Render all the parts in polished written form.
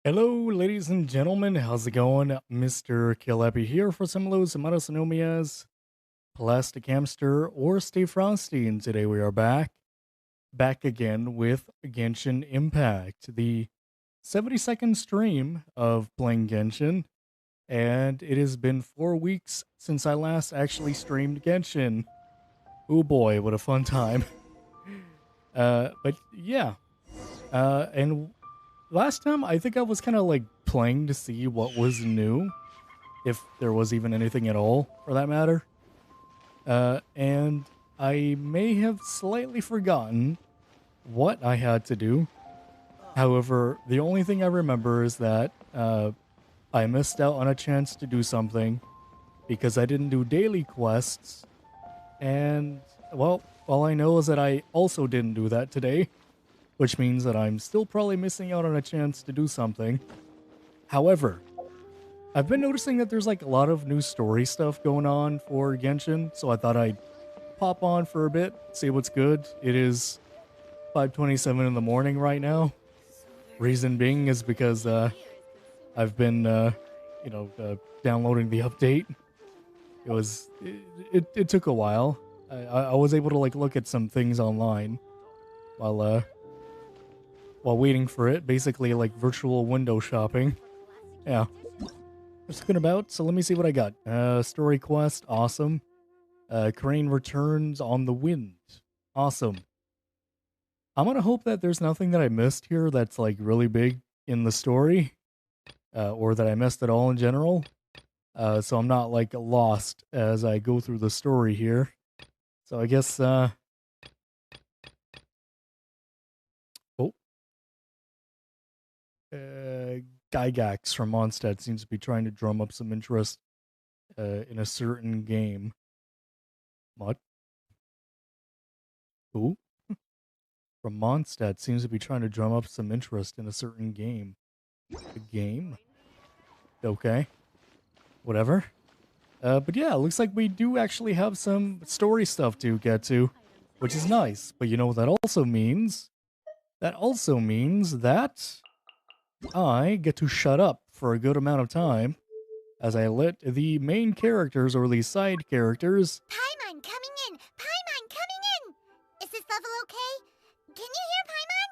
Hello, ladies and gentlemen. How's it going? Mr. Kilepi here for some of those Amaras Plastic Hamster, or Stay Frosty. And today we are back again with Genshin Impact, the 70-second stream of playing Genshin. And it has been 4 weeks since I last actually streamed Genshin. Oh boy, what a fun time. But yeah, and last time I think I was kind of like playing to see what was new, if there was even anything at all for that matter. And I may have slightly forgotten what I had to do. However, the only thing I remember is that I missed out on a chance to do something because I didn't do daily quests. And, well, all I know is that I also didn't do that today, which means that I'm still probably missing out on a chance to do something. However, I've been noticing that there's like a lot of new story stuff going on for Genshin, so I thought I'd pop on for a bit, see what's good. It is 5:27 in the morning right now. Reason being is because I've been downloading the update. It took a while. I was able to like look at some things online while while waiting for it, basically like virtual window shopping. Yeah. Just looking about, so let me see what I got. Story quest, awesome. Crane returns on the wind. Awesome. I'm gonna hope that there's nothing that I missed here that's like really big in the story, or that I missed at all in general. So I'm not like lost as I go through the story here. So I guess, oh, Gygax from Mondstadt seems to be trying to drum up some interest in a certain game. What? Who? From Mondstadt seems to be trying to drum up some interest in a certain game. A game? Okay. Whatever. But yeah, looks like we do actually have some story stuff to get to, which is nice. But you know what that also means? That also means that I get to shut up for a good amount of time as I let the main characters or the side characters. Paimon coming in! Paimon coming in! Is this level okay? Can you hear Paimon?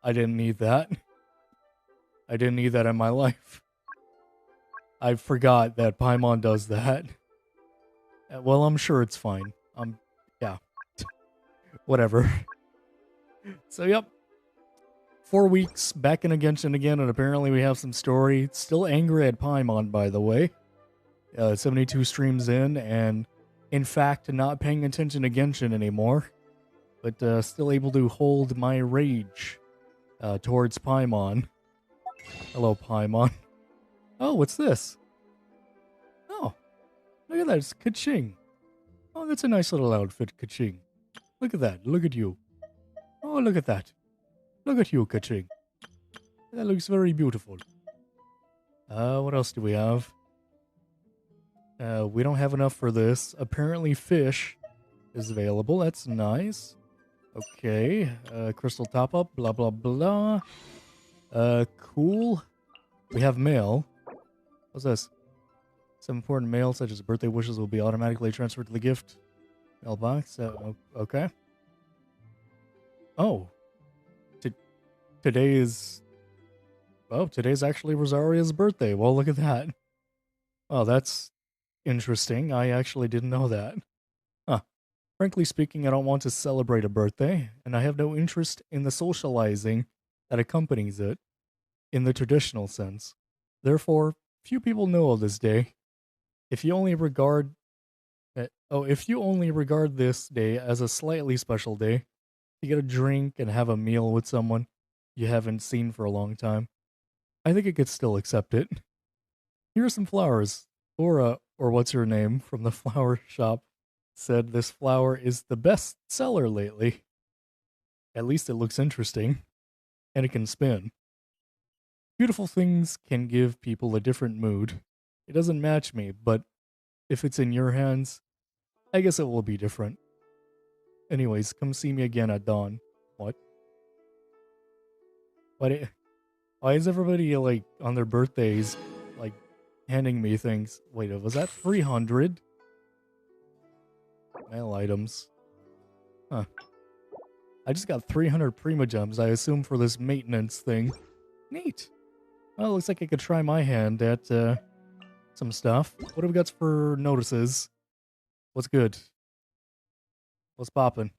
I didn't need that. I didn't need that in my life. I forgot that Paimon does that. Well, I'm sure it's fine. Yeah, whatever. So, yep. 4 weeks back in Genshin again, and apparently we have some story. Still angry at Paimon, by the way. 72 streams in, and in fact, not paying attention to Genshin anymore. But still able to hold my rage towards Paimon. Hello, Paimon. Oh, what's this? Oh, look at that. It's Kaching. Oh, that's a nice little outfit, Kaching. Look at that. Look at you. Oh, look at that. Look at you, Kaching. That looks very beautiful. What else do we have? We don't have enough for this. Apparently fish is available. That's nice. Okay. Crystal top up. Blah, blah, blah. Cool. We have mail. What's this? Some important mail, such as birthday wishes, will be automatically transferred to the gift mailbox. Okay. Oh. Today is... Oh, today's actually Rosaria's birthday. Well, look at that. Oh, that's interesting. I actually didn't know that. Huh. Frankly speaking, I don't want to celebrate a birthday, and I have no interest in the socializing that accompanies it in the traditional sense. Therefore, few people know of this day. If you only regard if you only regard this day as a slightly special day, to get a drink and have a meal with someone you haven't seen for a long time, I think I could still accept it. Here are some flowers. Laura, or what's her name, from the flower shop, said this flower is the best seller lately. At least it looks interesting, and it can spin. Beautiful things can give people a different mood. It doesn't match me, but if it's in your hands, I guess it will be different. Anyways, come see me again at dawn. What? Why is everybody like on their birthdays like handing me things? Wait, was that 300 mail items? Huh. I just got 300 Prima Gems, I assume, for this maintenance thing. Neat. Well, looks like I could try my hand at some stuff. What have we got for notices? What's good? What's poppin'?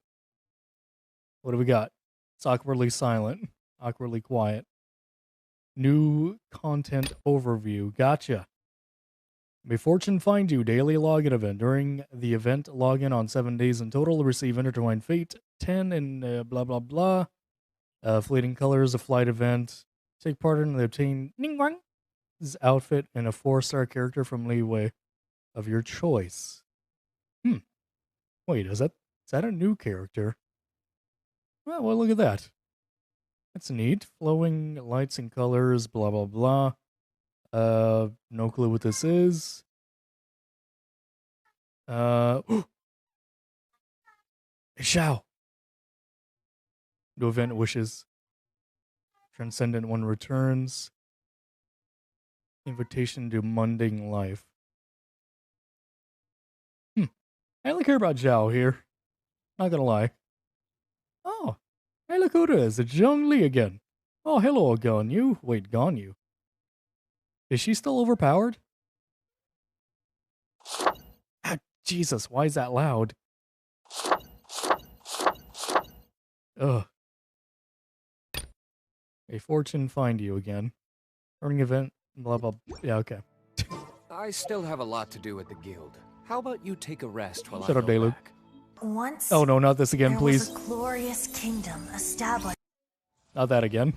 What do we got? It's awkwardly silent, awkwardly quiet. New content overview. Gotcha. May fortune find you. Daily login event. During the event, login on 7 days in total. Receive intertwined fate 10 and blah blah blah. Fleeting colors. A flight event. Take part in the obtain Ningguang's outfit and a 4-star character from Leeway of your choice. Wait, is that a new character? Well, look at that. That's neat. Flowing lights and colors, blah, blah, blah. No clue what this is. Xiao. New event wishes. Transcendent one returns. Invitation to mundane life. I only care about Zhao here. Not gonna lie. Oh, hey, look who it is. It's Zhong Li again. Oh, hello, Ganyu. Wait, Ganyu. Is she still overpowered? Ah, Jesus, why is that loud? Ugh. May fortune find you again. Earning event, blah, blah, yeah, okay. I still have a lot to do at the guild. How about you take a rest while Shut I up, go Dalu. back? Once Oh no, not this again, there please. was a glorious kingdom established. Not that again.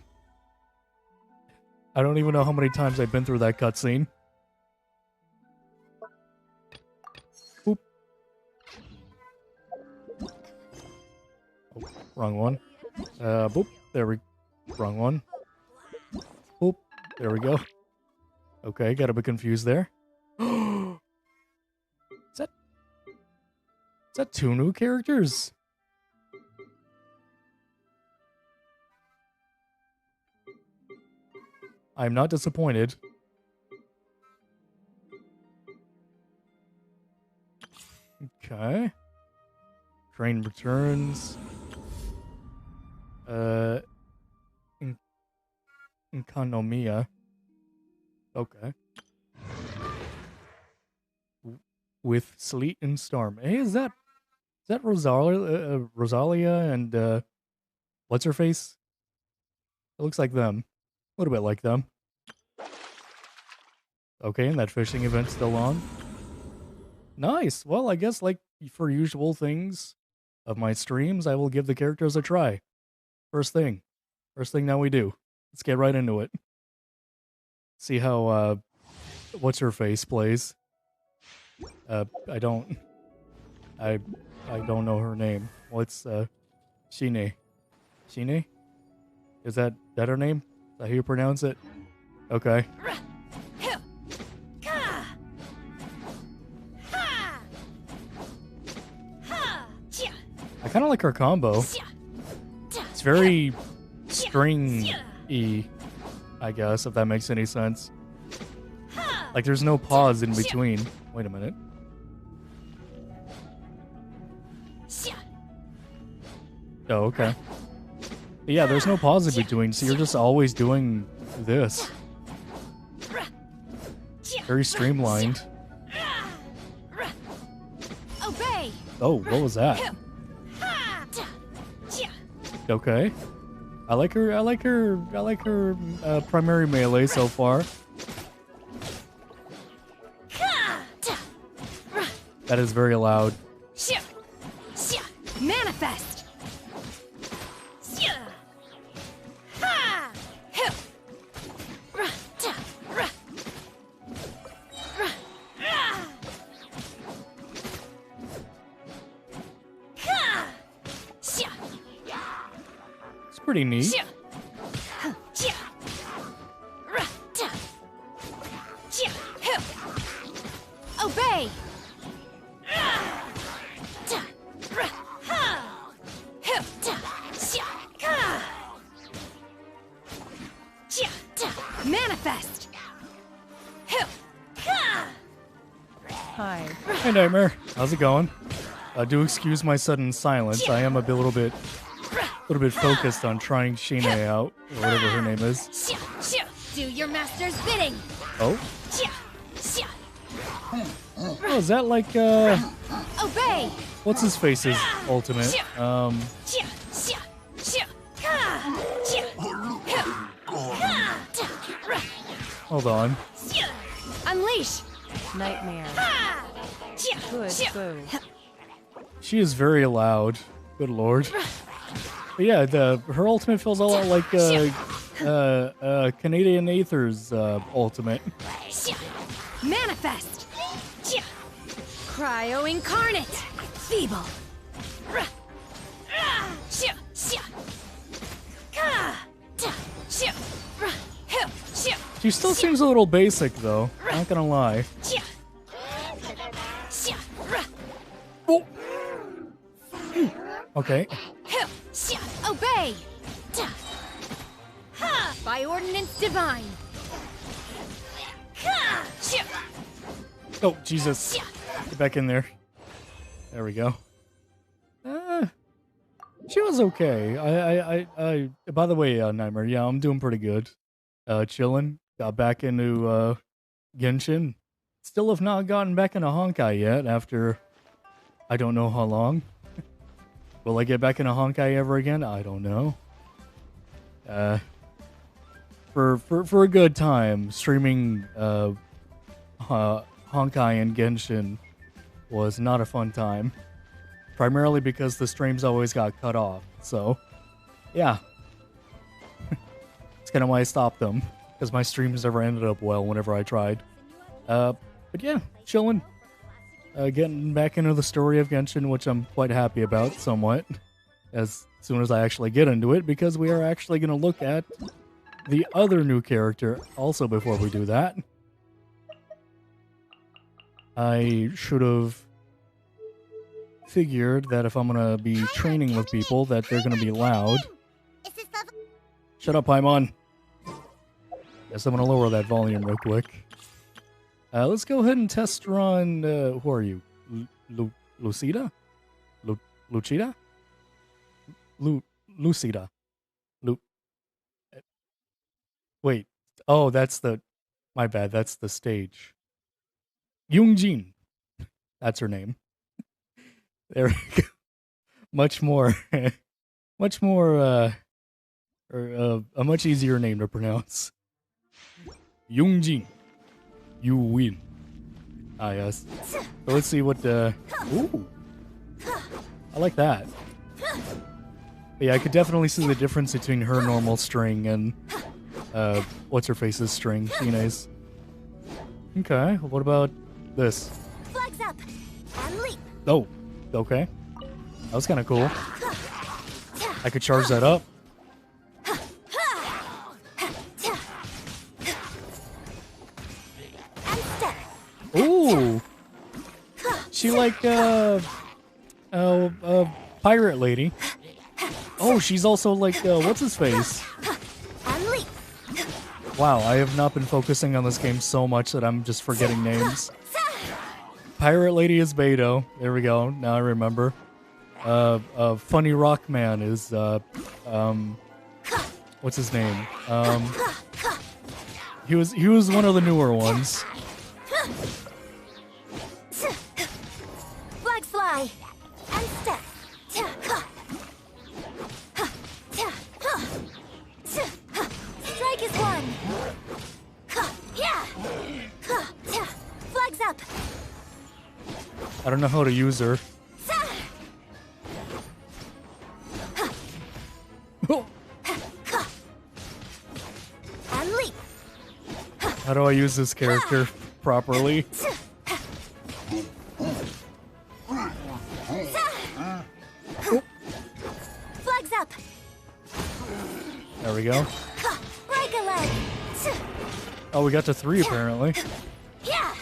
I don't even know how many times I've been through that cutscene. Boop. Oh, wrong one. Boop. There we... Wrong one. Boop. There we go. Okay, got a bit confused there. Is that 2 new characters? I'm not disappointed. Okay. Train returns. Economia. Okay. With Sleet and Storm. Hey, is that Rosalia and what's her face? It looks like them. A little bit like them. Okay, and that fishing event's still on. Nice. Well, I guess like for usual things of my streams, I will give the characters a try. First thing now we do. Let's get right into it. See how what's her face plays. I don't know her name. What's Shine? Shine? Is that her name? Is that how you pronounce it? Okay. I kind of like her combo. It's very string-y, I guess, if that makes any sense. Like, there's no pause in between. Wait a minute. Oh, okay. But yeah, there's no pause in between, so you're just always doing this. Very streamlined. Obey. Oh, what was that? Okay. I like her primary melee so far. That is very loud. Manifest. It's pretty neat. Obey. Hey Nightmare, how's it going? Do excuse my sudden silence. I am a little bit focused on trying Shine out, or whatever her name is. Do your master's bidding. Oh? Oh, is that like, Obey. what's his face's ultimate? Hold on. Unleash. Nightmare. Good boo. She is very loud. Good lord. But yeah, her ultimate feels a lot like Canadian Aether's ultimate. Manifest. Cryo incarnate. Feeble. She still seems a little basic though, not gonna lie. Oh. Okay. Obey. By ordinance divine. Oh, Jesus. Get back in there. There we go. She was okay. I by the way, Nightmare, yeah, I'm doing pretty good. Chilling. Got back into Genshin. Still have not gotten back into Honkai yet after I don't know how long. Will I get back into Honkai ever again? I don't know. For a good time, streaming Honkai and Genshin was not a fun time. Primarily because the streams always got cut off. So, yeah. That's kind of why I stopped them. Because my streams never ended up well whenever I tried. But yeah, chilling. Getting back into the story of Genshin, which I'm quite happy about, somewhat. As soon as I actually get into it, because we are actually going to look at the other new character also before we do that. I should have figured that if I'm going to be training with people, that they're going to be loud. Shut up, Paimon. Guess I'm going to lower that volume real quick. Let's go ahead and test run, who are you? Lucida? Lucida? Lucida. Wait. Oh, my bad, that's the stage. Yungjin. That's her name. There we go. Much more, a much easier name to pronounce. Yungjin. You win. Ah, yes. So let's see what ooh. I like that. But yeah, I could definitely see the difference between her normal string and what's-her-face's string, Shine's. Okay, what about this? Flags up. And leap. Oh, okay. That was kind of cool. I could charge that up. Ooh. She like pirate lady. Oh, she's also like what's his face? Wow, I have not been focusing on this game so much that I'm just forgetting names. Pirate lady is Beto. There we go. Now I remember. Funny Rock Man is what's his name? He was one of the newer ones. Flags fly. And step. Strike is one. Flags up. I don't know how to use her. And leap. How do I use this character properly? Flags up. There we go. Break a leg. Oh, we got to 3 apparently. Yeah.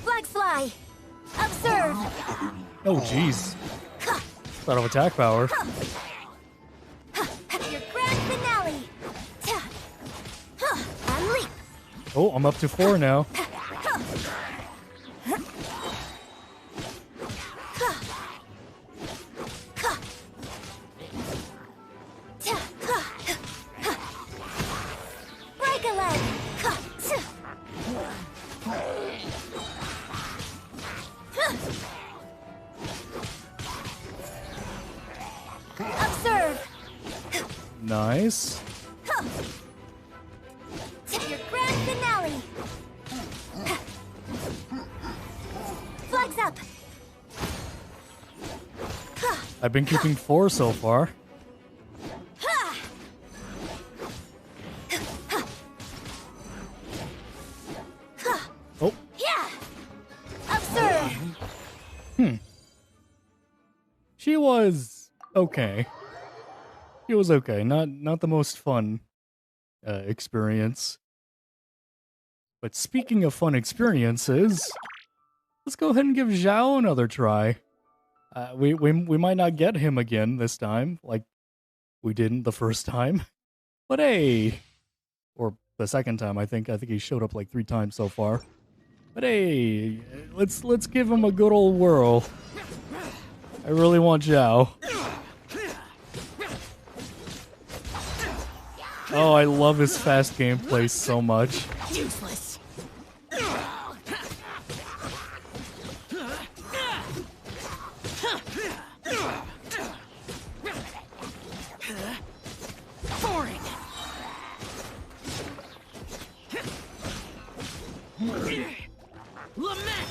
Flags fly. Observe. Oh, jeez. Lot of attack power. Your grand finale. And leap. Oh, I'm up to 4 now. Break a leg. Observe. Nice. Your grand finale. Flex up. I've been keeping 4 so far. Oh. Yeah. Observe. She was okay. She was okay. Not the most fun experience. But speaking of fun experiences, let's go ahead and give Zhao another try. We might not get him again this time, like we didn't the first time. But hey, or the second time, I think he showed up like 3 times so far. But hey, let's give him a good old whirl. I really want Zhao. Oh, I love his fast gameplay so much. Useless. Boring. Lament.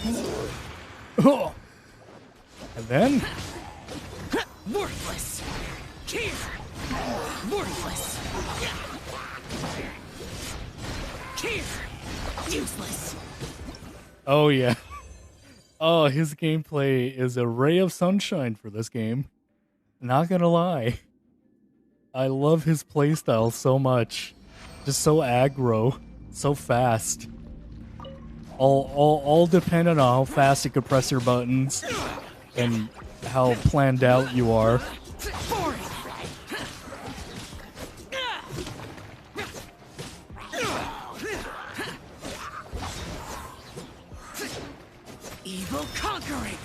Oh. And then Worthless. Here. Worthless. Here. Useless. oh yeah. Oh, his gameplay is a ray of sunshine for this game. Not gonna lie. I love his playstyle so much. Just so aggro, so fast. All dependent on how fast you can press your buttons and how planned out you are. Boring. Evil conquering.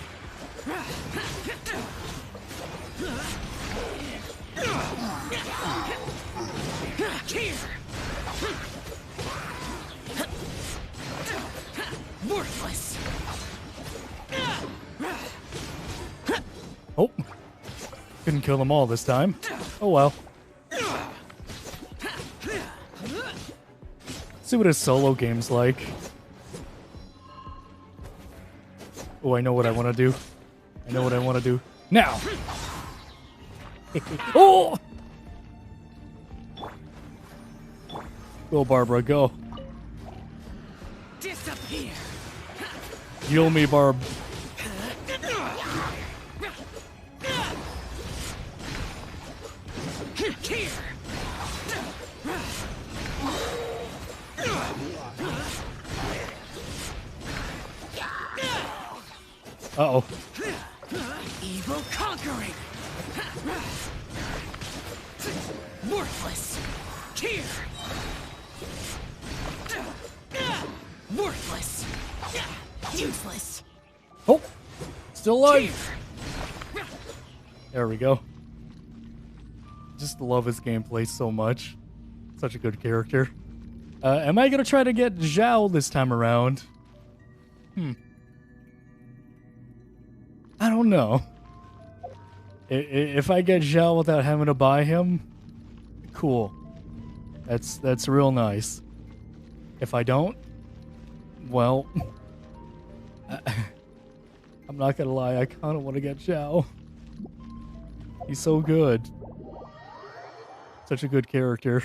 Here. Worthless. Oh, couldn't kill them all this time. Oh well. See what his solo game's like. Oh, I know what I want to do. I know what I want to do. Now! Oh! Go, Barbara, go. Disappear. Heal me, Barb. Here. Uh-oh. Evil conquering. Worthless. Here. Worthless. Useless. Oh! Still alive! There we go. Just love his gameplay so much. Such a good character. Am I gonna try to get Zhao this time around? I don't know. If I get Zhao without having to buy him, cool. That's real nice. If I don't, well, I'm not gonna lie, I kind of want to get Zhao. He's so good. Such a good character.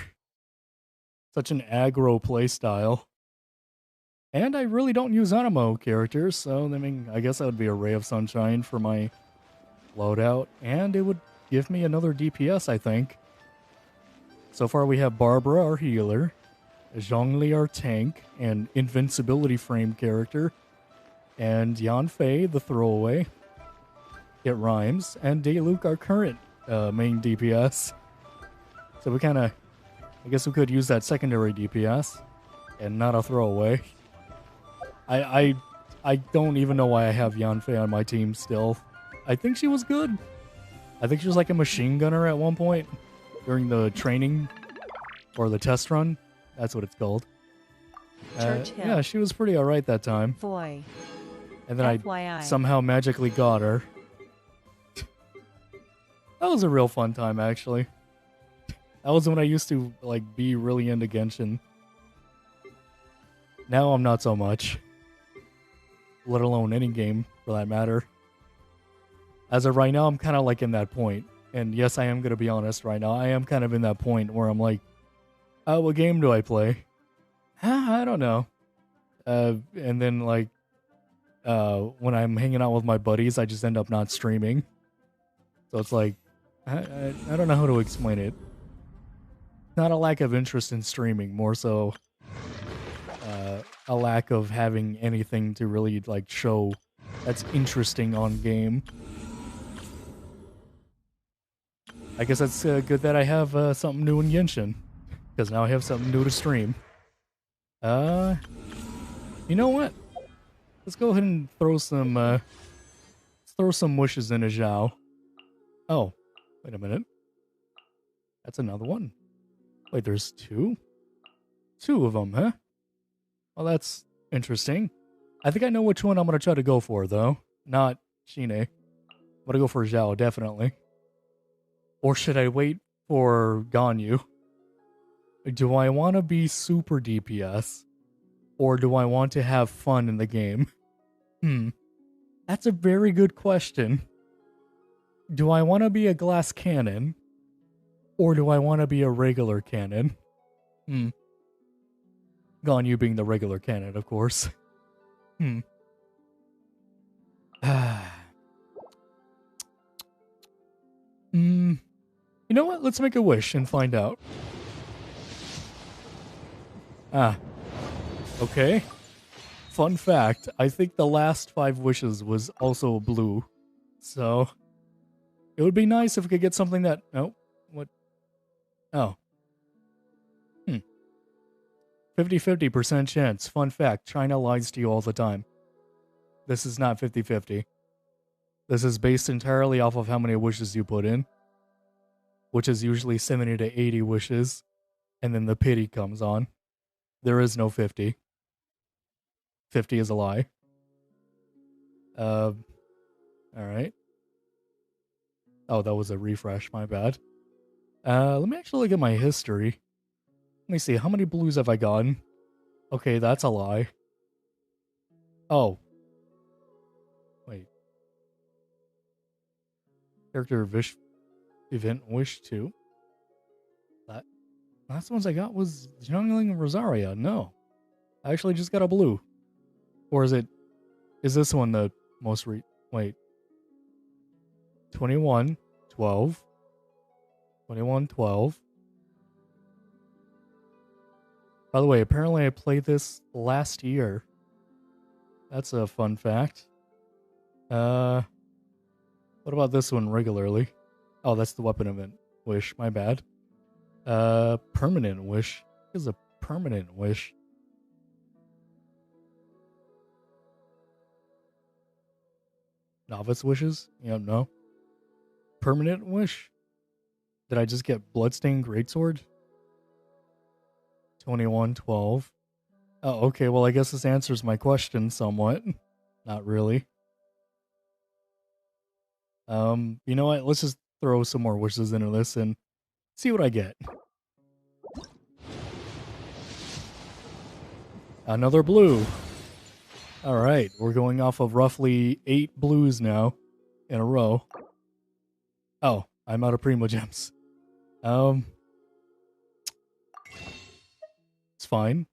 Such an aggro playstyle. And I really don't use Animo characters, so I mean, I guess that would be a ray of sunshine for my loadout, and it would give me another DPS, I think. So far we have Barbara, our healer, Zhongli, our tank, and invincibility frame character, and Yanfei, the throwaway. It rhymes, and Dayluk, our current main DPS. So we kind of, I guess we could use that secondary DPS. and not a throwaway. I don't even know why I have Yanfei on my team still. I think she was good. I think she was like a machine gunner at one point during the training or the test run. That's what it's called. Churchill. Yeah, she was pretty alright that time. Foy. And then FYI. I somehow magically got her. That was a real fun time, actually. That was when I used to like be really into Genshin. Now I'm not so much. Let alone any game, for that matter. As of right now, I'm kind of like in that point. And yes, I am going to be honest right now. I am kind of in that point where I'm like, what game do I play? I don't know. And then, like, when I'm hanging out with my buddies, I just end up not streaming. So it's like, I don't know how to explain it. Not a lack of interest in streaming, more so a lack of having anything to really like show that's interesting on game. I guess that's good that I have something new in Genshin, because now I have something new to stream. You know what? Let's go ahead and throw some wishes in a Zhao. Oh, wait a minute. That's another one. Wait, there's two? Two of them, huh? Well, that's interesting. I think I know which one I'm going to try to go for, though. Not Shine. I'm going to go for Zhao, definitely. Or should I wait for Ganyu? Do I want to be super DPS? Or do I want to have fun in the game? That's a very good question. Do I want to be a glass cannon? Or do I want to be a regular cannon? Ganyu being the regular cannon, of course. You know what? Let's make a wish and find out. Okay. Fun fact, I think the last 5 wishes was also blue. So, it would be nice if we could get something that... Oh, what? Oh. 50-50% chance. Fun fact, China lies to you all the time. This is not 50-50. This is based entirely off of how many wishes you put in, which is usually 70 to 80 wishes, and then the pity comes on. There is no 50. 50 is a lie. Alright. Oh, that was a refresh, my bad. Let me actually look at my history. Let me see, how many blues have I gotten? Okay, that's a lie. Oh. Wait. Character event wish 2. That last ones I got was Youngling and Rosaria. No. I actually just got a blue. Or is this one the most wait. 21, 12. 21, 12. By the way, apparently I played this last year. That's a fun fact. What about this one regularly? Oh, that's the weapon event wish, my bad. Permanent wish. What is a permanent wish? Novice wishes? Yeah, no. Permanent wish? Did I just get Bloodstained Greatsword? 2112. Oh, okay, well I guess this answers my question somewhat. Not really. You know what? Let's just throw some more wishes into this and see what I get. Another blue. Alright, we're going off of roughly 8 blues now in a row. Oh, I'm out of Primo Gems. It's fine.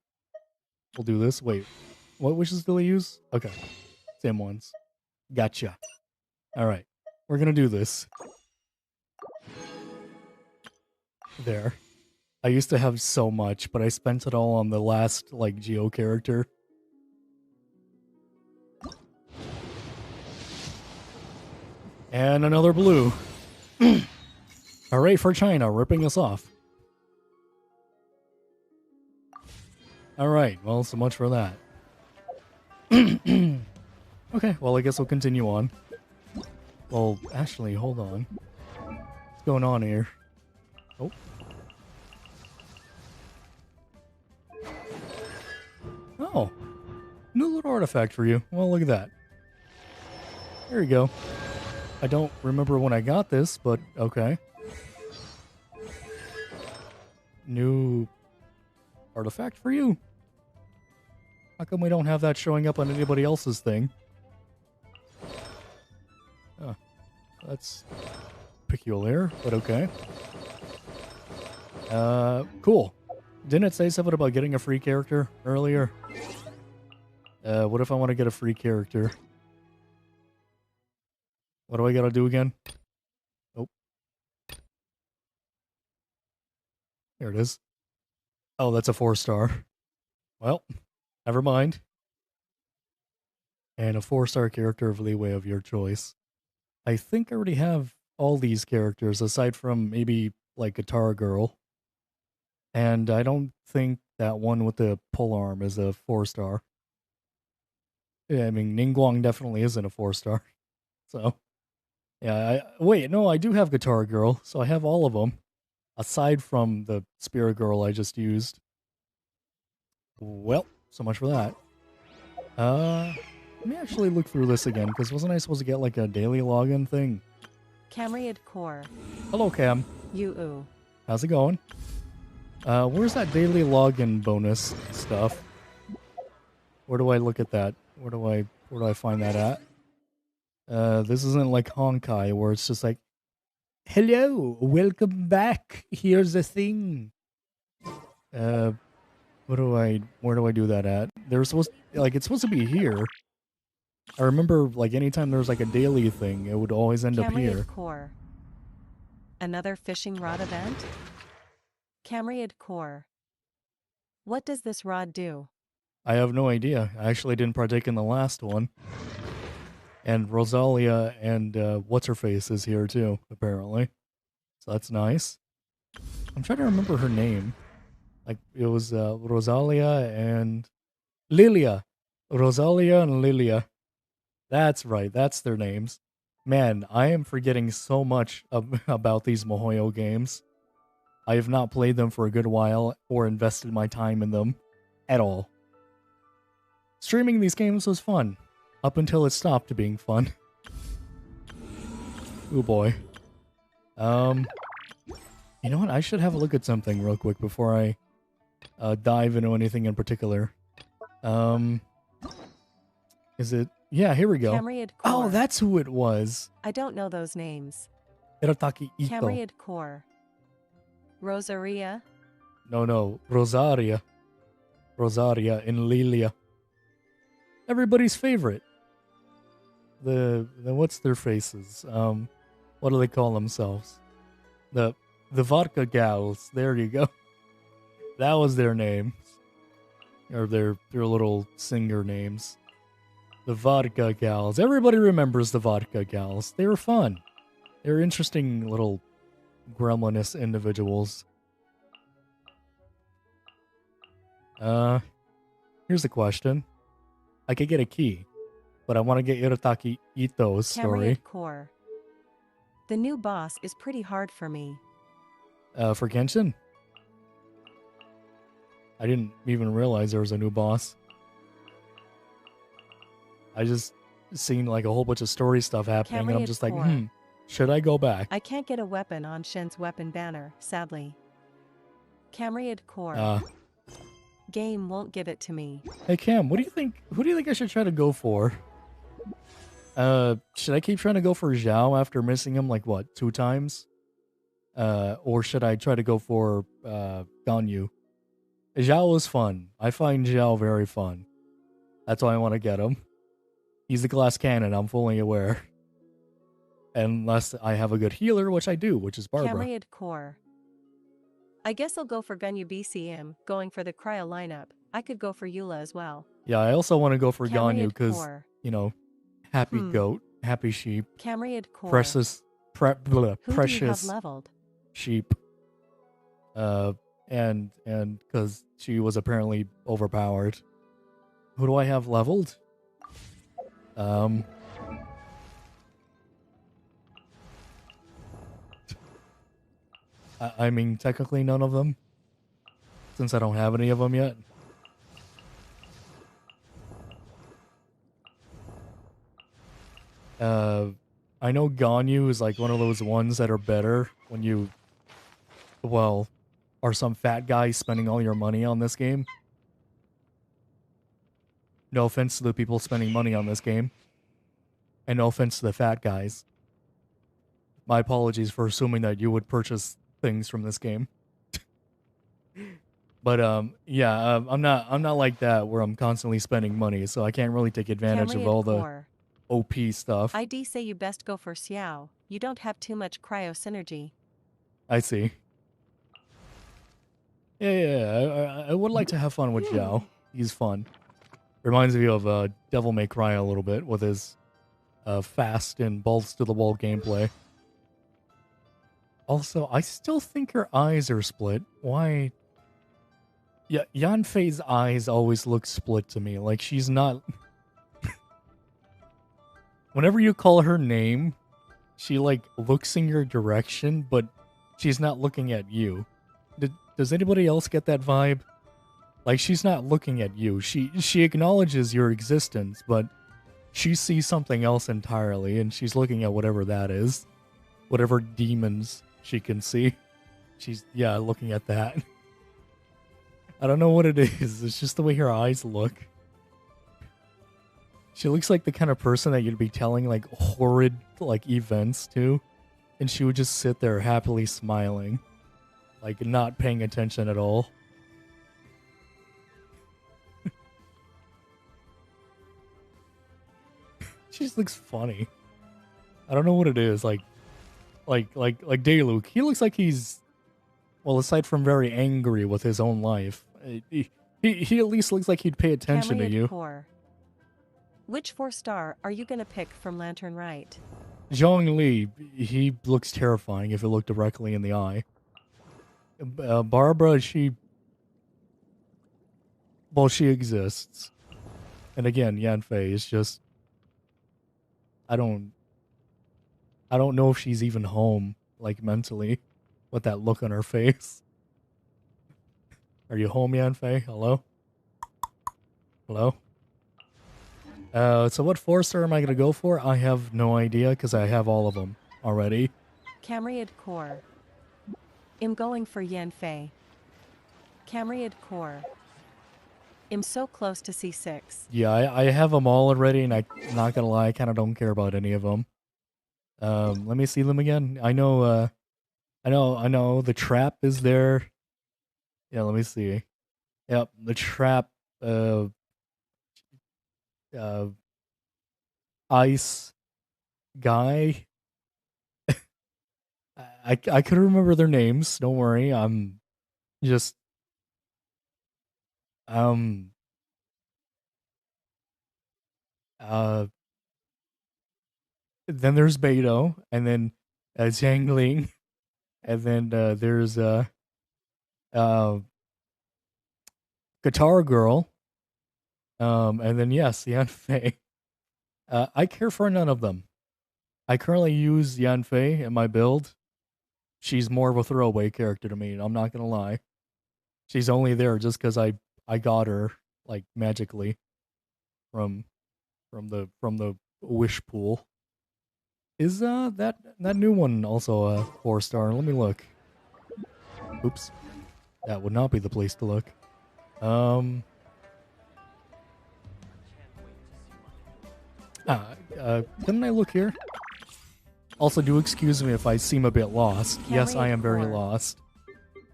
We'll do this. Wait, what wishes do I use? Okay, same ones. Gotcha. Alright, we're gonna do this. There. I used to have so much, but I spent it all on the last, like, Geo character. And another blue. Hooray for China, ripping us off. Alright, well, so much for that. Okay, well, I guess we'll continue on. Well, actually, hold on. What's going on here? Oh. Oh. New little artifact for you. Well, look at that. There you go. I don't remember when I got this, but okay. New artifact for you. How come we don't have that showing up on anybody else's thing? Huh. That's peculiar, but okay. Cool. Didn't it say something about getting a free character earlier? What if I want to get a free character? What do I gotta do again? Oh. There it is. Oh, that's a 4-star. Well, never mind. And a 4-star character of leeway of your choice. I think I already have all these characters, aside from maybe, like, Guitar Girl. And I don't think that one with the polearm is a 4-star. Yeah, I mean, Ningguang definitely isn't a 4-star. So, yeah, wait, no, I do have Guitar Girl, so I have all of them. Aside from the Spirit Girl I just used. Well, so much for that. Let me actually look through this again, because wasn't I supposed to get like a daily login thing? Camriad Core. Hello, Cam. Uu. How's it going? Where's that daily login bonus stuff? Where do I look at that? Where do I find that at? This isn't like Honkai, where it's just like, hello, welcome back. Here's the thing. Where do I do that at? It's supposed to be here. I remember, like, anytime there was like a daily thing, it would always end up here. Camriad Core. Another fishing rod event? Camriad Core. What does this rod do? I have no idea. I actually didn't partake in the last one. And Rosalia and what's-her-face is here too, apparently. So that's nice. I'm trying to remember her name. Like, it was Rosalia and Lilia. Rosalia and Lilia. That's right, that's their names. Man, I am forgetting so much about these MiHoYo games. I have not played them for a good while or invested my time in them at all. Streaming these games was fun, up until it stopped being fun. Oh boy. You know what? I should have a look at something real quick before I dive into anything in particular. Is it? Yeah, here we go. Camriad Core. Oh, that's who it was. I don't know those names. Hirotaki Ito. Camriad Core. Rosaria. No, Rosaria. Rosaria and Lilia. Everybody's favorite. The what's their faces? What do they call themselves? The Vodka Gals. There you go. That was their names. Or their little singer names. The Vodka Gals. Everybody remembers the Vodka Gals. They were fun. They were interesting little gremlinous individuals. Here's the question. I could get a key, but I want to get Hirotaki Ito's story. Camriad Core. The new boss is pretty hard for me. For Genshin? I didn't even realize there was a new boss. I just seen like a whole bunch of story stuff happening, and I'm just like, should I go back? I can't get a weapon on Shen's weapon banner, sadly. Camriad Core. Game won't give it to me. Hey Cam, what do you think? Who do you think I should try to go for? Should I keep trying to go for Zhao after missing him like what, 2 times? Or should I try to go for Ganyu? Zhao is fun. I find Zhao very fun. That's why I want to get him. He's the glass cannon, I'm fully aware. Unless I have a good healer, which I do, which is Barbara. Camriad Core. I guess I'll go for Ganyu BCM, going for the cryo lineup. I could go for Eula as well. Yeah, I also want to go for Ganyu Camriad because, Core. you know, happy goat, happy sheep, Camriad Core. precious, Who do you have precious leveled? sheep. and because she was apparently overpowered. Who do I have leveled? Um, I mean, technically none of them, since I don't have any of them yet. I know Ganyu is like one of those ones that are better when you, well, are some fat guy spending all your money on this game. No offense to the people spending money on this game. And no offense to the fat guys. My apologies for assuming that you would purchase things from this game. But yeah, I'm not like that where I'm constantly spending money, so I can't really take advantage of Camry all and the Core. OP stuff. ID say you best go for Xiao. You don't have too much cryo synergy. I see. Yeah, I would like to have fun with Xiao. He's fun. Reminds me of Devil May Cry a little bit with his fast and balls to the wall gameplay. Also, I still think her eyes are split. Why? Yeah, Yanfei's eyes always look split to me. Like she's not. Whenever you call her name, she like looks in your direction, but she's not looking at you. Does anybody else get that vibe? Like she's not looking at you. She acknowledges your existence, but she sees something else entirely, and she's looking at whatever that is, whatever demons she can see. She's looking at that. I don't know what it is. It's just the way her eyes look. She looks like the kind of person that you'd be telling like horrid like events to, and she would just sit there happily smiling, like not paying attention at all. She just looks funny. I don't know what it is. Like Dayluk. He looks like he's, well, aside from very angry with his own life, he at least looks like he'd pay attention to you. Core. Which 4-star are you gonna pick from Lantern Right? Zhong Li, he looks terrifying if you look directly in the eye. Barbara, she exists. And again, Yanfei is just, I don't know if she's even home, like mentally, with that look on her face. Are you home, Yanfei? Hello? Hello? So what 4-star am I gonna go for? I have no idea, because I have all of them already. Camry and Core. I'm going for Yanfei. Camry and Core. I'm so close to C6. Yeah, I have them all already, and I'm not gonna lie, I kind of don't care about any of them. Let me see them again. I know, the trap is there. Yeah, let me see. Yep, the trap, ice guy. I could remember their names. Don't worry. I'm just then there's Beto, and then Zhang Ling, and then there's Guitar Girl, and then yes, Yanfei. I care for none of them. I currently use Yanfei in my build. She's more of a throwaway character to me. I'm not gonna lie. She's only there just because I got her like magically from the wish pool. Is that new one also a 4-star? Let me look. Oops, that would not be the place to look. Couldn't I look here? Also, do excuse me if I seem a bit lost. Yes, I am very lost.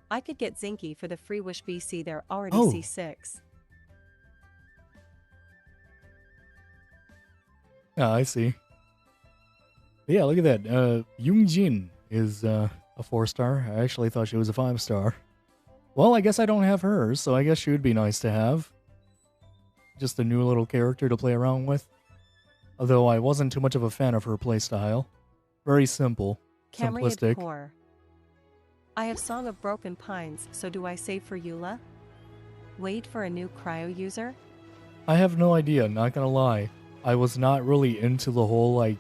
I could get Zinky for the free Wish BC. They're already Oh. C6. I see. Yeah, look at that. Yoongjin is a 4-star. I actually thought she was a 5-star. Well, I guess I don't have her, so I guess she would be nice to have. Just a new little character to play around with. Although I wasn't too much of a fan of her playstyle. Very simple. Camry Simplistic. Core. I have Song of Broken Pines, so do I save for Eula? Wait for a new cryo user? I have no idea, not gonna lie. I was not really into the whole, like,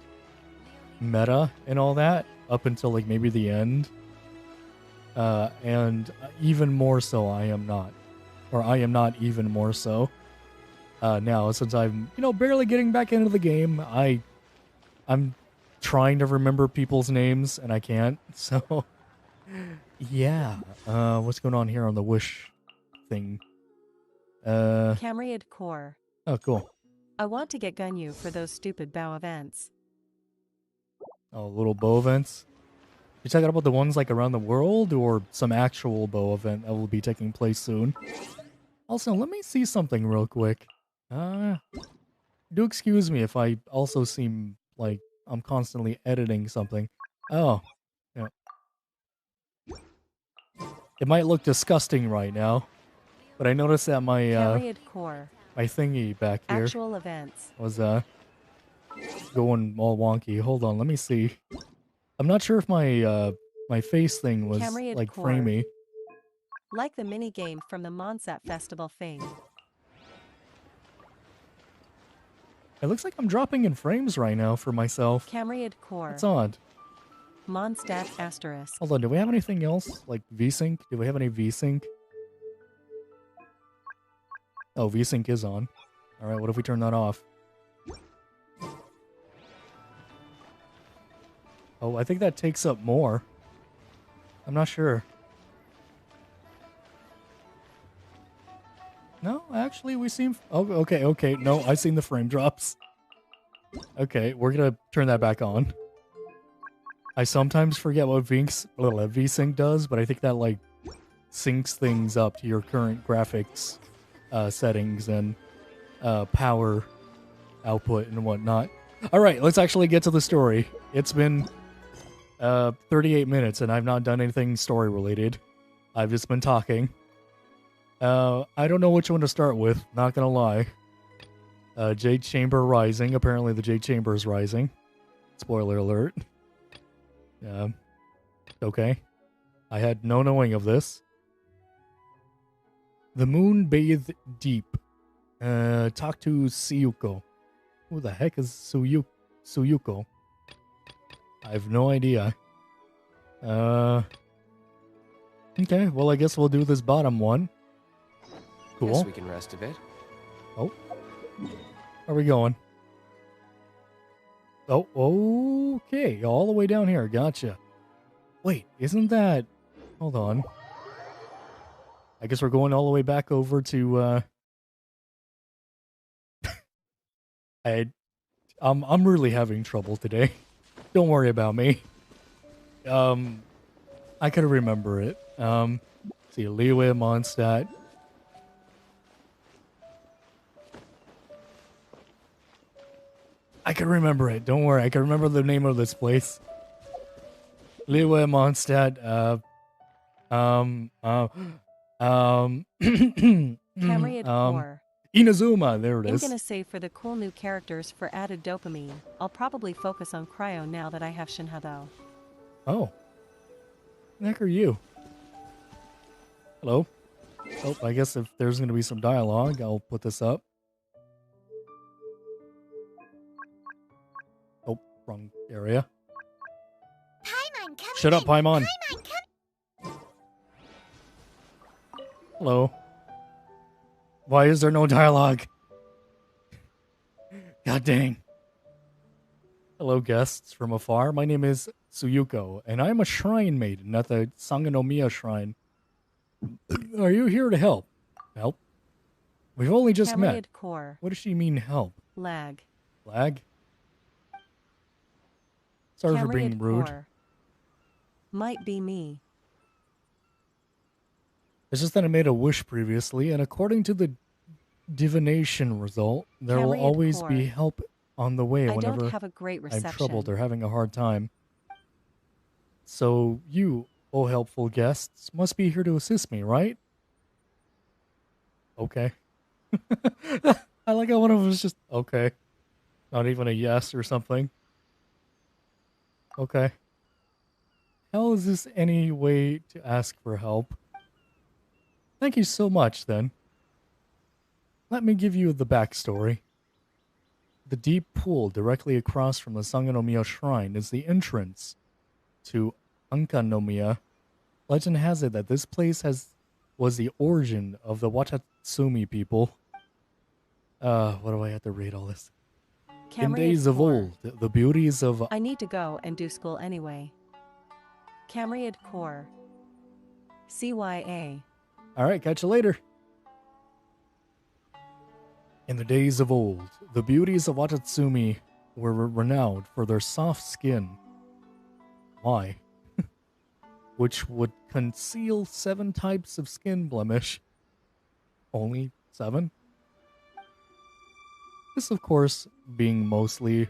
meta and all that up until, like, maybe the end. And even more so, I am not. Or I am not even more so. Now, since I'm, barely getting back into the game, I'm trying to remember people's names, and I can't. So, yeah. What's going on here on the wish thing? Camriad Core. Oh, cool. I want to get Gunyu for those stupid bow events. Oh, little bow events. You talking about the ones like around the world, or some actual bow event that will be taking place soon? Also, let me see something real quick. Do excuse me if I also seem like I'm constantly editing something. Oh, yeah. It might look disgusting right now, but I noticed that my Camriad Core. my thingy back here Actual events. was going all wonky. Hold on, let me see. I'm not sure if my my face thing was Camriad like Core. framey. Like the minigame from the Monsat Festival thing. It looks like I'm dropping in frames right now for myself. Camriad Core. That's odd. Mondstadt asterisk. Hold on, do we have anything else? Like VSync? Do we have any VSync? Oh, VSync is on. Alright, what if we turn that off? Oh, I think that takes up more. I'm not sure. No, actually, we seem... Oh, okay. No, I seen the frame drops. Okay, we're gonna turn that back on. I sometimes forget what VSync does, but I think that, like, syncs things up to your current graphics settings and power output and whatnot. Alright, let's actually get to the story. It's been 38 minutes and I've not done anything story related. I've just been talking. I don't know which one to start with, not gonna lie. Jade Chamber Rising. Apparently the Jade Chamber is rising. Spoiler alert. Okay. I had no knowing of this. The moon bathed deep. Talk to Suyuko. Who the heck is Suyuko? I have no idea. Okay, well I guess we'll do this bottom one. Cool. Guess we can rest a bit. Oh. Where are we going? Oh, okay. All the way down here. Gotcha. Wait, isn't that... Hold on. I guess we're going all the way back over to, I'm really having trouble today. Don't worry about me. I could remember it. See, Liyue, Mondstadt. I can remember it. Don't worry. I can remember the name of this place. Liyue, Mondstadt. Camriad Core. Inazuma. There it I'm is. gonna save for the cool new characters for added dopamine. I'll probably focus on Cryo now that I have Shinha though. Oh. Who the heck are you? Hello? Oh, I guess if there's going to be some dialogue, I'll put this up. Oh, wrong area. Paimon, come Shut up, in. Paimon. Paimon, come. Hello. Why is there no dialogue? God dang. Hello, guests from afar. My name is Suyuko, and I'm a shrine maiden at the Sangonomiya Shrine. Are you here to help? Help? We've only just met. Camriad Core. What does she mean, help? Lag. Lag? Sorry for being Camriad rude. Core. Might be me. It's just that I made a wish previously, and according to the divination result, there will Camriad always Core. be help on the way I whenever don't have a great reception. I'm troubled or having a hard time. So you, oh helpful guests, must be here to assist me, right? Okay. I like how one of them was just, okay. Not even a yes or something. Okay. How is this any way to ask for help? Thank you so much, then. Let me give you the backstory. The deep pool directly across from the Sangonomiya Shrine is the entrance to Ankanomiya. Legend has it that this place was the origin of the Watatsumi people. What do I have to read all this? In Camry days of Core. old, the beauties of... I need to go and do school anyway. Camry Core. CYA. Alright, catch you later. In the days of old, the beauties of Watatsumi were renowned for their soft skin. Why? Which would conceal 7 types of skin blemish. Only 7? This, of course, being mostly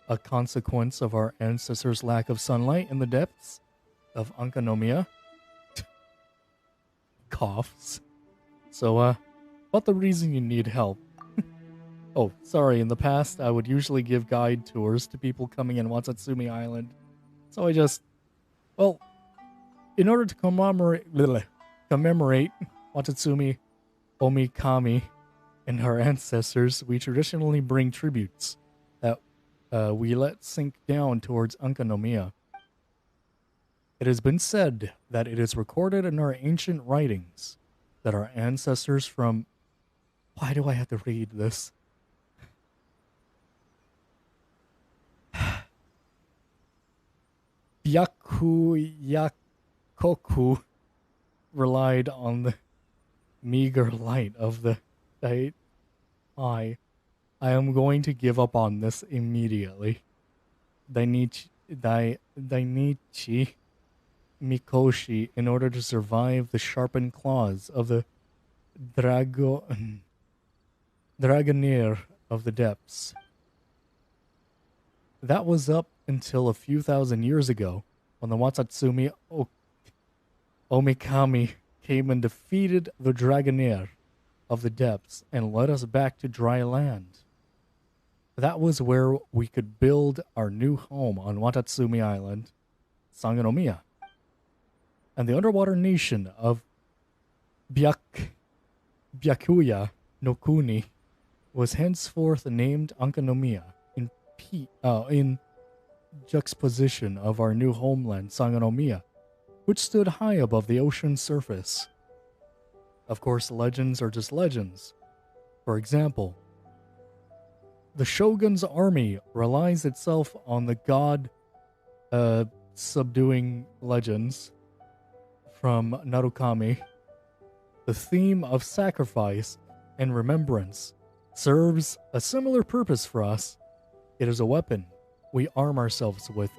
a consequence of our ancestors' lack of sunlight in the depths of Ankanomiya. Coughs. So, about the reason you need help. Oh, sorry, in the past, I would usually give guide tours to people coming in Watatsumi Island. So I just... Well, in order to commemorate Watatsumi Omikami and her ancestors, we traditionally bring tributes that we let sink down towards Ankanomiya. It has been said that it is recorded in our ancient writings that our ancestors from... Why do I have to read this? Byakuyakoku relied on the meager light of the night. I am going to give up on this immediately. Dainichi Mikoshi, in order to survive the sharpened claws of the Dragoneer of the depths. That was up until a few thousand years ago, when the Watatsumi Omikami came and defeated the Dragoneer of the depths and led us back to dry land. That was where we could build our new home on Watatsumi Island, Sangonomiya. And the underwater nation of Byakuya no Kuni was henceforth named Ankanomiya in juxtaposition of our new homeland, Sangonomiya, which stood high above the ocean surface. Of course, legends are just legends. For example, the Shogun's army relies itself on the god subduing legends from Narukami. The theme of sacrifice and remembrance serves a similar purpose for us. It is a weapon we arm ourselves with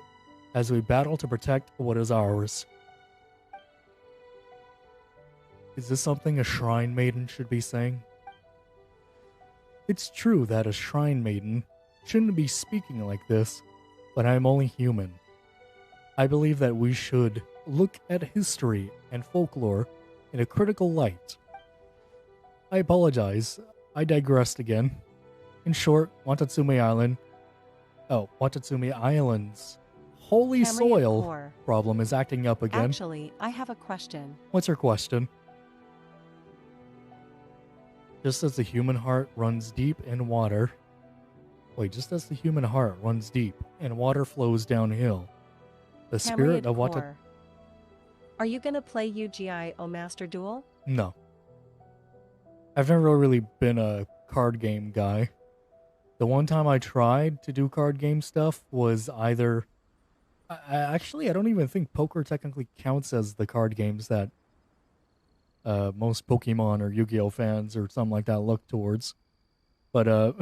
as we battle to protect what is ours. Is this something a shrine maiden should be saying? It's true that a shrine maiden shouldn't be speaking like this, but I am only human. I believe that we should look at history and folklore in a critical light. I apologize, I digressed again. In short, Watatsumi Island's holy Camry soil Core. problem is acting up again. Actually, I have a question. What's your question? Just as the human heart runs deep in water... Wait, just as the human heart runs deep and water flows downhill, the spirit Camry of Watatsumi... Core. Are you gonna play UGI-O Master Duel? No. I've never really been a card game guy. The one time I tried to do card game stuff was either... Actually, I don't even think poker technically counts as the card games that most Pokemon or Yu-Gi-Oh fans or something like that look towards. But,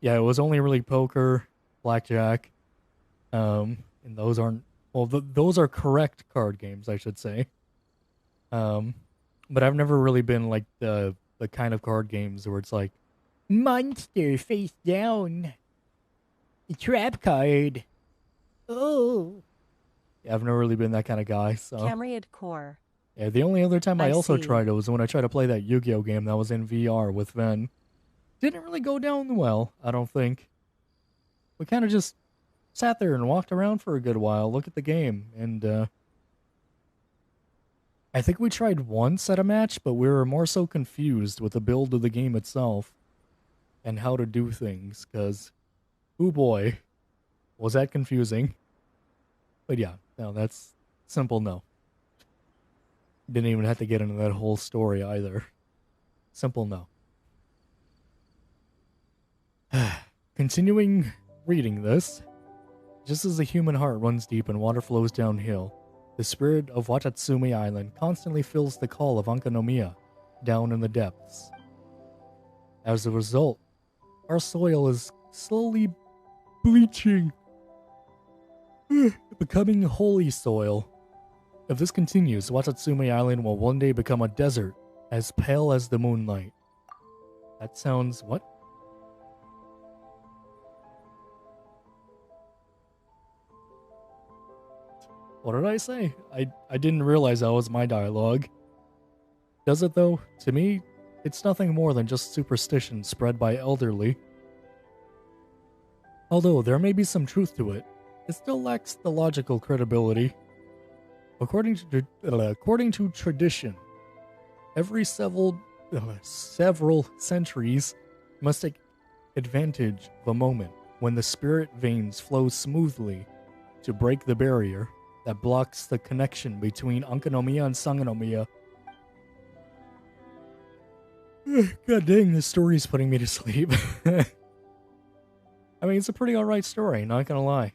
yeah, it was only really poker, blackjack, and those aren't... Well, those are correct card games, I should say. But I've never really been like the kind of card games where it's like, monster face down, trap card. Oh. Yeah, I've never really been that kind of guy, so. Camry Core. Yeah, the only other time I also see. tried it was when I tried to play that Yu-Gi-Oh game that was in VR with Ven. Didn't really go down well, I don't think. We kind of just sat there and walked around for a good while, looked at the game, and I think we tried once at a match, but we were more so confused with the build of the game itself and how to do things, because, oh boy, was that confusing. But yeah, no, that's simple no. Didn't even have to get into that whole story either. Simple no. Continuing reading this, just as the human heart runs deep and water flows downhill, the spirit of Watatsumi Island constantly feels the call of Ankanomiya down in the depths. As a result, our soil is slowly bleaching, becoming holy soil. If this continues, Watatsumi Island will one day become a desert as pale as the moonlight. That sounds what? What did I say? I didn't realize that was my dialogue. Does it though? To me, it's nothing more than just superstition spread by elderly. Although there may be some truth to it, it still lacks the logical credibility. According to tradition, every several centuries must take advantage of a moment when the spirit veins flow smoothly to break the barrier that blocks the connection between Ankanomiya and Sanganomiya. God dang, this story's putting me to sleep. I mean, it's a pretty alright story, not gonna lie.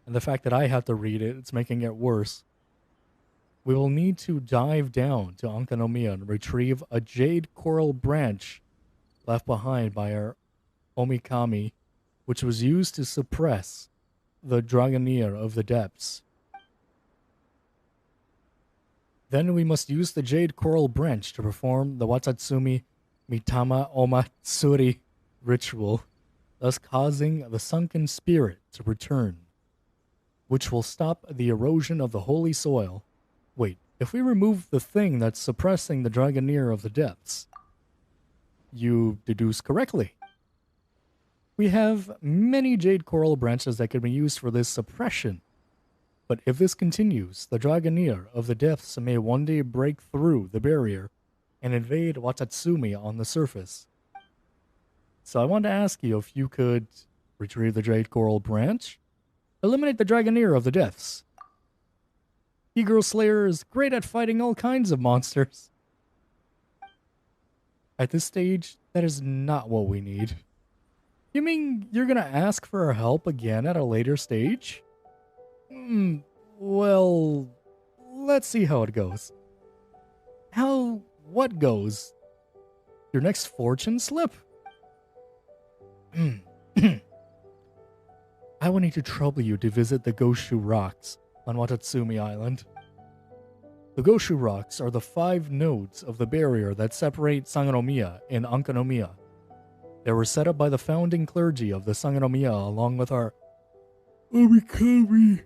And the fact that I have to read it, it's making it worse. We will need to dive down to Ankanomiya and retrieve a jade coral branch left behind by our Omikami, which was used to suppress the Dragoneer of the depths. Then we must use the jade coral branch to perform the Watatsumi Mitama Omatsuri ritual, thus causing the sunken spirit to return, which will stop the erosion of the holy soil. Wait, if we remove the thing that's suppressing the Dragoneer of the depths, you deduce correctly. We have many jade coral branches that can be used for this suppression. But if this continues, the Dragoneer of the depths may one day break through the barrier and invade Watatsumi on the surface. So I want to ask you if you could retrieve the jade coral branch, eliminate the Dragoneer of the depths. He-Girl Slayer is great at fighting all kinds of monsters. At this stage, that is not what we need. You mean you're gonna ask for our help again at a later stage? Well, let's see how it goes. What goes? Your next fortune slip? I will need to trouble you to visit the Goshu Rocks on Watatsumi Island. The Goshu Rocks are the 5 nodes of the barrier that separate Sanganomiya and Ankanomiya. They were set up by the founding clergy of the Sanganomiya along with our Omikami.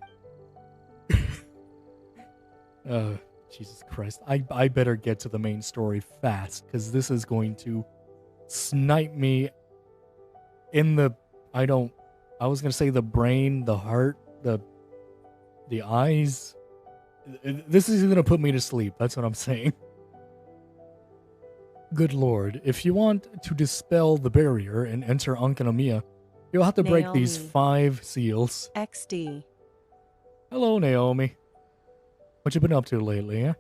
Jesus Christ. I better get to the main story fast, because this is going to snipe me in the... I was going to say the brain, the heart, the eyes. This is going to put me to sleep. That's what I'm saying. Good lord, if you want to dispel the barrier and enter Ankanomiya, you'll have to break these 5 seals. XD. Hello, Naomi. What you been up to lately, eh?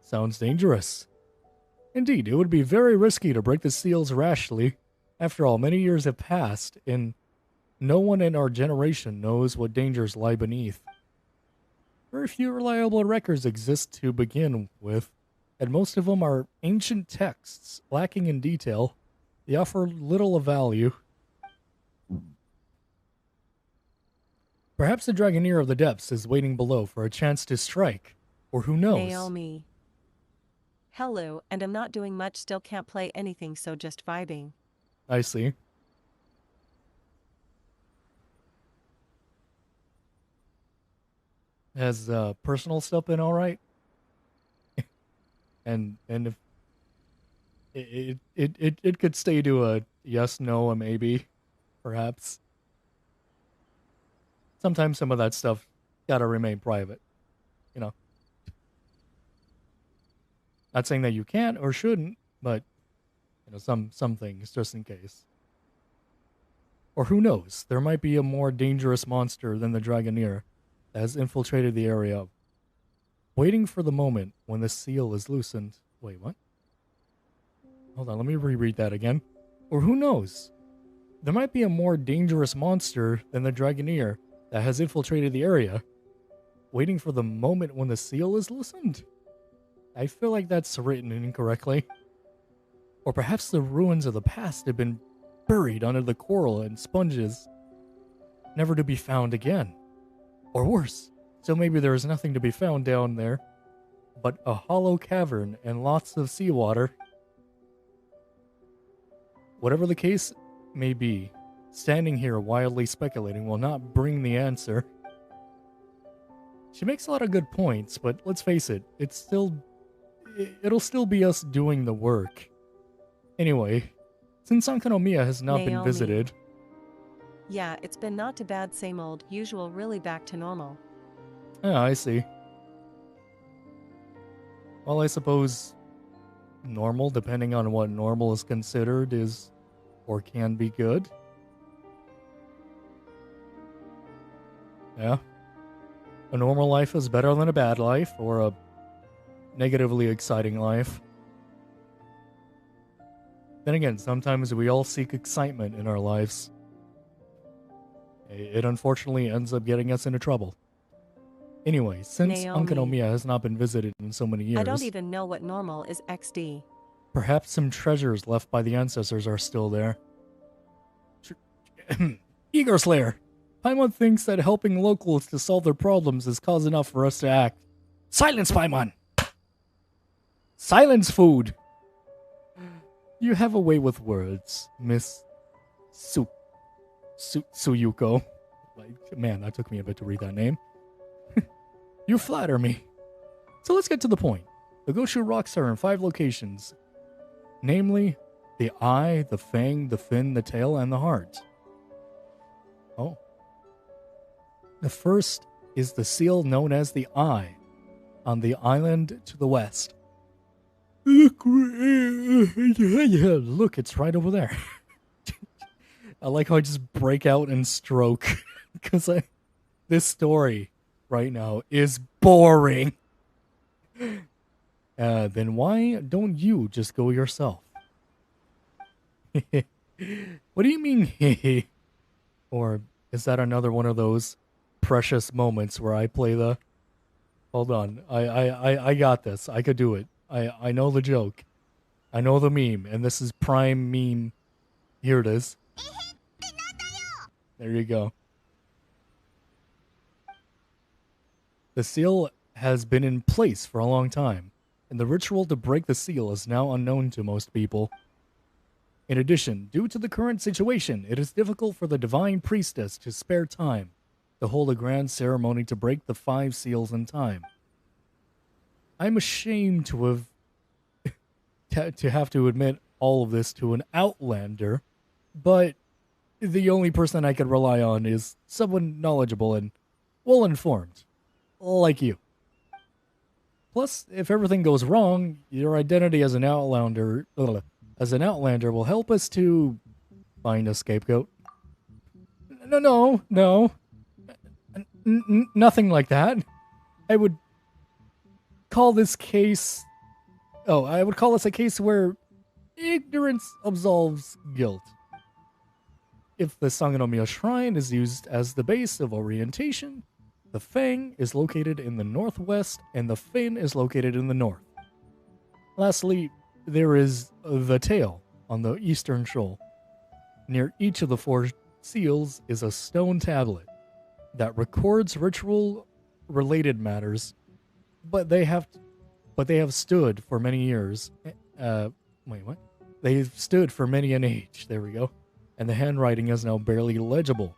Sounds dangerous. Indeed, it would be very risky to break the seals rashly. After all, many years have passed, and no one in our generation knows what dangers lie beneath. Very few reliable records exist to begin with, and most of them are ancient texts, lacking in detail. They offer little of value. Perhaps the Dragoneer of the Depths is waiting below for a chance to strike, or who knows? Naomi. Hello, and I'm not doing much, still can't play anything, so just vibing. I see. Has personal stuff been alright? and if it could stay to a yes, no, a maybe, perhaps. Sometimes some of that stuff gotta remain private, you know. Not saying that you can't or shouldn't, but some things just in case. Or who knows? There might be a more dangerous monster than the Dragoneer that has infiltrated the area, waiting for the moment when the seal is loosened. Wait, what? Hold on, let me reread that again. Or who knows? There might be a more dangerous monster than the Dragoneer that has infiltrated the area, waiting for the moment when the seal is loosened. I feel like that's written incorrectly. Or perhaps the ruins of the past have been buried under the coral and sponges, never to be found again. Or worse, so maybe there is nothing to be found down there, but a hollow cavern and lots of seawater. Whatever the case may be, standing here wildly speculating will not bring the answer. She makes a lot of good points, but let's face it, it'll still be us doing the work. Anyway, since Sankanomiya has not been Naomi. visited... Yeah, it's been not too bad, same old, usual, really back to normal. Ah, I see. Well, I suppose normal, depending on what normal is considered, is or can be good. Yeah. A normal life is better than a bad life, or a negatively exciting life. Then again, sometimes we all seek excitement in our lives. It unfortunately ends up getting us into trouble. Anyway, since Naomi. Ankanomiya has not been visited in so many years, I don't even know what normal is XD. perhaps some treasures left by the ancestors are still there. Ego Slayer! Paimon thinks that helping locals to solve their problems is cause enough for us to act. Silence, Paimon! Silence, food! You have a way with words, Miss Suyuko. Man, that took me a bit to read that name. You flatter me. So let's get to the point. The Goshu rocks are in 5 locations. Namely, the eye, the fang, the fin, the tail, and the heart. Oh. The first is the seal known as the Eye, on the island to the west. Look, it's right over there. I like how I just break out and stroke, because this story right now is boring. Then why don't you just go yourself? What do you mean, Or is that another one of those precious moments where I play the... Hold on, I got this. I could do it. I know the joke. I know the meme, and this is prime meme. Here it is. There you go. The seal has been in place for a long time, and the ritual to break the seal is now unknown to most people. In addition, due to the current situation, it is difficult for the divine priestess to spare time to hold a grand ceremony to break the 5 seals in time. I'm ashamed to have to admit all of this to an outlander, but the only person I can rely on is someone knowledgeable and well-informed, like you. Plus, if everything goes wrong, your identity as an outlander will help us to find a scapegoat. No. Nothing like that. I would call this a case where ignorance absolves guilt. If the Sangonomiya Shrine is used as the base of orientation, the Fang is located in the northwest and the Fin is located in the north. Lastly, there is the tail on the eastern shoal. Near each of the 4 seals is a stone tablet that records ritual-related matters, but they have stood for many years. Wait, what? They've stood for many an age. There we go. And the handwriting is now barely legible.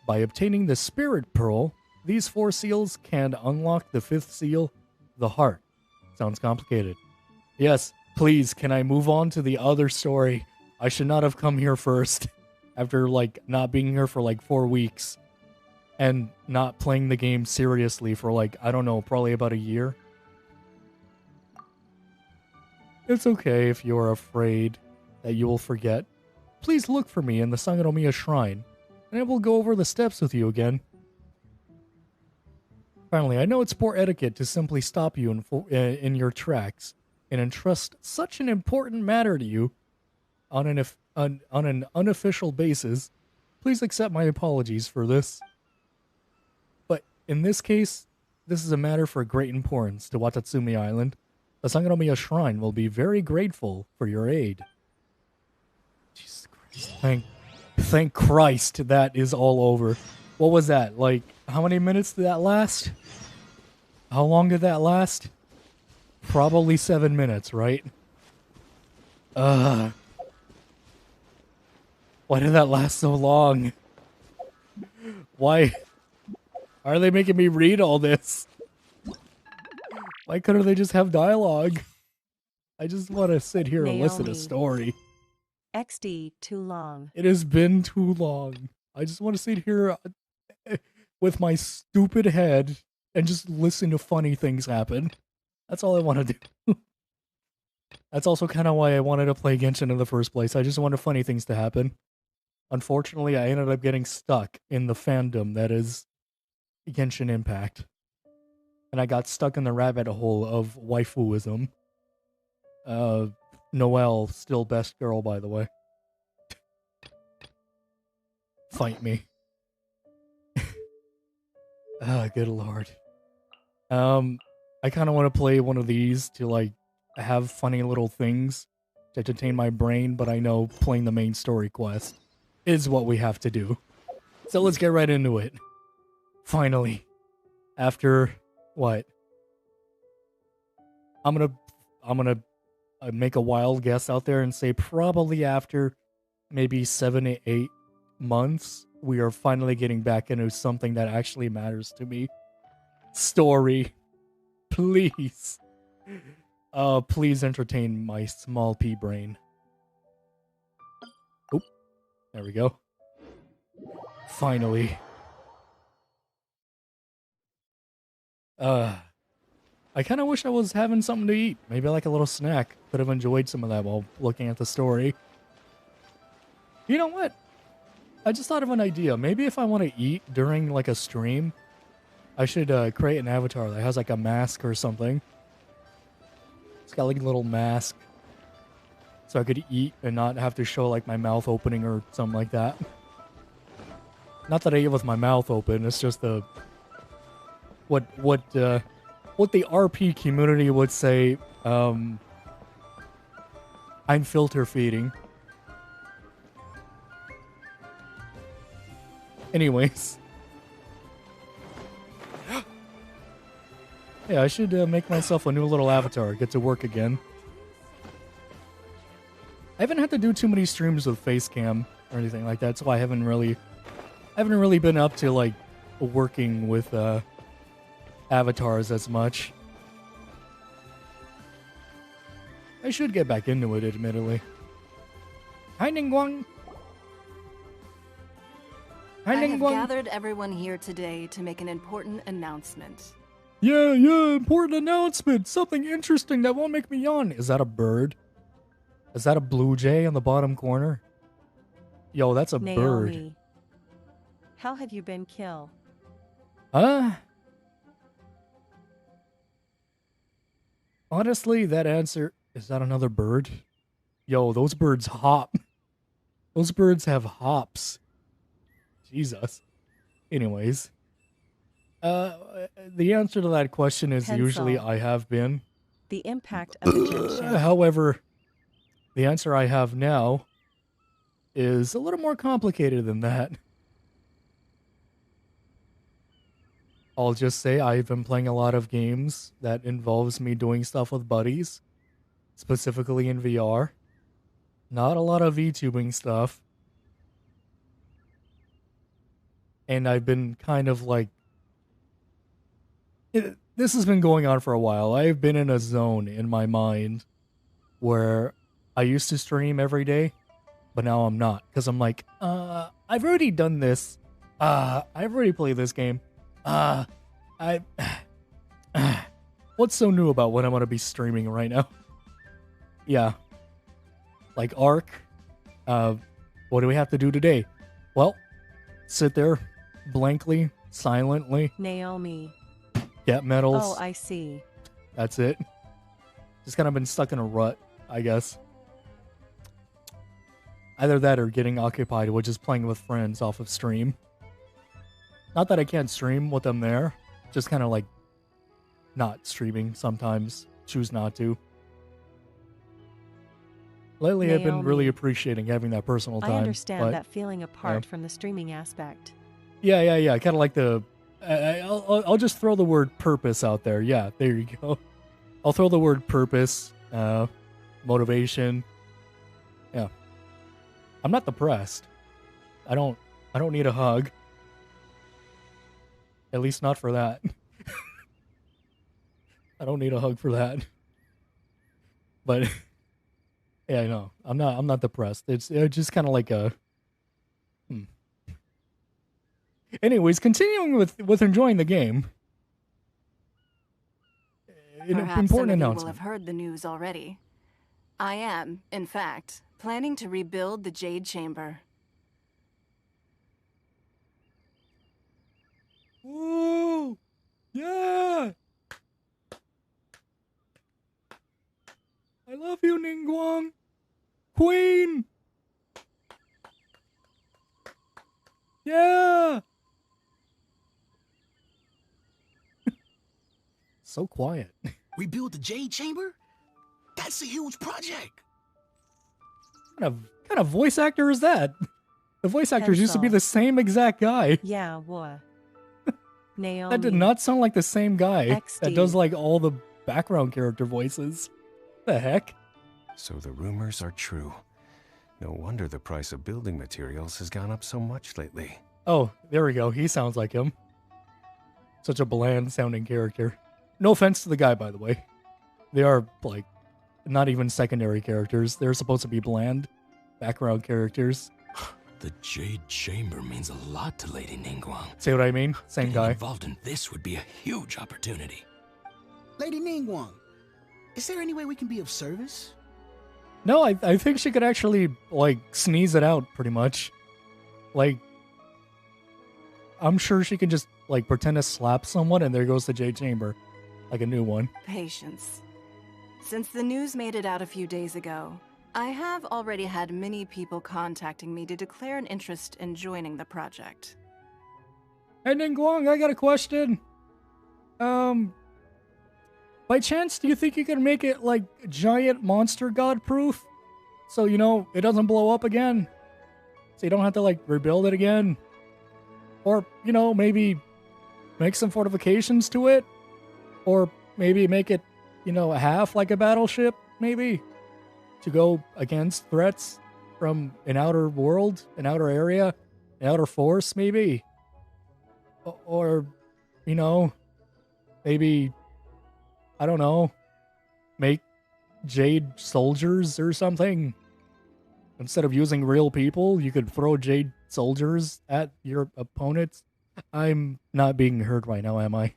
By obtaining the Spirit Pearl, these 4 seals can unlock the 5th seal, the Heart. Sounds complicated. Yes, please, can I move on to the other story? I should not have come here first. After, not being here for, 4 weeks. And not playing the game seriously for, I don't know, probably about a year. It's okay if you're afraid that you will forget. Please look for me in the Sangonomiya Shrine, and I will go over the steps with you again. Finally, I know it's poor etiquette to simply stop you in your tracks and entrust such an important matter to you on an unofficial basis. Please accept my apologies for this. But in this case, this is a matter for great importance to Watatsumi Island. The Sangonomiya Shrine will be very grateful for your aid. Jesus Christ. Thank Christ that is all over. What was that? Like, how many minutes did that last? How long did that last? Probably 7 minutes, right? Why did that last so long? Why are they making me read all this? Why couldn't they just have dialogue? I just want to sit here and listen to a Naomi. story. XD too long. It has been too long. I just want to sit here with my stupid head and just listen to funny things happen. That's all I want to do. That's also kind of why I wanted to play Genshin in the first place. I just wanted funny things to happen. Unfortunately, I ended up getting stuck in the fandom that is Genshin Impact. And I got stuck in the rabbit hole of waifuism. Noelle, still best girl, by the way. Fight me. Good lord. I kind of want to play one of these to, like, have funny little things to entertain my brain, but I know playing the main story quest is what we have to do. So let's get right into it. Finally. After what? I'm gonna make a wild guess out there and say probably after maybe 7 to 8 months, we are finally getting back into something that actually matters to me. Story. Please. Please entertain my small pea brain. Oop. There we go. Finally. I kind of wish I was having something to eat. Maybe like a little snack. Could have enjoyed some of that while looking at the story. You know what? I just thought of an idea. Maybe if I want to eat during like a stream, I should create an avatar that has like a mask or something. It's got like a little mask. So I could eat and not have to show like my mouth opening or something like that. Not that I eat with my mouth open. It's just the... What the RP community would say, I'm filter feeding. Anyways. Yeah, I should make myself a new little avatar, get to work again. I haven't had to do too many streams with Facecam or anything like that, so I haven't really been up to like working with avatars as much. I should get back into it, admittedly. Hi, Ningguang. Hi, I have Ningguang. gathered everyone here today to make an important announcement. Yeah, important announcement. Something interesting that won't make me yawn. Is that a bird? Is that a blue jay in the bottom corner? Yo, that's a bird. Naomi. How have you been killed? Honestly, that answer... Is that another bird? Yo, those birds hop. Those birds have hops. Jesus. Anyways. The answer to that question is Pencil. usually I have been. The impact of the Genshin. However, the answer I have now is a little more complicated than that. I'll just say I've been playing a lot of games that involves me doing stuff with buddies, specifically in VR. Not a lot of VTubing stuff. And I've been kind of like... This has been going on for a while. I've been in a zone in my mind where I used to stream every day, but now I'm not. Because I'm like, I've already done this. I've already played this game. What's so new about what I'm going to be streaming right now? Yeah. Like Ark. What do we have to do today? Well, sit there blankly, silently, Naomi. get medals. Oh, I see. That's it. Just kind of been stuck in a rut, I guess. Either that or getting occupied with just playing with friends off of stream. Not that I can't stream with them there. Just kind of like not streaming sometimes. Choose not to. Lately, I've been really Naomi. appreciating having that personal time. I understand but, that feeling apart from the streaming aspect. Yeah. Kind of like the... I'll just throw the word purpose out there. Yeah, there you go. I'll throw the word purpose, motivation. Yeah. I'm not depressed. I don't need a hug. At least not for that. I don't need a hug for that. But yeah, no. I'm not depressed. It's just kind of like a Anyways, continuing with enjoying the game. An Perhaps important some of you will announcement. have heard the news already. I am, in fact, planning to rebuild the Jade Chamber. Woo! Yeah! I love you, Ningguang! Queen! Yeah! So quiet. Rebuild the Jade Chamber? That's a huge project. What kind of voice actor is that? The voice actors used to be Pencil. the same exact guy. Yeah, what? Naomi. That did not sound like the same guy that XD. does like all the background character voices. The heck? So the rumors are true. No wonder the price of building materials has gone up so much lately. Oh, there we go. He sounds like him. Such a bland sounding character. No offense to the guy, by the way. They are, like, not even secondary characters. They're supposed to be bland background characters. The Jade Chamber means a lot to Lady Ningguang. See what I mean? Same Getting guy. involved in this would be a huge opportunity. Lady Ningguang, is there any way we can be of service? No, I think she could actually, like, sneeze it out, pretty much. Like, I'm sure she can just, like, pretend to slap someone and there goes the Jade Chamber. Like a new one. Patience. Since the news made it out a few days ago, I have already had many people contacting me to declare an interest in joining the project. Hey, Ningguang, I got a question. By chance, do you think you can make it, like, giant monster god proof? So, you know, it doesn't blow up again? So you don't have to, like, rebuild it again? Or, you know, maybe make some fortifications to it? Or maybe make it, you know, half like a battleship, maybe? To go against threats from an outer world, an outer area, an outer force, maybe? Or, you know, maybe, I don't know, make Jade soldiers or something? Instead of using real people, you could throw Jade soldiers at your opponents? I'm not being heard right now, am I?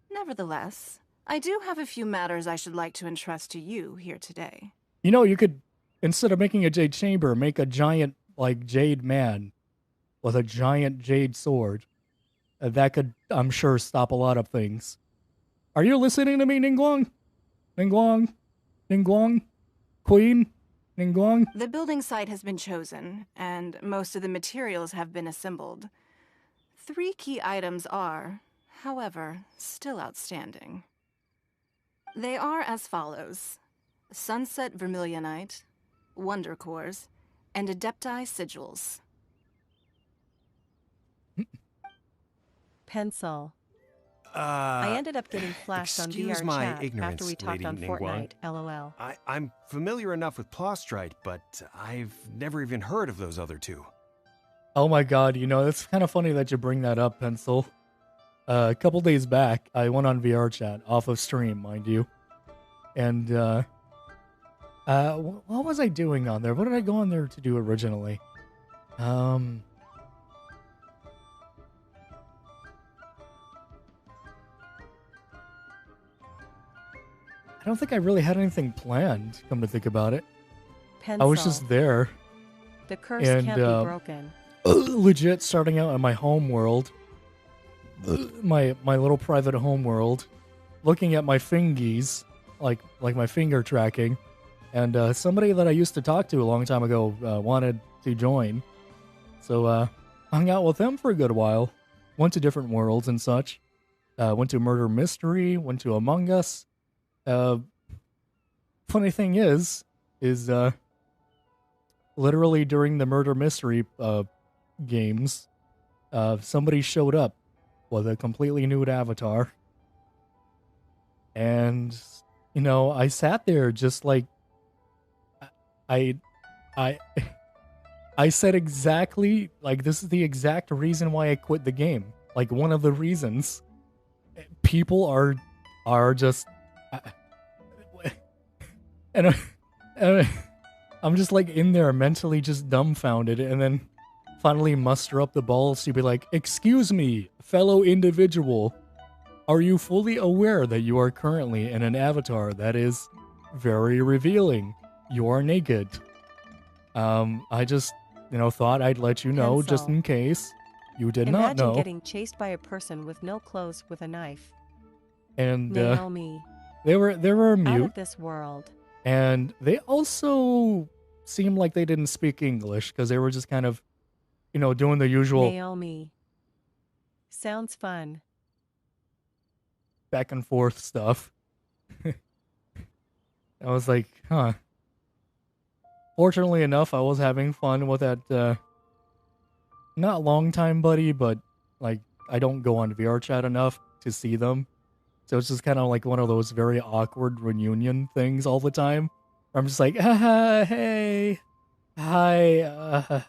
Nevertheless, I do have a few matters I should like to entrust to you here today. You know, you could, instead of making a Jade Chamber, make a giant, like, Jade man with a giant Jade sword. That could, I'm sure, stop a lot of things. Are you listening to me, Ningguang? Ningguang? Ningguang? Queen? Ningguang? The building site has been chosen, and most of the materials have been assembled. 3 key items are, however, still outstanding. They are as follows: Sunset Vermilionite, Wonder Cores, and Adepti Sigils. Pencil. I ended up getting flashed on excuse VR my chat ignorance, after we talked Lady on Ningguang. Fortnite. LOL. I'm familiar enough with Plaustrite, but I've never even heard of those other two. Oh my god, you know, it's kind of funny that you bring that up, Pencil. A couple days back, I went on VR chat, off of stream, mind you. And, what was I doing on there? What did I go on there to do originally? I don't think I really had anything planned, come to think about it. Pencil. I was just there, The curse and, can't be broken. legit starting out in my home world, my little private home world, looking at my fingies, like my finger tracking, and somebody that I used to talk to a long time ago wanted to join, so hung out with them for a good while, went to different worlds and such, went to Murder Mystery, went to Among Us. Funny thing is literally during the Murder Mystery games, somebody showed up with a completely nude avatar. And, I sat there just like, I, I, I said exactly, like, this is the exact reason why I quit the game. Like, one of the reasons. People are just, and I'm just like in there mentally just dumbfounded, and then finally muster up the balls to be like, excuse me, fellow individual, are you fully aware that you are currently in an avatar that is very revealing? You are naked. I just, thought I'd let you know just Pencil. in case you did not Imagine know. getting chased by a person with no clothes with a knife. And Naomi. they were Out mute, of this world. and they also seemed like they didn't speak English because they were just kind of, doing the usual Naomi. Sounds fun. back and forth stuff. I was like, huh. Fortunately enough, I was having fun with that, not long time buddy, but like I don't go on VR chat enough to see them. So it's just kind of like one of those very awkward reunion things all the time. Where I'm just like, hey, hi.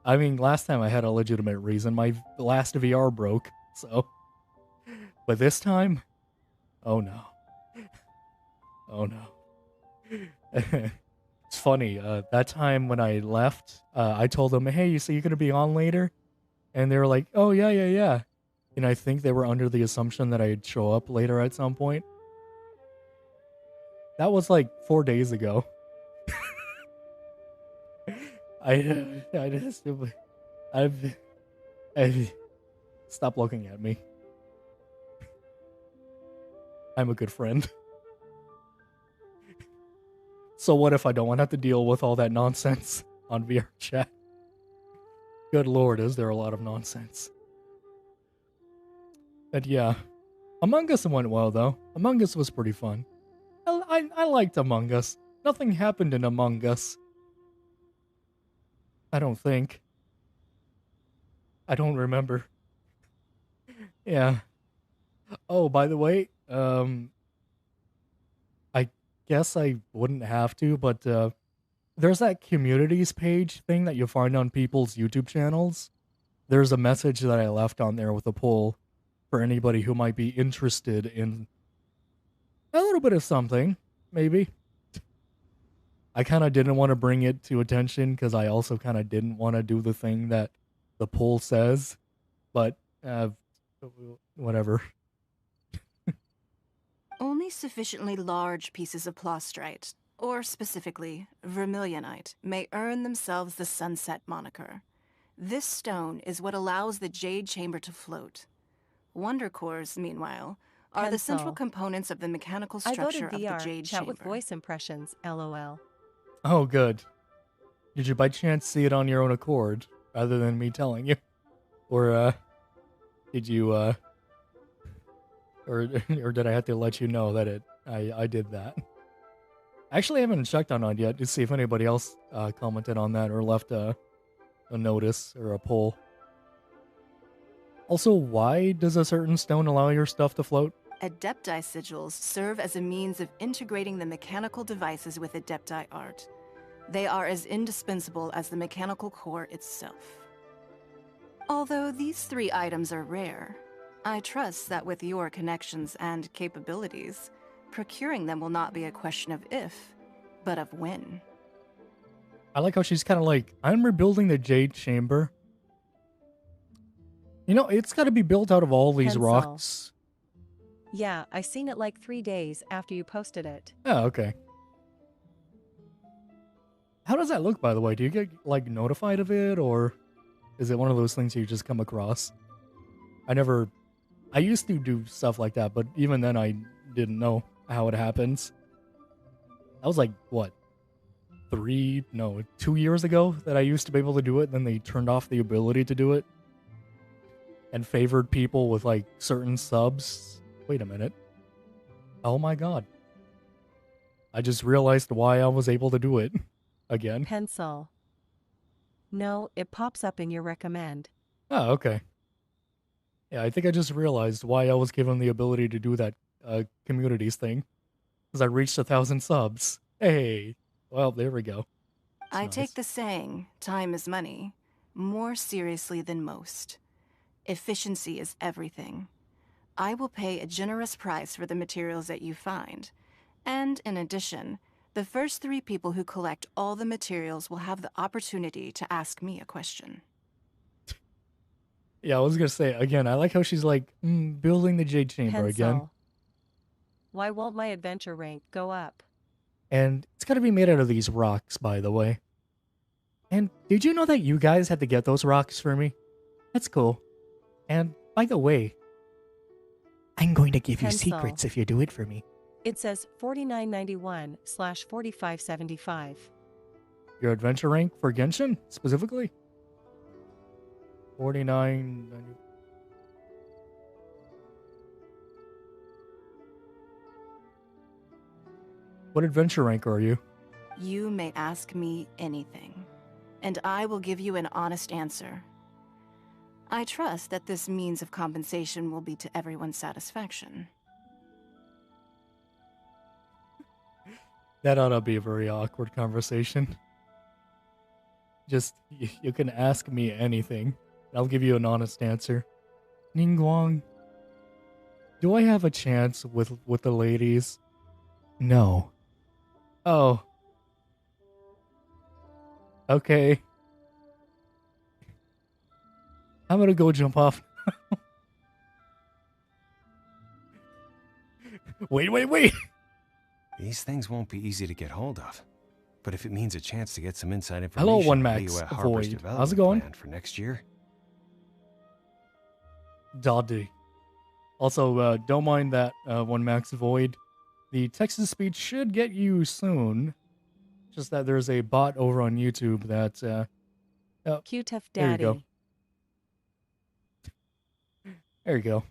I mean, last time I had a legitimate reason. My last VR broke, so. But this time, oh no. Oh no. It's funny. That time when I left, I told them, hey, so you're going to be on later? And they were like, oh, yeah. And I think they were under the assumption that I'd show up later at some point. That was like 4 days ago. I've stop looking at me. I'm a good friend. So what if I don't want to have to deal with all that nonsense on VR chat? Good lord, is there a lot of nonsense. But yeah, Among Us went well though. Among Us was pretty fun. I liked Among Us. Nothing happened in Among Us. I don't think. I don't remember. Yeah. Oh, by the way, I guess I wouldn't have to, but there's that communities page thing that you find on people's YouTube channels. There's a message that I left on there with a poll for anybody who might be interested in a little bit of something, maybe. I kind of didn't want to bring it to attention because I also kind of didn't want to do the thing that the poll says, but whatever. Only sufficiently large pieces of plastrite, or specifically vermilionite, may earn themselves the Sunset moniker. This stone is what allows the Jade Chamber to float. Wonder cores, meanwhile, are the central Pencil. components of the mechanical I structure voted of VR. the Jade Chat Chamber. with voice impressions. LOL. Oh, good. Did you by chance see it on your own accord, rather than me telling you? Or, did you, or did I have to let you know that I did that? Actually, I haven't checked on it yet to see if anybody else commented on that or left a notice or a poll. Also, why does a certain stone allow your stuff to float? Adepti sigils serve as a means of integrating the mechanical devices with Adepti art. They are as indispensable as the mechanical core itself. Although these 3 items are rare, I trust that with your connections and capabilities, procuring them will not be a question of if, but of when. I like how she's kind of like, I'm rebuilding the Jade Chamber. It's got to be built out of all these Pencil. rocks. Yeah, I seen it like 3 days after you posted it. Oh, okay. How does that look, by the way? Do you get, like, notified of it, or is it one of those things you just come across? I used to do stuff like that, but even then I didn't know how it happens. That was like, what, 2 years ago that I used to be able to do it, and then they turned off the ability to do it and favored people with, like, certain subs. Wait a minute. Oh my god. I just realized why I was able to do it again. Pencil. No, it pops up in your recommend. Oh, okay. Yeah, I think I just realized why I was given the ability to do that communities thing. Because I reached 1,000 subs. Hey. Well, there we go. That's I nice. take the saying, time is money, more seriously than most. Efficiency is everything. I will pay a generous price for the materials that you find. And in addition, the first 3 people who collect all the materials will have the opportunity to ask me a question. Yeah, I was gonna say, again, I like how she's like, building the Jade Chamber again. Pencil. Why won't my adventure rank go up? And it's gotta be made out of these rocks, by the way. And did you know that you guys had to get those rocks for me? That's cool. And by the way, I'm going to give you Pencil. secrets if you do it for me. It says 49.91/45.75. Your adventure rank for Genshin, specifically? 49... What adventure rank are you? You may ask me anything, and I will give you an honest answer. I trust that this means of compensation will be to everyone's satisfaction. That ought to be a very awkward conversation. Just, you can ask me anything. I'll give you an honest answer. Ningguang, do I have a chance with the ladies? No. Oh. Okay. I'm gonna go jump off. Wait. These things won't be easy to get hold of. But if it means a chance to get some inside Hello, information One on Max Liyue Harbor's Void. development How's it going? plan for next year, Doddy. Also, don't mind that, One Max Void. The text-to-speech should get you soon. Just that there's a bot over on YouTube that, oh, Q-Tiff there you go. Daddy. There you go.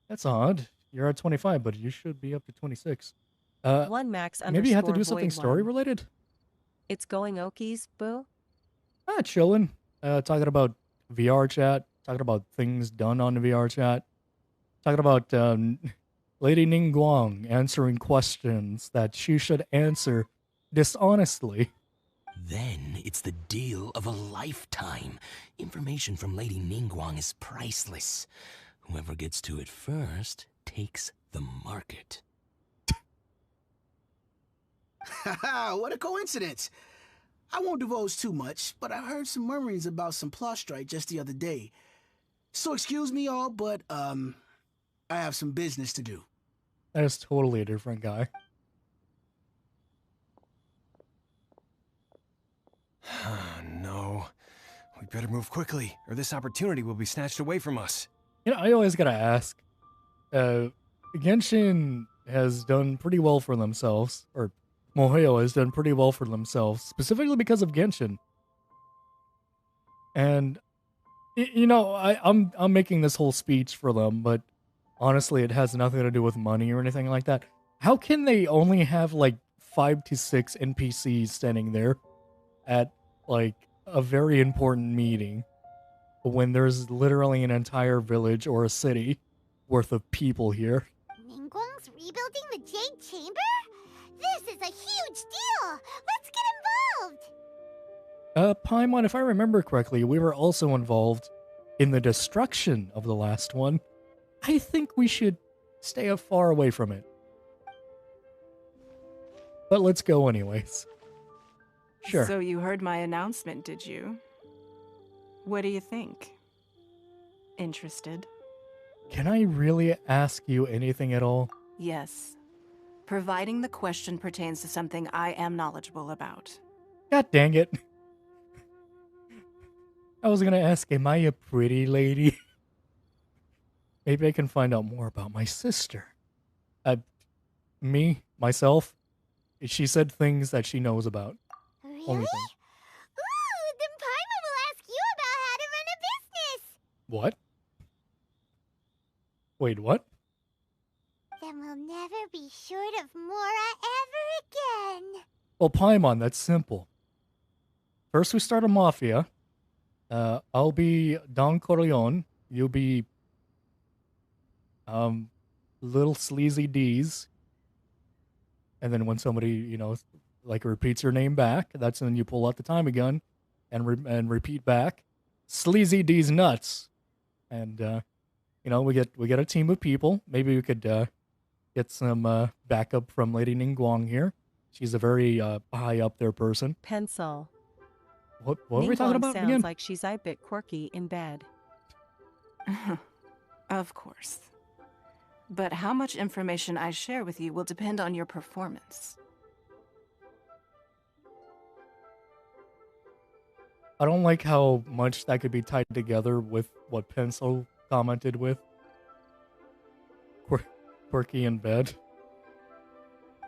That's odd. You're at 25, but you should be up to 26. One max Maybe you have to underscore do something void story one. related? It's going okies, boo? Chilling. Talking about VR chat. Talking about things done on the VR chat. Talking about Lady Ningguang answering questions that she should answer dishonestly. Then it's the deal of a lifetime. Information from Lady Ningguang is priceless. Whoever gets to it first takes the market. Haha, what a coincidence. I won't divulge too much, but I heard some murmurings about some plot strike just the other day. So excuse me all, but, I have some business to do. That is totally a different guy. No. We better move quickly, or this opportunity will be snatched away from us. You know, I always gotta ask. Genshin has done pretty well for themselves, or Moheo has done pretty well for themselves, specifically because of Genshin. And you know, I'm making this whole speech for them, but honestly, it has nothing to do with money or anything like that. How can they only have like 5 to 6 NPCs standing there at like a very important meeting when there's literally an entire village or a city worth of people here? Ningguang's rebuilding the Jade Chamber? This is a huge deal! Let's get involved! Paimon, if I remember correctly, we were also involved in the destruction of the last one. I think we should stay far away from it. But let's go anyways. Sure. So you heard my announcement, did you? What do you think? Interested? Can I really ask you anything at all? Yes. Providing the question pertains to something I am knowledgeable about. God dang it. I was gonna ask, am I a pretty lady? Maybe I can find out more about my sister. Me, myself, she said things that she knows about. Really? Only thing. Ooh, then Paimon will ask you about how to run a business. What? Wait, what? Then we'll never be short of Mora ever again. Well, Paimon, that's simple. First, we start a mafia. I'll be Don Corleone. You'll be, little sleazy D's. And then when somebody, like repeats your name back, that's when you pull out the Tommy gun and repeat back, sleazy D's nuts. And, we get a team of people. Maybe we could get some backup from Lady Ningguang here. She's a very high up there person. Pencil. What were we talking Ningguang about sounds again? like she's a bit quirky in bed. Of course. But how much information I share with you will depend on your performance. I don't like how much that could be tied together with what Pencil commented with. Quirky in bed.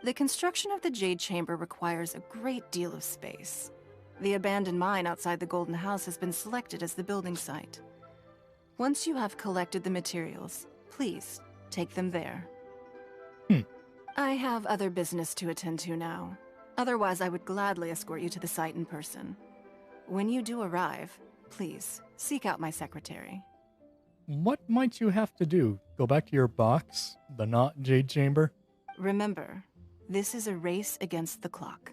The construction of the Jade Chamber requires a great deal of space. The abandoned mine outside the Golden House has been selected as the building site. Once you have collected the materials, please take them there. I have other business to attend to now. Otherwise, I would gladly escort you to the site in person. When you do arrive, please seek out my secretary. What might you have to do? Go back to your box? The not Jade Chamber? Remember, this is a race against the clock.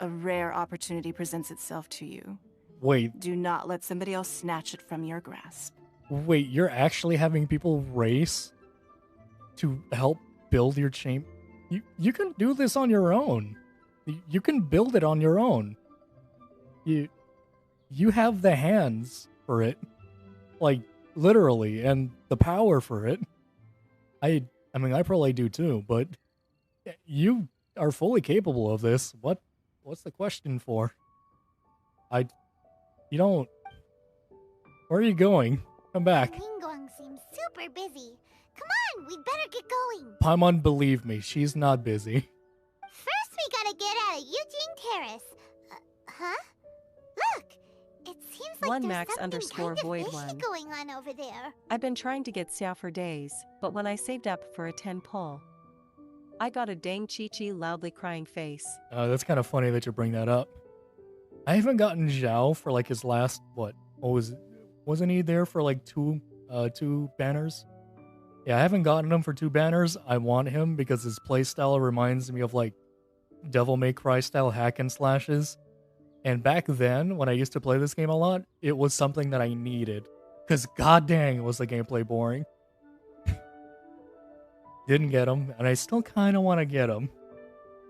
A rare opportunity presents itself to you. Wait, Do not let somebody else snatch it from your grasp. you're actually having people race to help build your chamber? You can do this on your own. You can build it on your own. You have the hands for it. Like, literally, and the power for it. I mean, I probably do too, but you are fully capable of this. What's the question for? You don't... Where are you going? Come back. Ningguang seems super busy. Come on, we'd better get going. Paimon, believe me, she's not busy. First, we gotta get out of Eugene Terrace. Huh? Look! It seems like One there's Max something underscore kind of void fishy one. going on over there. I've been trying to get Xiao for days, but when I saved up for a 10 pull, I got a dang Chi-Chi loudly crying face. That's kind of funny that you bring that up. I haven't gotten Zhao for like his last, wasn't he there for like two banners? Yeah, I haven't gotten him for 2 banners. I want him because his playstyle reminds me of like Devil May Cry style hack and slashes. And back then, when I used to play this game a lot, it was something that I needed. Because god dang, was the gameplay boring. Didn't get him, and I still kind of want to get him.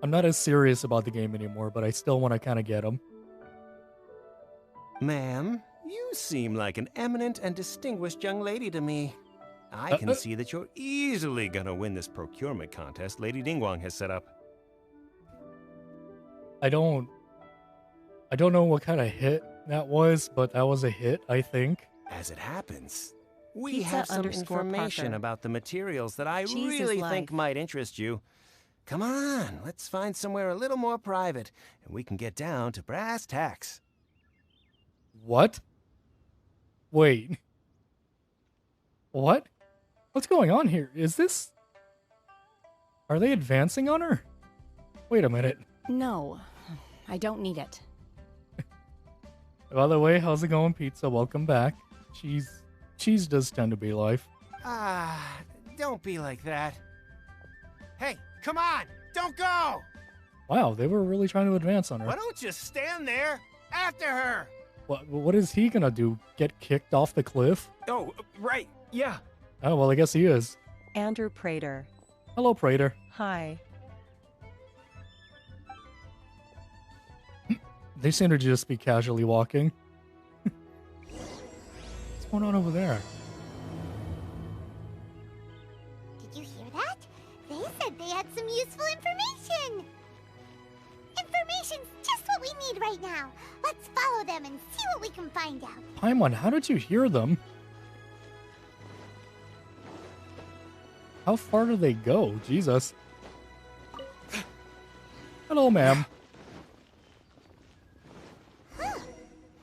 I'm not as serious about the game anymore, but I still want to kind of get him. Ma'am, you seem like an eminent and distinguished young lady to me. I can see that you're easily gonna win this procurement contest Lady Ningguang has set up. I don't know what kind of hit that was, but that was a hit, I think. As it happens, we Pizza have some underscore information Parker. about the materials that I Cheese is really life. think might interest you. Come on, let's find somewhere a little more private, and we can get down to brass tacks. What? Wait. What? What's going on here? Is this... Are they advancing on her? Wait a minute. No, I don't need it. By the way, how's it going, Pizza? Welcome back. Cheese does tend to be life. Ah, don't be like that. Hey, come on, don't go! Wow, they were really trying to advance on her. Why don't you stand there after her? What is he gonna do? Get kicked off the cliff? Oh, right, yeah. Oh, well, I guess he is. Andrew Prater. Hello, Prater. Hi. They seem to just be casually walking. What's going on over there? what we can find out. Paimon, how did you hear them? How far do they go? Jesus. Hello, ma'am. Huh.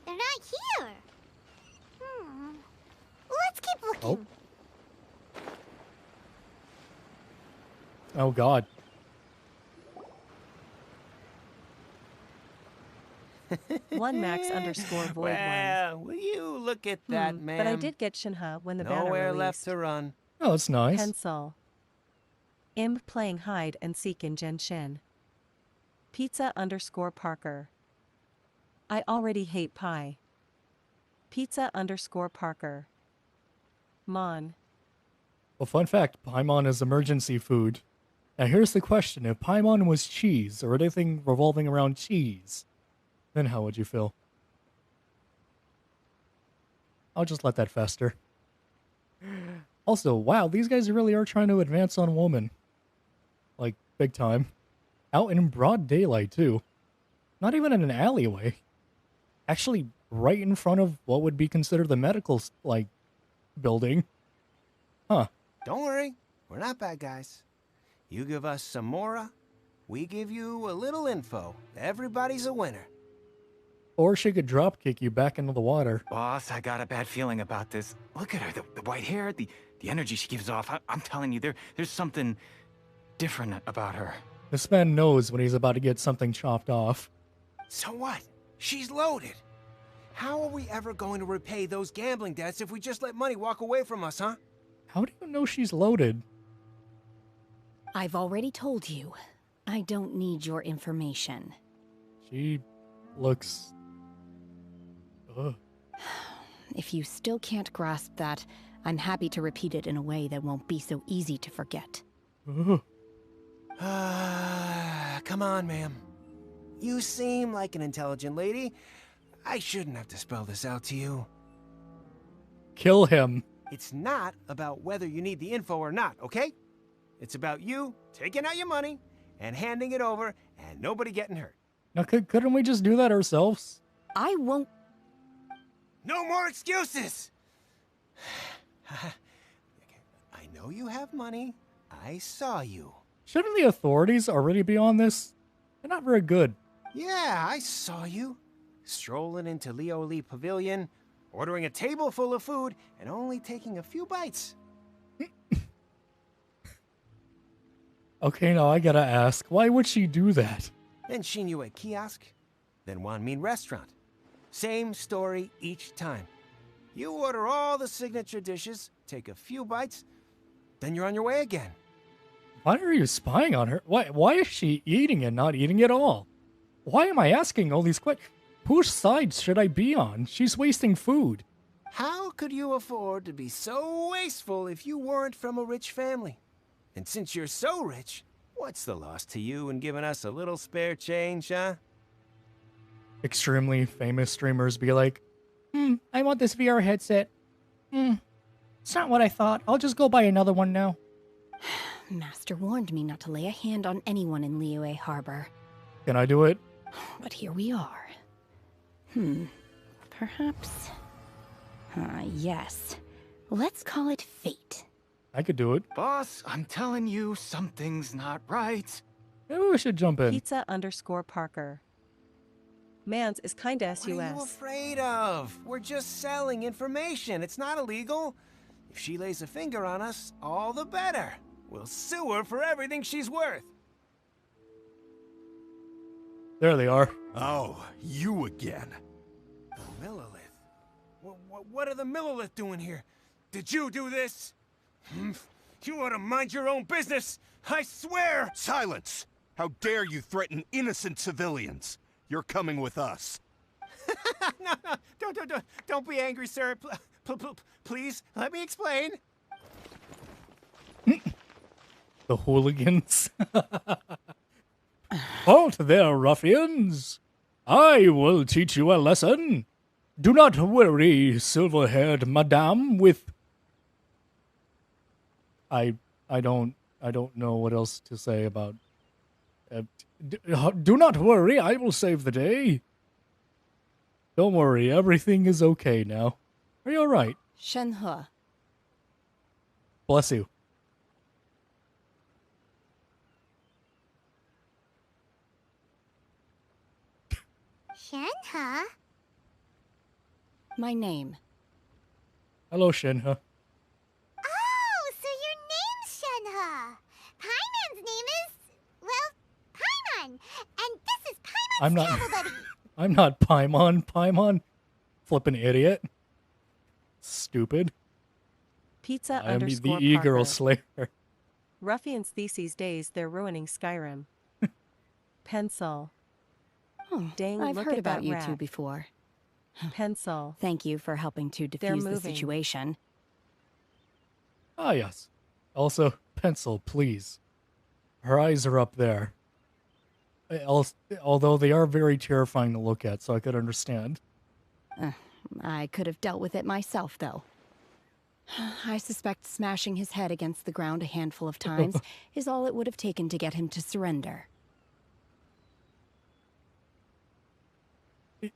They're not here. Let's keep looking. Oh, God. One Max underscore void Well, will you look at that, one. ma'am? But I did get Shinha when the banner Nowhere released. left to run. Oh, that's nice. Pencil. Playing hide and seek in Genshin. Pizza underscore Parker. I already hate pie. Pizza underscore Parker. Mon. Well, fun fact, Paimon is emergency food. Now here's the question. If Paimon was cheese, or anything revolving around cheese, then how would you feel? I'll just let that fester. Also, wow, these guys really are trying to advance on woman. Like, big time. Out in broad daylight, too. Not even in an alleyway. Actually, right in front of what would be considered the medical, like, building. Huh. Don't worry, we're not bad guys. You give us some mora, we give you a little info. Everybody's a winner. Or she could drop kick you back into the water. Boss, I got a bad feeling about this. Look at her, the white hair, the energy she gives off. I'm telling you, there's something different about her. This man knows when he's about to get something chopped off. So what? She's loaded. How are we ever going to repay those gambling debts if we just let money walk away from us, huh? How do you know she's loaded? I've already told you. I don't need your information. She looks... Ugh. If you still can't grasp that, I'm happy to repeat it in a way that won't be so easy to forget. Ugh. Come on, ma'am. You seem like an intelligent lady. I shouldn't have to spell this out to you. Kill him. It's not about whether you need the info or not, okay? It's about you taking out your money and handing it over and nobody getting hurt. Now, couldn't we just do that ourselves? I won't... No more excuses! I know you have money. I saw you. Shouldn't the authorities already be on this? They're not very good. Yeah, I saw you. Strolling into Leo Lee Pavilion, ordering a table full of food, and only taking a few bites. Okay, now I gotta ask, why would she do that? Then Shinyu at kiosk, then Wanmin restaurant. Same story each time. You order all the signature dishes, take a few bites, then you're on your way again. Why are you spying on her? Why is she eating and not eating at all? Why am I asking all these questions? Whose side should I be on? She's wasting food. How could you afford to be so wasteful if you weren't from a rich family? And since you're so rich, what's the loss to you in giving us a little spare change, huh? Extremely famous streamers be like, I want this VR headset. It's not what I thought. I'll just go buy another one now. Master warned me not to lay a hand on anyone in Liyue Harbor. Can I do it? But here we are. Perhaps... yes. Let's call it fate. I could do it. Boss, I'm telling you, something's not right. Maybe we should jump in. Pizza underscore Parker. Mans is kinda SUS. What are you afraid of? We're just selling information. It's not illegal. If she lays a finger on us, all the better. We'll sue her for everything she's worth. There they are. Oh, you again. The Millilith. What are the Millilith doing here? Did you do this? You ought to mind your own business. I swear! Silence! How dare you threaten innocent civilians? You're coming with us. No, don't be angry, sir. Please, let me explain. The hooligans. Halt there, ruffians! I will teach you a lesson. Do not worry, silver-haired madame with... I don't know what else to say about... do not worry, I will save the day. Don't worry, everything is okay now. Are you alright? Shenhe. Bless you. Shenhe? My name. Hello, Shenhe. Oh, so your name's Shenhe. Paimon's name is, well, Paimon. And this is Paimon's I'm not. travel buddy. I'm not Paimon. Paimon. Flippin' idiot. Stupid. Pizza I am the underscore e-girl Parker. slayer. Ruffians theses days they're ruining Skyrim. Pencil. Oh, Dang, I've look heard at about that you rat. two before. Pencil. Thank you for helping to They're defuse the moving. situation. Ah, yes. Also, pencil, please. Her eyes are up there. Although they are very terrifying to look at, so I could understand. I could have dealt with it myself, though. I suspect smashing his head against the ground a handful of times is all it would have taken to get him to surrender.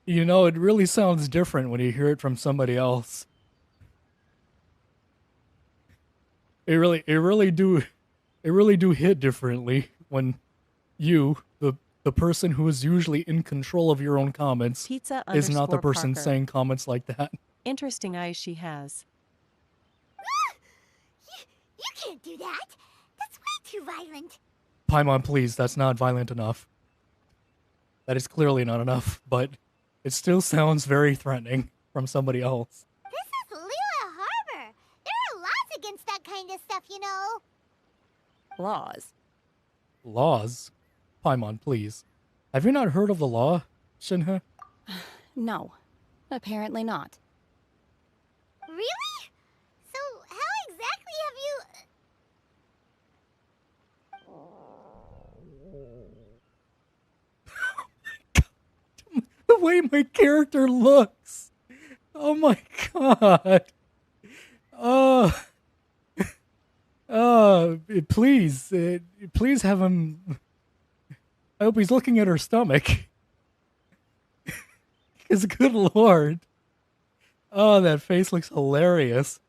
You know, it really sounds different when you hear it from somebody else. It really do hit differently when you, the person who is usually in control of your own comments, Pizza is not the underscore person Parker. saying comments like that. Interesting eyes she has. You can't do that. That's way too violent. Paimon, please, that's not violent enough. That is clearly not enough, but it still sounds very threatening from somebody else. This is Lila Harbor. There are laws against that kind of stuff, you know. Laws? Laws? Paimon, please. Have you not heard of the law, Shinhe? No, apparently not. Really? So how exactly have you... The way my character looks! Oh my god! Please, please have him... I hope he's looking at her stomach. Because good lord. Oh, that face looks hilarious.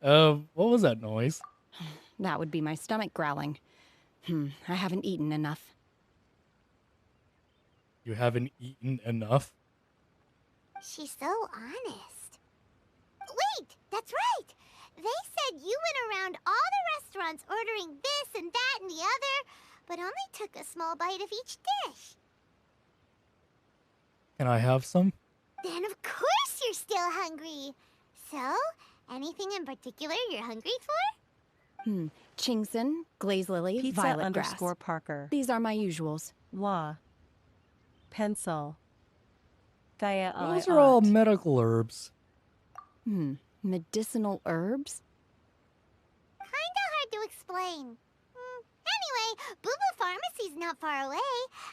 What was that noise? That would be my stomach growling. I haven't eaten enough. You haven't eaten enough? She's so honest. Wait, that's right. They said you went around all the restaurants ordering this and that and the other, but only took a small bite of each dish. Can I have some? Then of course you're still hungry. So, anything in particular you're hungry for? Chingson, glaze lily, Pizza violet underscore grass. Parker. These are my usuals. Law. Pencil. Thea Those are all medical herbs. Medicinal herbs? Kinda hard to explain. Anyway, Boo Boo Pharmacy's not far away.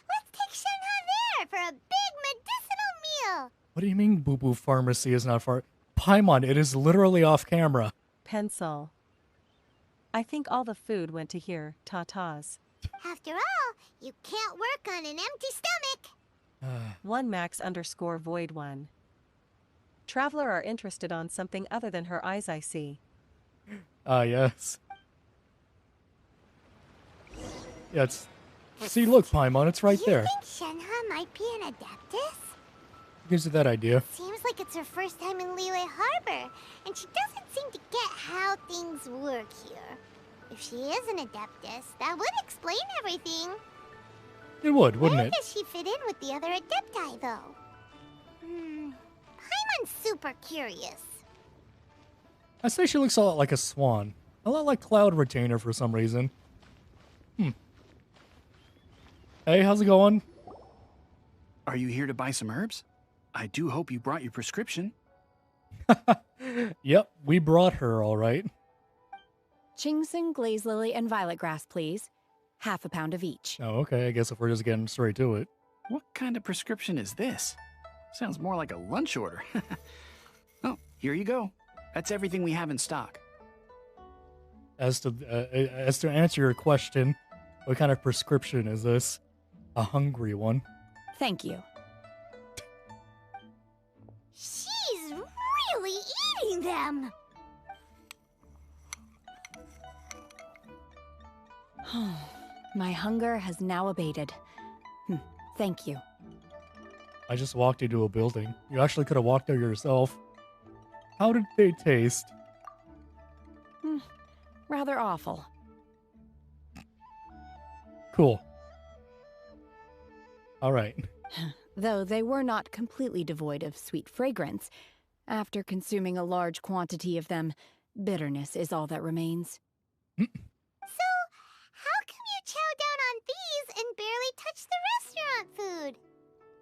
Let's take Shenhe there for a big medicinal meal. What do you mean Boo Boo Pharmacy is not far? Paimon, it is literally off camera. Pencil. I think all the food went to here. Tatas. After all, you can't work on an empty stomach. 1max underscore void 1. Traveler are interested on something other than her eyes, I see. Ah, yes. Yeah, it's... See, look, Paimon, it's right there. You think Shenhe might be an Adeptus? Gives you that idea. Seems like it's her first time in Liyue Harbor, and she doesn't seem to get how things work here. If she is an Adeptus, that would explain everything. It would, wouldn't Where it? does she fit in with the other Adepti, though? Paimon's super curious. I say she looks a lot like a swan. A lot like Cloud Retainer for some reason. Hey, how's it going? Are you here to buy some herbs? I do hope you brought your prescription. Yep, we brought her, all right. Chingson, glaze lily, and violet grass, please. Half a pound of each. Oh, okay, I guess if we're just getting straight to it. What kind of prescription is this? Sounds more like a lunch order. Oh, here you go. That's everything we have in stock. As to answer your question, what kind of prescription is this? A hungry one. Thank you. She's really eating them. My hunger has now abated. Thank you. I just walked into a building. You actually could have walked there yourself. How did they taste? Rather awful. Cool. All right. Though they were not completely devoid of sweet fragrance. After consuming a large quantity of them, bitterness is all that remains. So, how come you chow down on these and barely touch the restaurant food?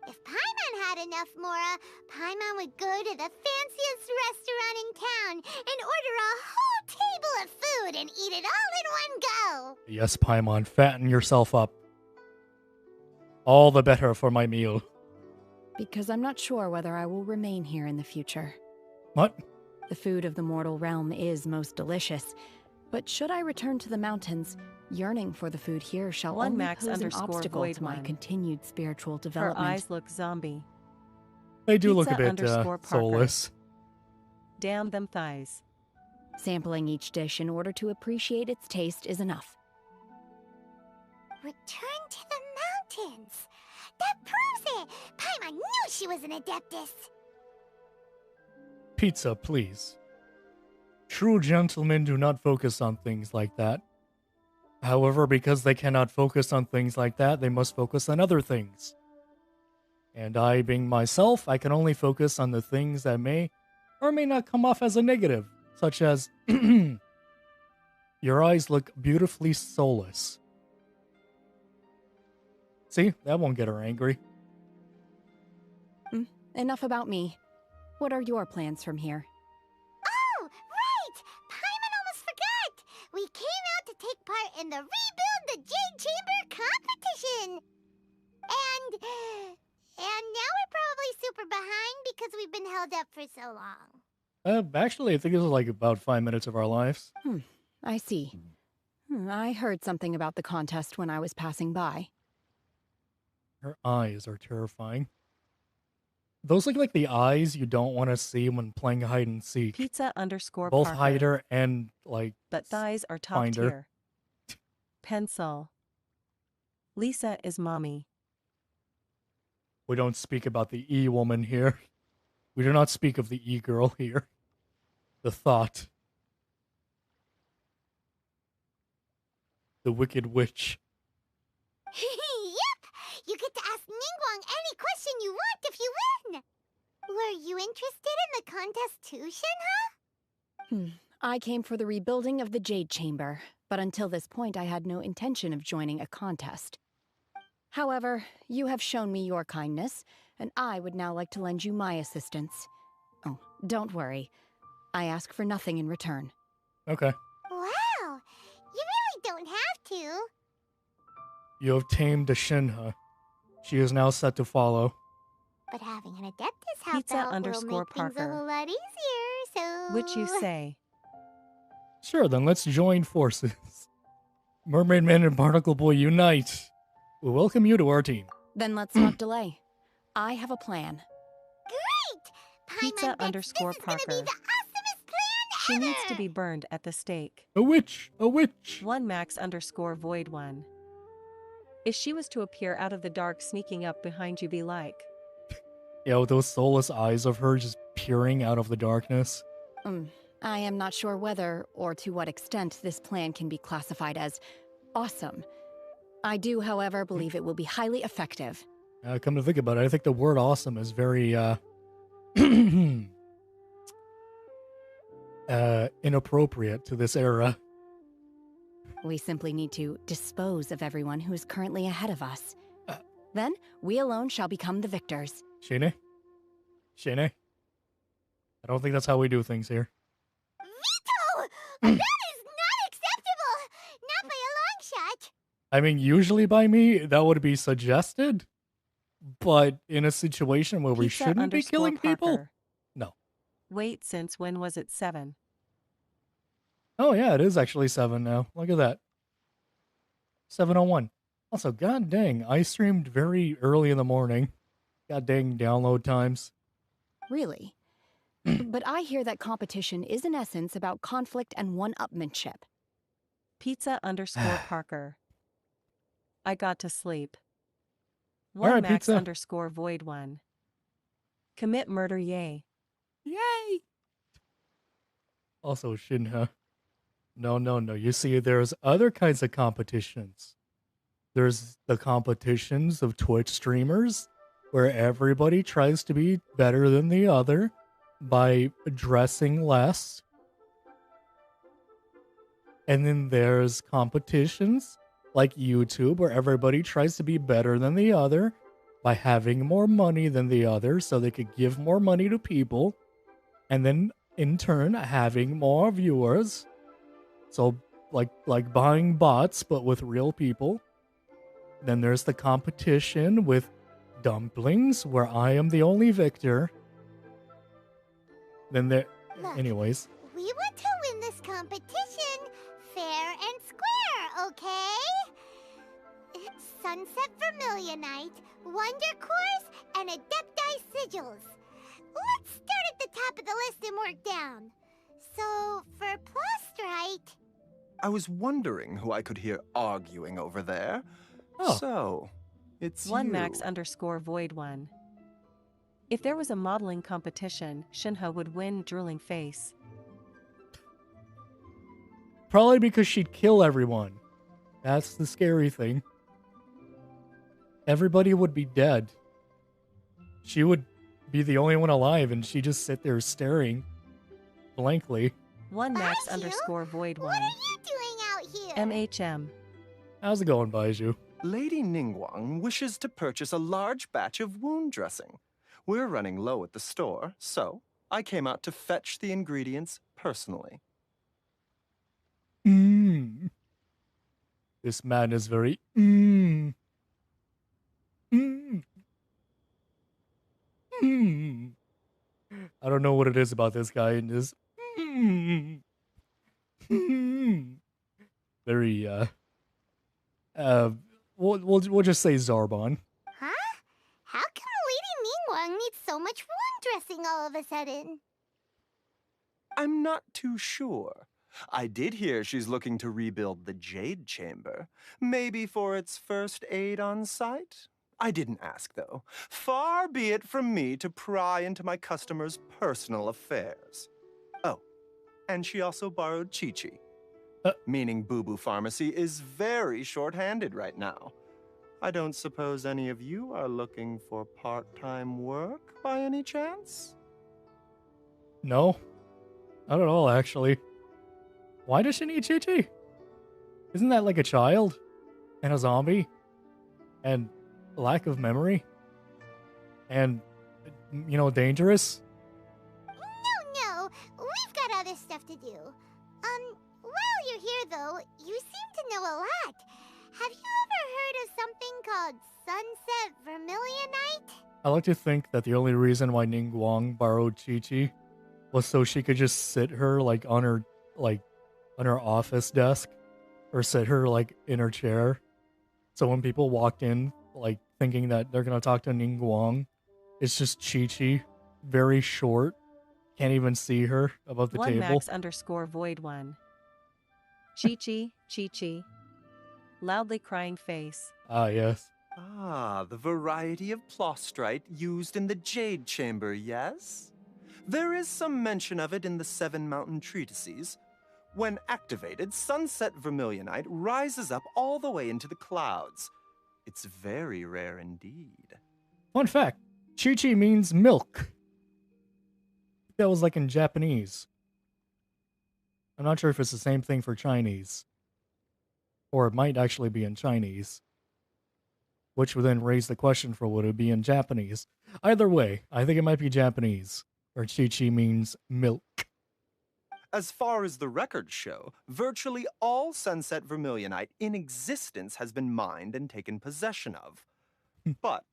If Paimon had enough Mora, Paimon would go to the fanciest restaurant in town and order a whole table of food and eat it all in one go. Yes, Paimon, fatten yourself up. All the better for my meal. Because I'm not sure whether I will remain here in the future. What? The food of the mortal realm is most delicious, but should I return to the mountains, yearning for the food here shall One only Max pose an underscore obstacle void to my one. continued spiritual Her development. eyes look zombie. They do look a Pizza bit underscore Parker. soulless. Damn them thighs. Sampling each dish in order to appreciate its taste is enough. Return to the mountains. That proves it. Paimon knew she was an Adeptus. Pizza, please. True gentlemen do not focus on things like that. However, because they cannot focus on things like that, they must focus on other things. And I, being myself, I can only focus on the things that may or may not come off as a negative, such as, your eyes look beautifully soulless. See, that won't get her angry. Enough about me. What are your plans from here? Oh, right! Paimon almost forgot! We came out to take part in the Rebuild the Jade Chamber competition! And now we're probably super behind because we've been held up for so long. Actually, I think this is like about 5 minutes of our lives. I see. I heard something about the contest when I was passing by. Her eyes are terrifying. Those look like the eyes you don't want to see when playing hide and seek. Pizza underscore Both Parker. hider and, like, But thighs are top finder. tier. Pencil. Lisa is mommy. We don't speak about the E-woman here. We do not speak of the E-girl here. The thought. The wicked witch. Yep! You get to ask Ningguang any question you want if you win! Were you interested in the contest too, Shinha? I came for the rebuilding of the Jade Chamber, but until this point I had no intention of joining a contest. However, you have shown me your kindness, and I would now like to lend you my assistance. Oh, don't worry. I ask for nothing in return. Okay. Wow! You really don't have to. You have tamed a Shinha. She is now set to follow. But having an Adeptus help Pizza out will underscore make things a Parker. whole lot easier, so... Which you say. Sure, then let's join forces. Mermaid Man and Barnacle Boy unite. We welcome you to our team. Then let's not delay. I have a plan. Great! Pizza Paimon bets underscore this is gonna be Parker. the awesomest plan She ever! needs to be burned at the stake. A witch! A witch! One Max underscore void one. If she was to appear out of the dark sneaking up behind you be like. Yeah, with those soulless eyes of her just peering out of the darkness. I am not sure whether or to what extent this plan can be classified as awesome. I do, however, believe it will be highly effective. Come to think about it, I think the word awesome is very, inappropriate to this era. We simply need to dispose of everyone who is currently ahead of us. Then, we alone shall become the victors. Shane? Shane? I don't think that's how we do things here. Veto! That is not acceptable! Not by a long shot! I mean, usually by me, that would be suggested. But in a situation where we Pizza shouldn't be underscore killing people? Parker. No. Wait, since when was it 7? Oh yeah, it is actually 7 now. Look at that. 7:01. Also, god dang, I streamed very early in the morning. God dang download times. really. But I hear that competition is in essence about conflict and one-upmanship. Pizza_Parker. I got to sleep. All right, Max pizza. _Void 1. Commit murder, yay. Yay! Also, Shinha. No. You see, there's other kinds of competitions. There's the competitions of Twitch streamers, where everybody tries to be better than the other by dressing less. And then there's competitions like YouTube, where everybody tries to be better than the other by having more money than the other so they could give more money to people. And then, in turn, having more viewers. So, like buying bots, but with real people. Then there's the competition with dumplings, where I am the only victor. Then there... Look, Anyways. we want to win this competition fair and square, okay? It's Sunset Vermilionite, Wonder Cores, and Adepti Sigils. Let's start at the top of the list and work down. So, for Plostrite... I was wondering who I could hear arguing over there. Oh. So, it's Max _Void 1. If there was a modeling competition, Shinha would win, drooling face. Probably because she'd kill everyone. That's the scary thing. Everybody would be dead. She would be the only one alive, and she'd just sit there staring blankly. Max _Void 1. What are you doing out here? MHM. How's it going, Baiju? Lady Ningguang wishes to purchase a large batch of wound dressing. We're running low at the store, so I came out to fetch the ingredients personally. This man is very I don't know what it is about this guy and his very we'll just say Zarbon. Huh? How come Lady Ningguang needs so much wound dressing all of a sudden? I'm not too sure. I did hear she's looking to rebuild the Jade Chamber. Maybe for its first aid on site? I didn't ask, though. Far be it from me to pry into my customers' personal affairs. Oh, and she also borrowed Chi-Chi. Meaning Boo Boo Pharmacy is very short-handed right now. I don't suppose any of you are looking for part-time work by any chance? No. Not at all, actually. Why does she need Chi-Chi? Isn't that like a child? And a zombie? And lack of memory? And, dangerous? No. We've got other stuff to do. While you're here, though, you seem to know a lot. Have you ever heard of something called Sunset Vermilionite? I like to think that the only reason why Ningguang borrowed Chi-Chi was so she could just sit her, on her office desk, or sit her, in her chair. So when people walked in, thinking that they're gonna talk to Ningguang, it's just Chi-Chi, very short, can't even see her above the table. Max _Void 1. Chi-Chi. Loudly crying face. Ah, yes. Ah, the variety of plostrite used in the Jade Chamber, yes? There is some mention of it in the Seven Mountain Treatises. When activated, Sunset Vermilionite rises up all the way into the clouds. It's very rare indeed. Fun fact, Chi-Chi means milk. That was in Japanese. I'm not sure if it's the same thing for Chinese. Or it might actually be in Chinese. Which would then raise the question for would it be in Japanese. Either way, I think it might be Japanese, where Chi-Chi means milk. As far as the records show, virtually all Sunset Vermilionite in existence has been mined and taken possession of. But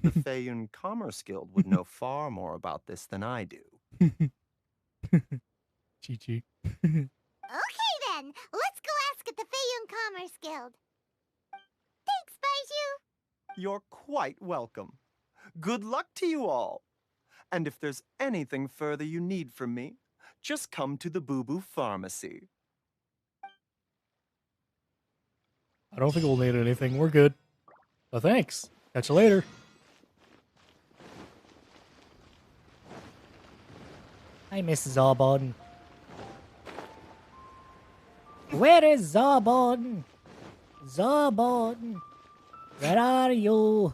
the Feiyun Commerce Guild would know far more about this than I do. Chi-Chi. Okay then, let's go ask at the Feiyun Commerce Guild. Thanks, Baiju. You're quite welcome. Good luck to you all. And if there's anything further you need from me, just come to the Boo Boo Pharmacy. I don't think we'll need anything. We're good. But thanks. Catch you later. Hi, Mrs. Arbon. Where is Zarbon? Zarbon, where are you?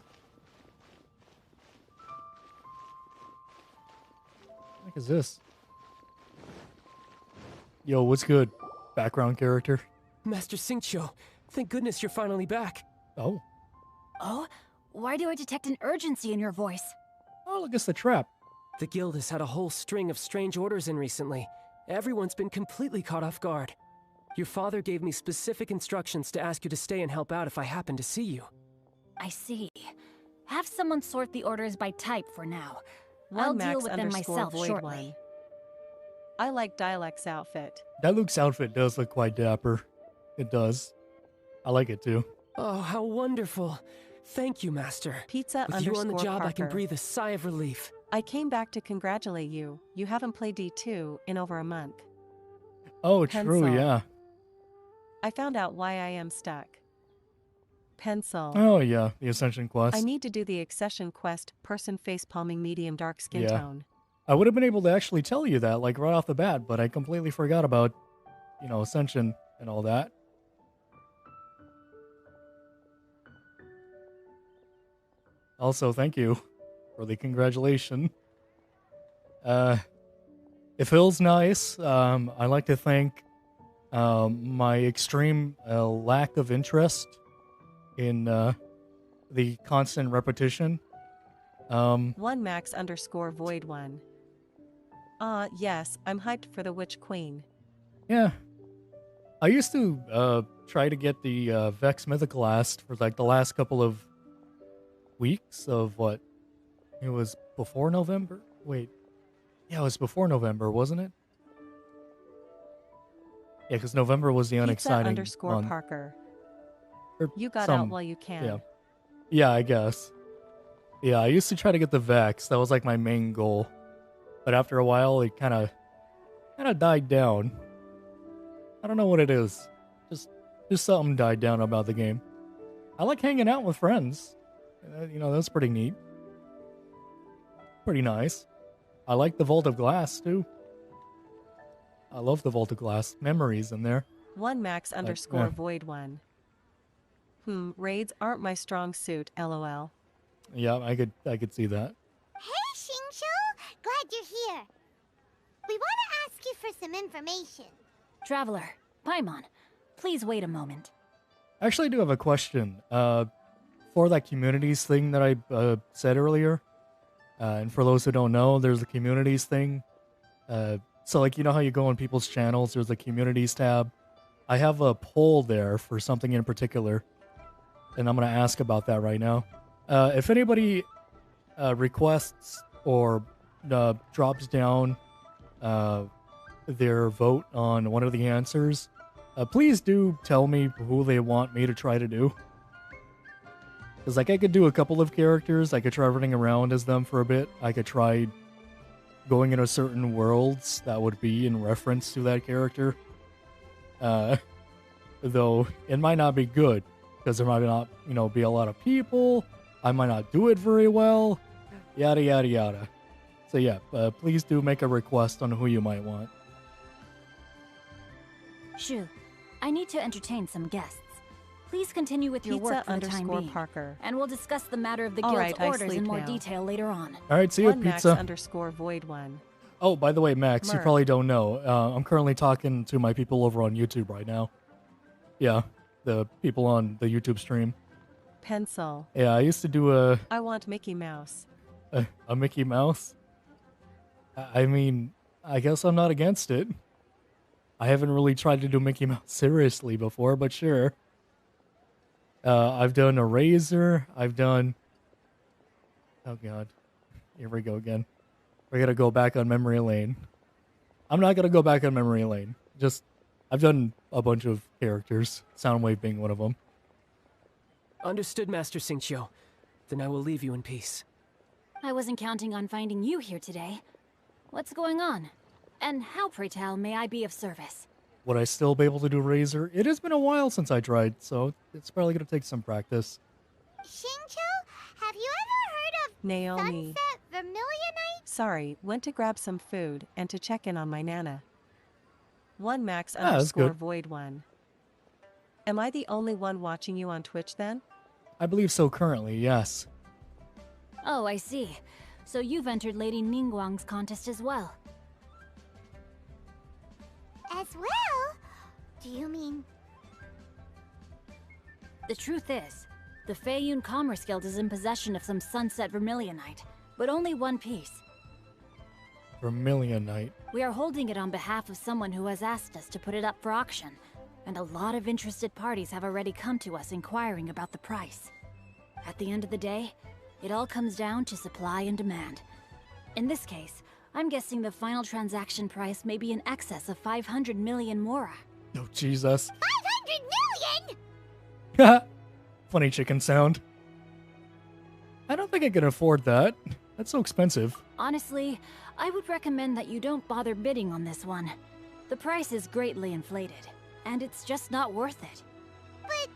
What is this? Yo, what's good? Background character. Master Xingqiu, thank goodness you're finally back. Oh. Oh? Why do I detect an urgency in your voice? Oh, look, it's the trap. The guild has had a whole string of strange orders in recently. Everyone's been completely caught off guard. Your father gave me specific instructions to ask you to stay and help out if I happen to see you. I see. Have someone sort the orders by type for now. I'll One deal Max with them myself Void shortly. One. I like Dialect's outfit. That Luke's outfit does look quite dapper. It does. I like it too. Oh, how wonderful. Thank you, Master. Pizza With you on the job, Parker. I can breathe a sigh of relief. I came back to congratulate you. You haven't played D2 in over a month. Oh, Pencil. true, yeah. I found out why I am stuck. Pencil. Oh, yeah, the Ascension quest. I need to do the Accession quest, person face palming medium dark skin Yeah. tone. I would have been able to actually tell you that, like, right off the bat, but I completely forgot about, Ascension and all that. Also, thank you for the congratulation. It feels nice. I like to thank my extreme lack of interest in the constant repetition. One Max _Void One. Yes, I'm hyped for the Witch Queen. Yeah. I used to try to get the Vex Mythoclast for like the last couple of weeks of what? It was before November? Wait. Yeah, it was before November, wasn't it? Yeah, because November was the unexciting Pizza month. Parker. Or You got some- out while you can. Yeah. Yeah, I guess. Yeah, I used to try to get the Vex. That was like my main goal. But after a while, it kind of died down. I don't know what it is. Just something died down about the game. I like hanging out with friends. That's pretty neat. Pretty nice. I like the Vault of Glass, too. I love the Vault of Glass. Memories in there. One Max yeah. Void One. Raids aren't my strong suit, lol. Yeah, I could see that. Hey, Xingqiu! Glad you're here. We want to ask you for some information. Traveler, Paimon, please wait a moment. I actually do have a question. For that communities thing that I said earlier, and for those who don't know, there's a communities thing. So, like, you know how you go on people's channels, there's a communities tab. I have a poll there for something in particular, and I'm going to ask about that right now. If anybody requests or drops down their vote on one of the answers, please do tell me who they want me to try to do. Because, like, I could do a couple of characters. I could try running around as them for a bit. I could try going into certain worlds that would be in reference to that character. Though, it might not be good. Because there might not, be a lot of people. I might not do it very well. Yada, yada, yada. So, yeah, please do make a request on who you might want. Shu, I need to entertain some guests. Please continue with your work for the time being. Parker. And we'll discuss the matter of the All guild's right, I orders in sleep more now. detail later on. All right, see you, One pizza. Max _Void One. Oh, by the way, Max, you Merc. probably don't know. I'm currently talking to my people over on YouTube right now. Yeah, the people on the YouTube stream. Pencil. Yeah, I used to do I want Mickey Mouse. a Mickey Mouse. I mean, I guess I'm not against it. I haven't really tried to do Mickey Mouse seriously before, but sure. I've done a Razor. I've done... Oh, God. Here we go again. We're going to go back on memory lane. I'm not going to go back on memory lane. Just, I've done a bunch of characters. Soundwave being one of them. Understood, Master Xingqiu. Then I will leave you in peace. I wasn't counting on finding you here today. What's going on? And how, pray tell, may I be of service? Would I still be able to do Razor? It has been a while since I tried, so it's probably going to take some practice. Xingqiu, have you ever heard of Naomi. Sunset Vermilionite? Sorry, went to grab some food and to check in on my Nana. 1 Max that's underscore good. void 1. Am I the only one watching you on Twitch then? I believe so currently, yes. Oh, I see. So you've entered Lady Ningguang's contest as well. As well? Do you mean... The truth is, the Feiyun Commerce Guild is in possession of some Sunset Vermilionite, but only one piece. Vermilionite. We are holding it on behalf of someone who has asked us to put it up for auction, and a lot of interested parties have already come to us inquiring about the price. At the end of the day, it all comes down to supply and demand. In this case, I'm guessing the final transaction price may be in excess of 500 million mora. Oh, Jesus. 500 million?! Funny chicken sound. I don't think I can afford that. That's so expensive. Honestly, I would recommend that you don't bother bidding on this one. The price is greatly inflated, and it's just not worth it. But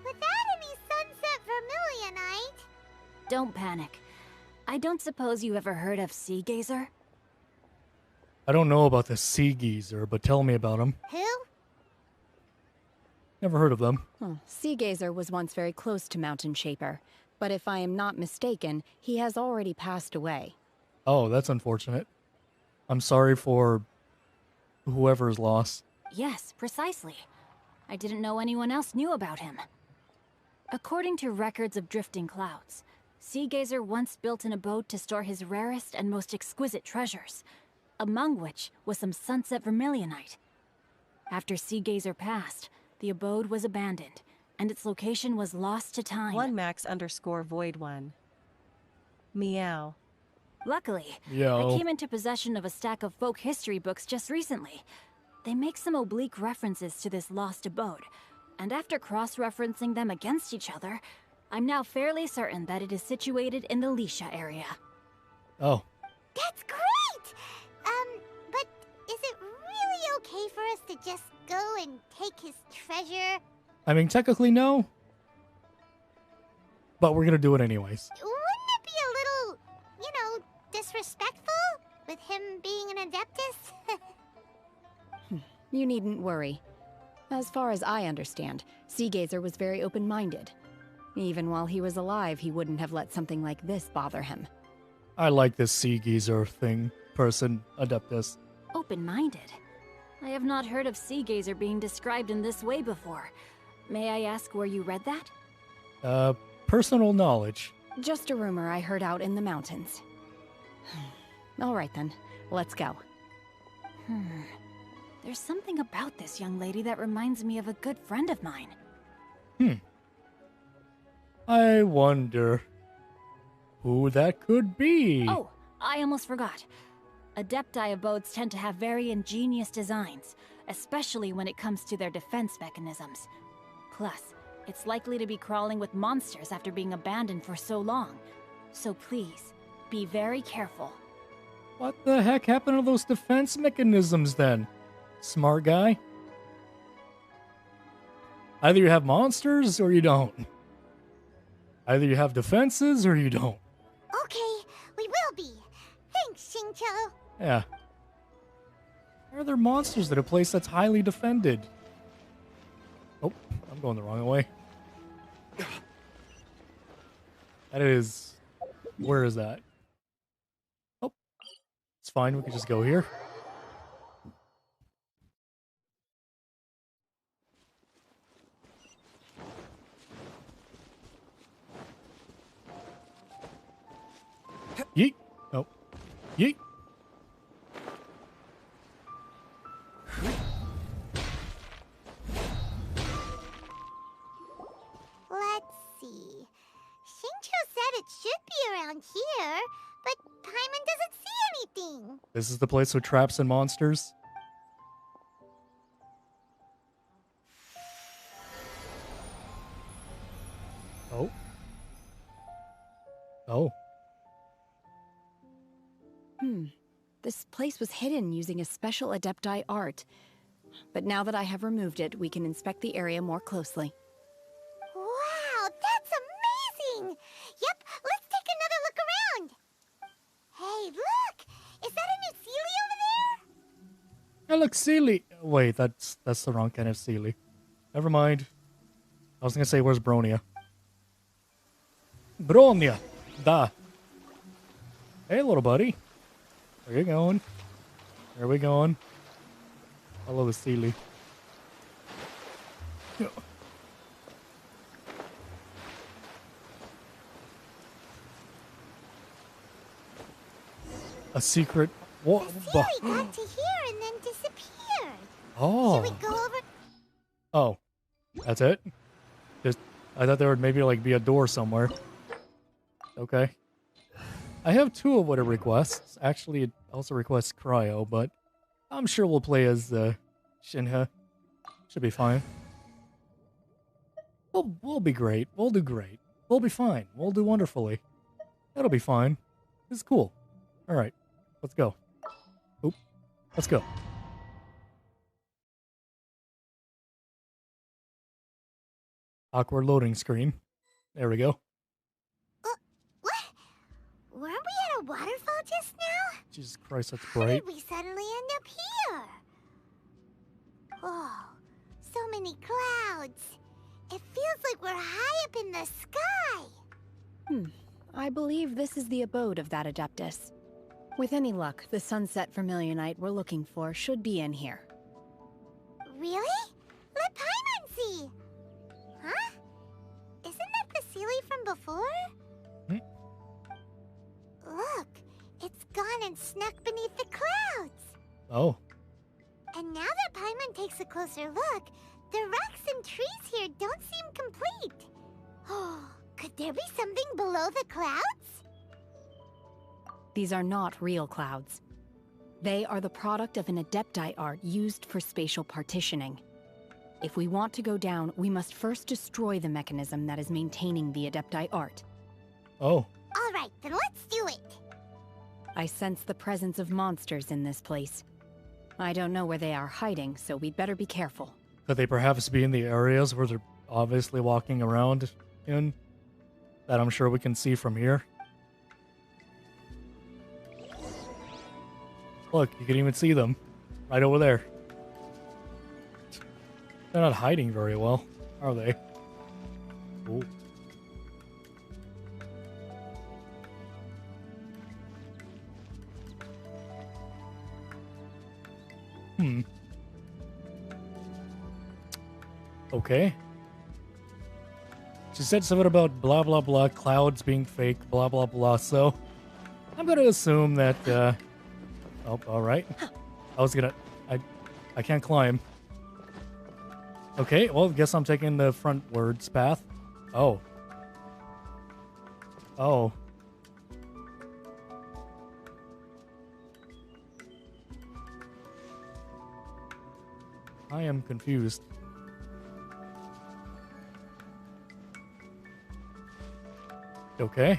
without any Sunset Vermilionite... Don't panic. I don't suppose you ever heard of Sea Gazer? I don't know about the Sea Geezer, but tell me about him. Who? Never heard of them. Sea Gazer was once very close to Mountain Shaper, but if I am not mistaken, he has already passed away. Oh, that's unfortunate. I'm sorry for whoever's loss. Yes, precisely. I didn't know anyone else knew about him. According to records of drifting clouds, Sea Gazer once built an abode to store his rarest and most exquisite treasures, among which was some Sunset Vermilionite. After Sea Gazer passed, the abode was abandoned, and its location was lost to time. 1 Max underscore void 1. Meow. Luckily, Yo. I came into possession of a stack of folk history books just recently. They make some oblique references to this lost abode, and after cross-referencing them against each other, I'm now fairly certain that it is situated in the Lisha area. Oh. That's great! But is it really okay for us to just go and take his treasure? I mean, technically no. But we're gonna do it anyways. Wouldn't it be a little, disrespectful? With him being an Adeptus? You needn't worry. As far as I understand, Sea Gazer was very open-minded. Even while he was alive, he wouldn't have let something like this bother him. I like this Sea Geezer person, Adeptus. Open-minded? I have not heard of Sea Gazer being described in this way before. May I ask where you read that? Personal knowledge. Just a rumor I heard out in the mountains. All right then, let's go. There's something about this young lady that reminds me of a good friend of mine. I wonder who that could be. Oh, I almost forgot. Adepti abodes tend to have very ingenious designs, especially when it comes to their defense mechanisms. Plus, it's likely to be crawling with monsters after being abandoned for so long. So please, be very careful. What the heck happened to those defense mechanisms then? Smart guy? Either you have monsters or you don't. Either you have defenses or you don't. Okay, we will be. Thanks, Xingqiu. Yeah. Where are there monsters at a place that's highly defended? Oh, I'm going the wrong way. That is... Where is that? Oh, it's fine. We can just go here. Yeet. Oh. Yeet. Let's see. Xingqiu said it should be around here, but Paimon doesn't see anything. This is the place with traps and monsters? Oh. Oh. This place was hidden using a special Adepti art. But now that I have removed it, we can inspect the area more closely. Wow, that's amazing! Yep, let's take another look around. Hey, look! Is that a new Sealy over there? That looks Sealy. Wait, that's the wrong kind of Sealy. Never mind. I was gonna say, where's Bronia? Bronia! Da! Hey, little buddy. Where you going? Where are we going? Follow the Sealy. A secret. What? The Sealy got to here and then disappeared. Oh. Should we go over? Oh, that's it? Just, I thought there would maybe like be a door somewhere. Okay. I have 2 of what it requests. Actually, it also requests Cryo, but I'm sure we'll play as Shinha. Should be fine. We'll be great. We'll do great. We'll be fine. We'll do wonderfully. That'll be fine. This is cool. All right, let's go. Oop, let's go. Awkward loading screen. There we go. What? Weren't we at a waterfall just now? Jesus Christ, that's How bright. did we suddenly end up here? Oh, so many clouds. It feels like we're high up in the sky. I believe this is the abode of that Adeptus. With any luck, the sunset vermilionite we're looking for should be in here. Really? Let Paimon see. Huh? Isn't that the Sealy from before? Look, it's gone and snuck beneath the clouds. Oh. And now that Paimon takes a closer look, the rocks and trees here don't seem complete. Oh, could there be something below the clouds? These are not real clouds. They are the product of an Adepti art used for spatial partitioning. If we want to go down, we must first destroy the mechanism that is maintaining the Adepti art. Oh. All right, then let's do it. I sense the presence of monsters in this place. I don't know where they are hiding, so we'd better be careful. Could they perhaps be in the areas where they're obviously walking around in? That I'm sure we can see from here. Look, you can even see them. Right over there. They're not hiding very well, are they? Ooh. Okay. She said something about blah blah blah, clouds being fake, blah blah blah, so I'm gonna assume that, oh, alright. I can't climb. Okay, well, guess I'm taking the frontwards path. Oh. Oh. I am confused. Okay.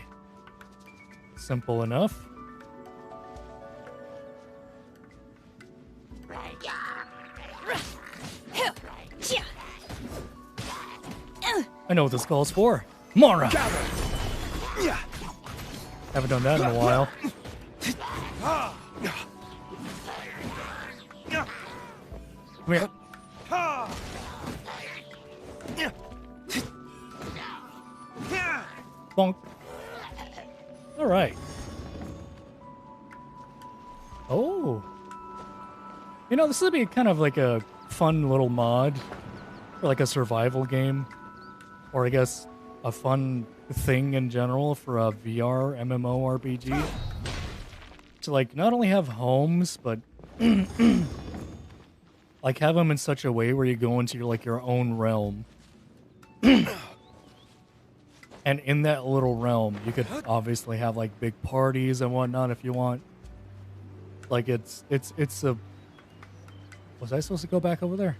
Simple enough. I know what this calls for. Mara! Haven't done that in a while. Come here. Bonk. Alright. Oh. You know, this would be kind of like a fun little mod for like a survival game. Or I guess a fun thing in general for a VR MMORPG. To like not only have homes, but like have them in such a way where you go into your own realm. And in that little realm, you could obviously have like big parties and whatnot if you want. Like it's a... Was I supposed to go back over there?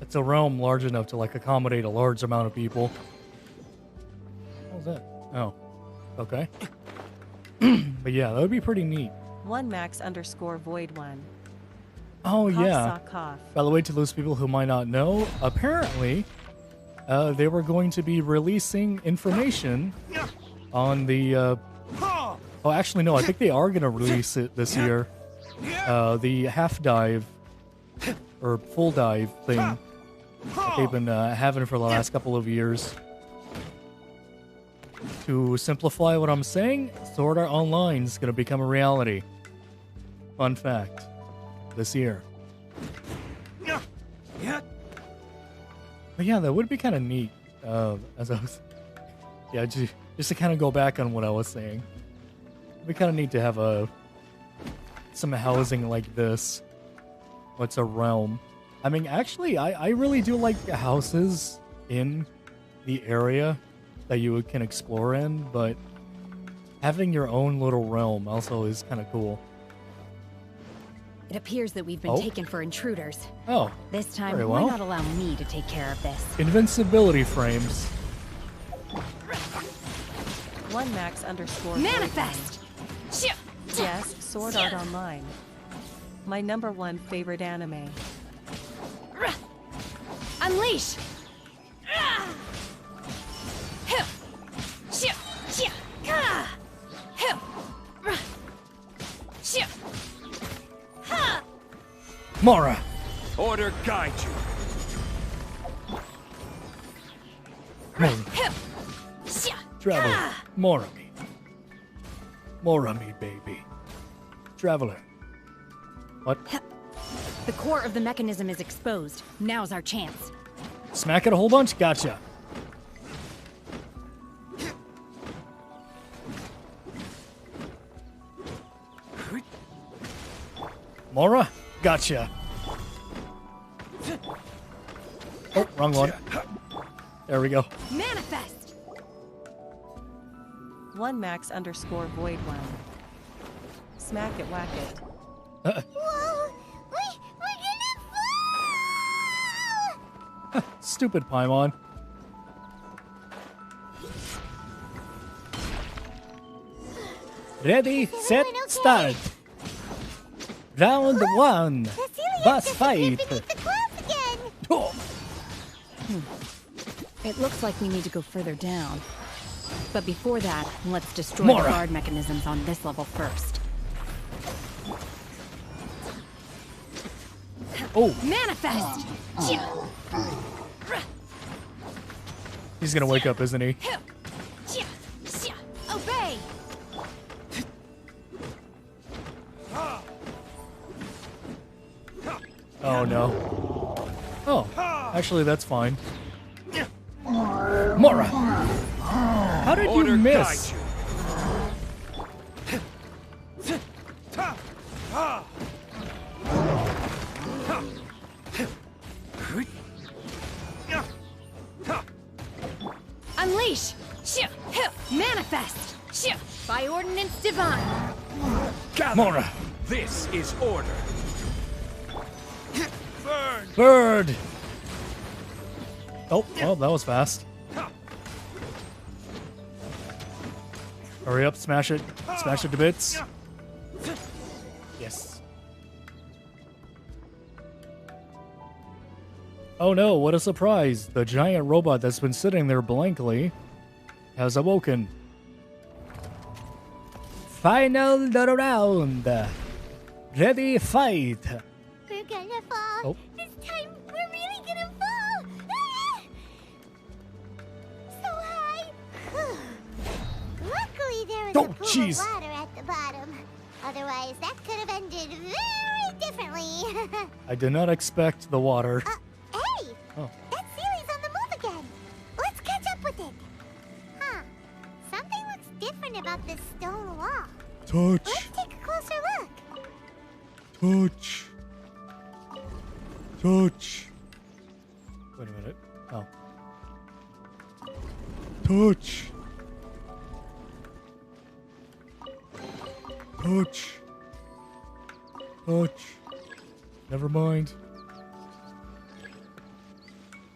It's a realm large enough to like accommodate a large amount of people. was that? Oh, okay. But yeah, that would be pretty neat. 1max_void1. Oh, Cough, yeah. saw, cough. By the way, to those people who might not know, apparently, they were going to be releasing information on the, oh, actually, no, I think they are going to release it this year. The half dive, or full dive thing that they've been having for the last couple of years. To simplify what I'm saying, Sword Art Online is going to become a reality. Fun fact. This year. But yeah, that would be kind of neat. As I was, yeah, just to kind of go back on what I was saying. It'd be kind of neat to have some housing like this. What's a realm? I mean, actually, I really do like the houses in the area that you can explore in, but having your own little realm also is kind of cool. It appears that we've been taken for intruders. Oh. This time, very why well. not allow me to take care of this? Invincibility frames. 1max_void1. Manifest! Yes, Sword Art Online. My #1 favorite anime. Unleash! Mora! Order guide you. Traveler. Mora me. Mora me, baby. Traveler. What? The core of the mechanism is exposed. Now's our chance. Smack it a whole bunch? Gotcha. Mora? Gotcha. Oh, wrong one. There we go. Manifest! 1max_void1. Smack it, whack it. Whoa! We're gonna fall! Stupid Paimon. Ready, set, start. Round 1. Boss fight. Oh. It looks like we need to go further down. But before that, let's destroy Mora. the guard mechanisms on this level first. Oh. Manifest! He's gonna wake up, isn't he? Obey! Oh no. Oh, actually that's fine. Mora! How did you miss? Unleash! Manifest! By ordinance divine! Mora! This is order. Bird! Oh, well, that was fast. Hurry up, smash it. Smash it to bits. Yes. Oh no, what a surprise. The giant robot that's been sitting there blankly has awoken. Final round. Ready, fight. We're gonna fall. Oh. This time, we're really gonna fall. Ah! So high. Luckily, there is a pool jeez. of water at the bottom. Otherwise, that could have ended very differently. I did not expect the water. Hey! Oh. That Sealy's on the move again. Let's catch up with it. Huh. Something looks different about this stone wall. Touch. Let's take a closer look. Touch. Touch. Wait a minute. Oh. Touch. Touch. Touch. Never mind.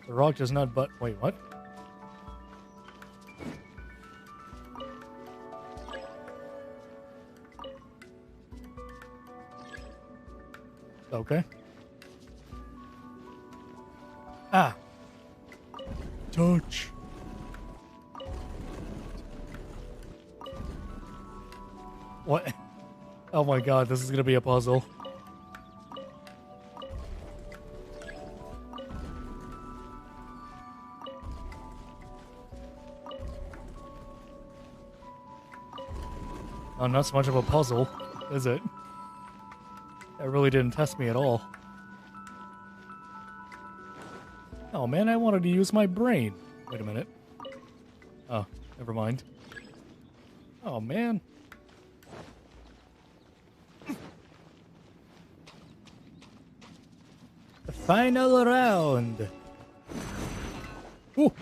The rock does not but wait, what? Okay. Ah. Touch. What? Oh my god, this is gonna be a puzzle. Oh, not so much of a puzzle, is it? That really didn't test me at all. Oh man, I wanted to use my brain. Wait a minute. Oh, never mind. Oh man. The final round. Ooh.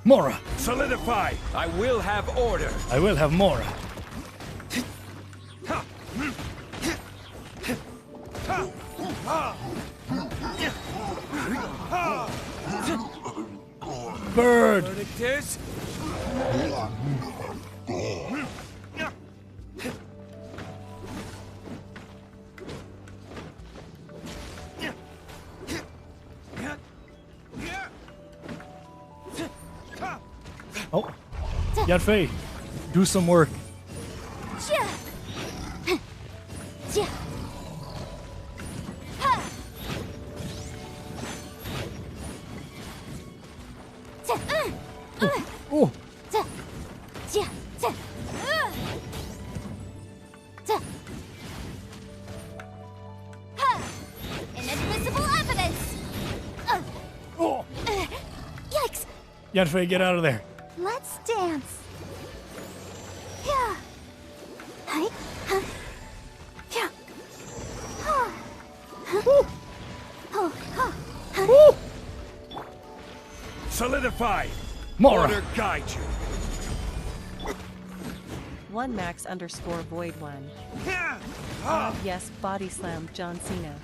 Mora. Solidify. I will have order. I will have Mora. Bird. Verdict is... Oh, Yanfei, do some work. Oh. Inadmissible evidence! Oh. Yikes! Yanfei, get out of there. Let's dance. Yeah. Hi. Huh. Yeah. Oh. Oh. Oh. Solidify. Mora. Order guide you. 1 Max _ Void 1. Yes, body slam John Cena.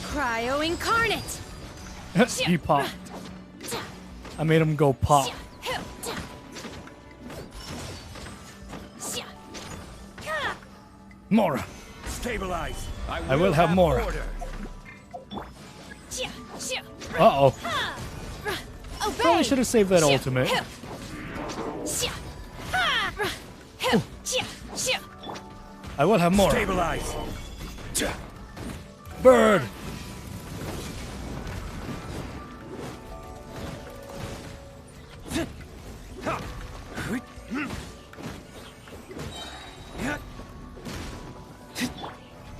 Cryo incarnate. He popped. I made him go pop. Mora. Stabilize. I will have Mora. Order. Uh-oh. Probably should have saved that ultimate. I will have Mora. Stabilize. Bird.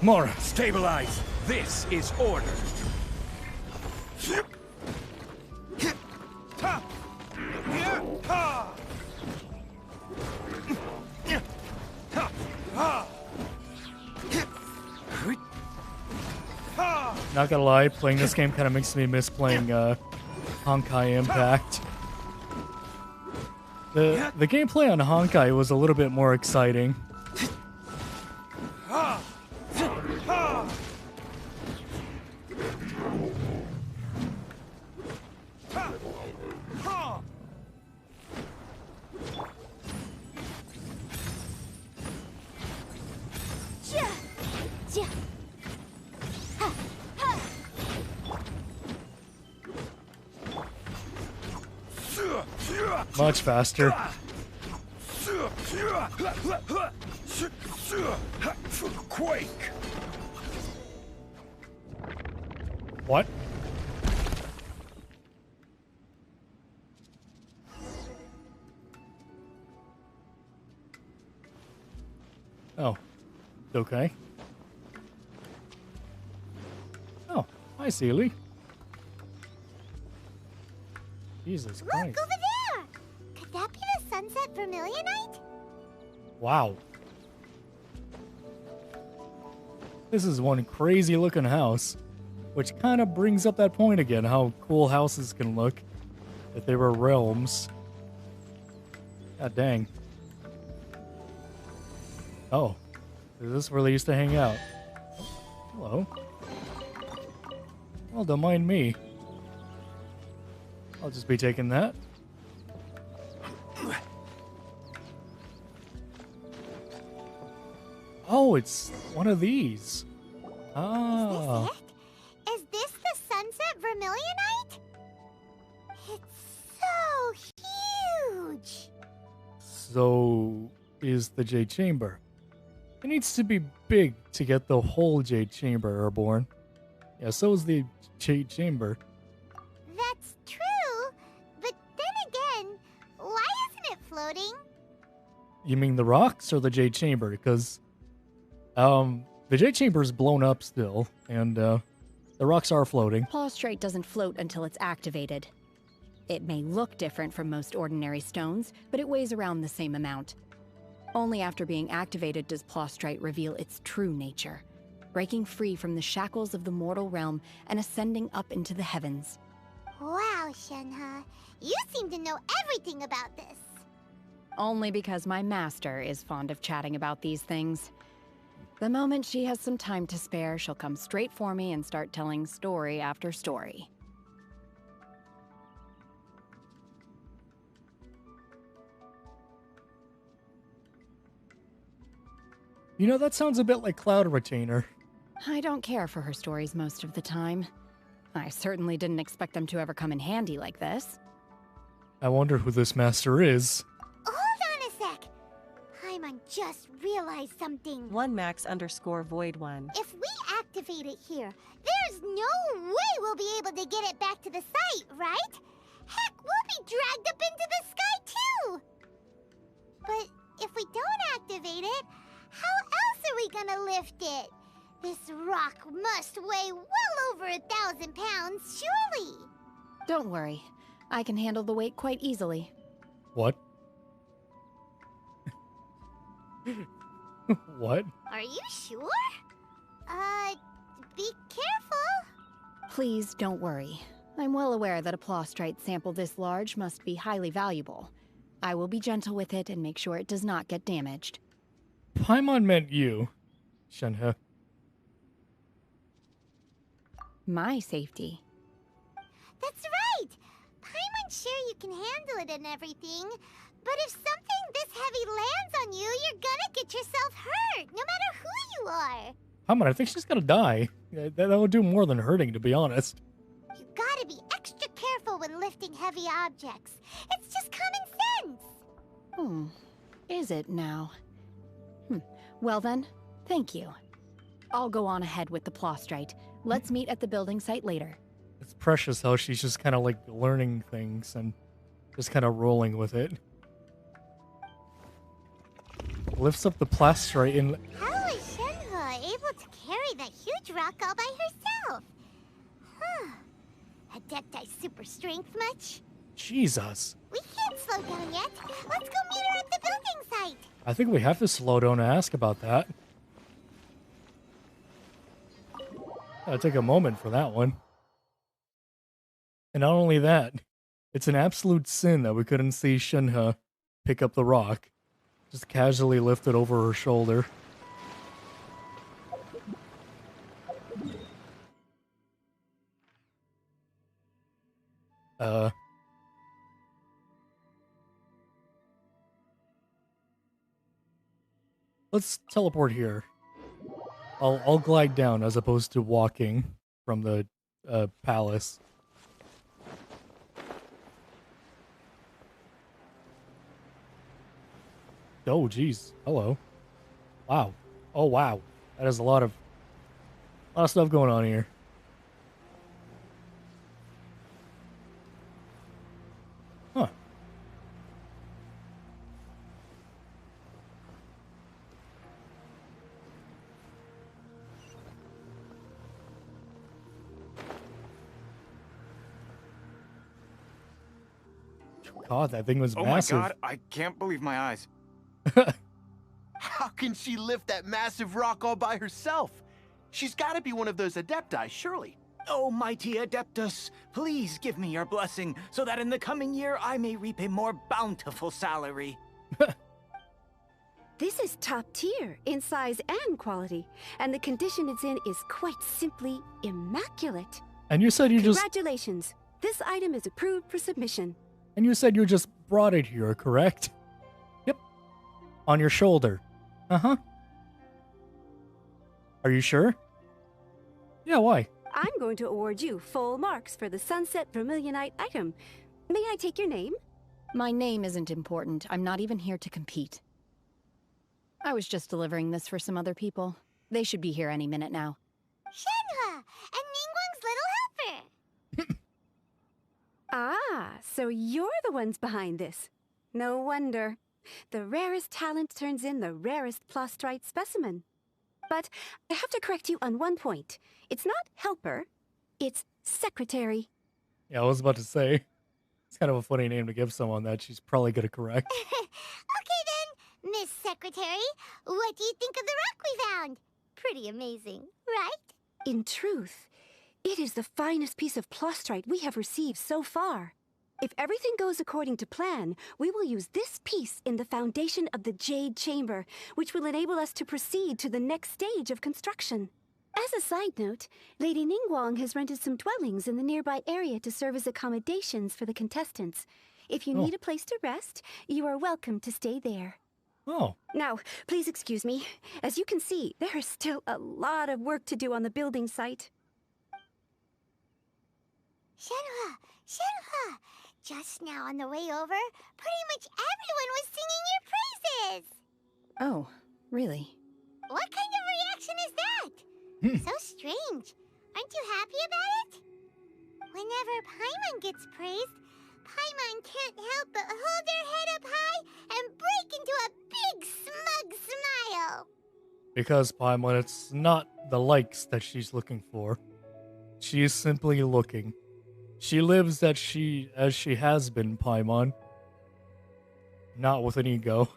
Mora. Stabilize. This is order. Not gonna lie, playing this game kind of makes me miss playing Honkai Impact. The gameplay on Honkai was a little bit more exciting. Much faster. Quake. What? Oh. Okay. Oh, hi, Seely. Jesus Look Christ. over there! Could that be the Sunset Vermilionite? Wow. This is one crazy looking house, which kind of brings up that point again, how cool houses can look if they were realms. God dang. Oh, is this where they used to hang out? Hello. Well, don't mind me. I'll just be taking that. Oh, it's one of these. Ah. Is this it? Is this the Sunset Vermilionite? It's so huge. So is the Jade Chamber. It needs to be big to get the whole Jade Chamber airborne. Yeah, so is the Jade Chamber. That's true, but then again, why isn't it floating? You mean the rocks or the Jade Chamber? Because the Jade Chamber is blown up still, and the rocks are floating. Plaustrite doesn't float until it's activated. It may look different from most ordinary stones, but it weighs around the same amount. Only after being activated does Plaustrite reveal its true nature, breaking free from the shackles of the mortal realm and ascending up into the heavens. Wow, Shenhe, you seem to know everything about this. Only because my master is fond of chatting about these things. The moment she has some time to spare, she'll come straight for me and start telling story after story. You know, that sounds a bit like Cloud Retainer. I don't care for her stories most of the time. I certainly didn't expect them to ever come in handy like this. I wonder who this master is. Hold on a sec. Paimon just realized something. 1max_void1. If we activate it here, there's no way we'll be able to get it back to the site, right? Heck, we'll be dragged up into the sky too! But if we don't activate it, how else are we gonna lift it? This rock must weigh well over 1,000 pounds, surely! Don't worry. I can handle the weight quite easily. What? What? Are you sure? Be careful. Please don't worry. I'm well aware that a plaustrite sample this large must be highly valuable. I will be gentle with it and make sure it does not get damaged. Paimon meant you, Shenhe. My safety. That's right! Paimon's sure you can handle it and everything, but if something this heavy lands on you, you're gonna get yourself hurt, no matter who you are. Paimon, I think she's gonna die. That would do more than hurting, to be honest. You gotta be extra careful when lifting heavy objects. It's just common sense. Is it now? Well then, thank you. I'll go on ahead with the plaustrite. Let's meet at the building site later. It's precious how she's just kind of like learning things and just kind of rolling with it. Lifts up the plaustrite and... How is Shenhe able to carry that huge rock all by herself? Adepti super strength much? Jesus. We can't slow down yet. Let's go meet her at the building site. I think we have to slow down and ask about that. Gotta take a moment for that one. And not only that, it's an absolute sin that we couldn't see Shenhe pick up the rock. Just casually lift it over her shoulder. Let's teleport here. I'll glide down as opposed to walking from the palace. Oh, geez. Hello. Wow. Oh, wow. That is a lot of stuff going on here. Huh. God, that thing was massive. Oh my god, I can't believe my eyes. How can she lift that massive rock all by herself? She's got to be one of those Adepti, surely. Oh, mighty Adeptus, please give me your blessing so that in the coming year I may reap a more bountiful salary. This is top tier in size and quality, and the condition it's in is quite simply immaculate. And you said you just... Congratulations. This item is approved for submission. And you said you just brought it here, correct? Yep. On your shoulder. Uh-huh. Are you sure? Yeah, why? I'm going to award you full marks for the Sunset Vermilionite item. May I take your name? My name isn't important. I'm not even here to compete. I was just delivering this for some other people. They should be here any minute now. Shenhua, and Ningguang's little helper. Ah, so you're the ones behind this. No wonder. The rarest talent turns in the rarest plastrite specimen. But I have to correct you on one point. It's not helper, it's secretary. Yeah, I was about to say. It's kind of a funny name to give someone that she's probably going to correct. Okay then, Miss Secretary, what do you think of the rock we found? Pretty amazing, right? In truth, it is the finest piece of plastrite we have received so far. If everything goes according to plan, we will use this piece in the foundation of the Jade Chamber, which will enable us to proceed to the next stage of construction. As a side note, Lady Ningguang has rented some dwellings in the nearby area to serve as accommodations for the contestants. If you need a place to rest, you are welcome to stay there. Oh. Now, please excuse me. As you can see, there is still a lot of work to do on the building site. Shenhua, Shenhua, just now on the way over, pretty much everyone was singing your praises. Oh, really? What kind of reaction is that? So strange. Aren't you happy about it? Whenever Paimon gets praised, Paimon can't help but hold their head up high and break into a big smug smile. Because Paimon, it's not the likes that she's looking for. She is simply looking. She lives as she has been, Paimon. Not with an ego.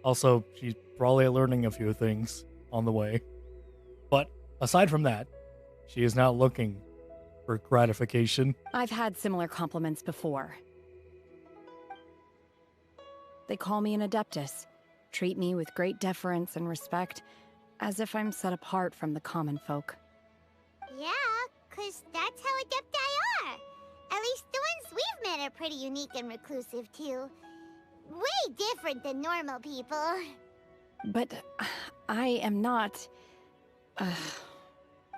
Also, she's probably learning a few things on the way. But aside from that, she is not looking for gratification. I've had similar compliments before. They call me an adeptus, treat me with great deference and respect, as if I'm set apart from the common folk. Yeah, 'cause that's how adepti are. At least the ones we've met are pretty unique and reclusive, too. Way different than normal people. But I am not...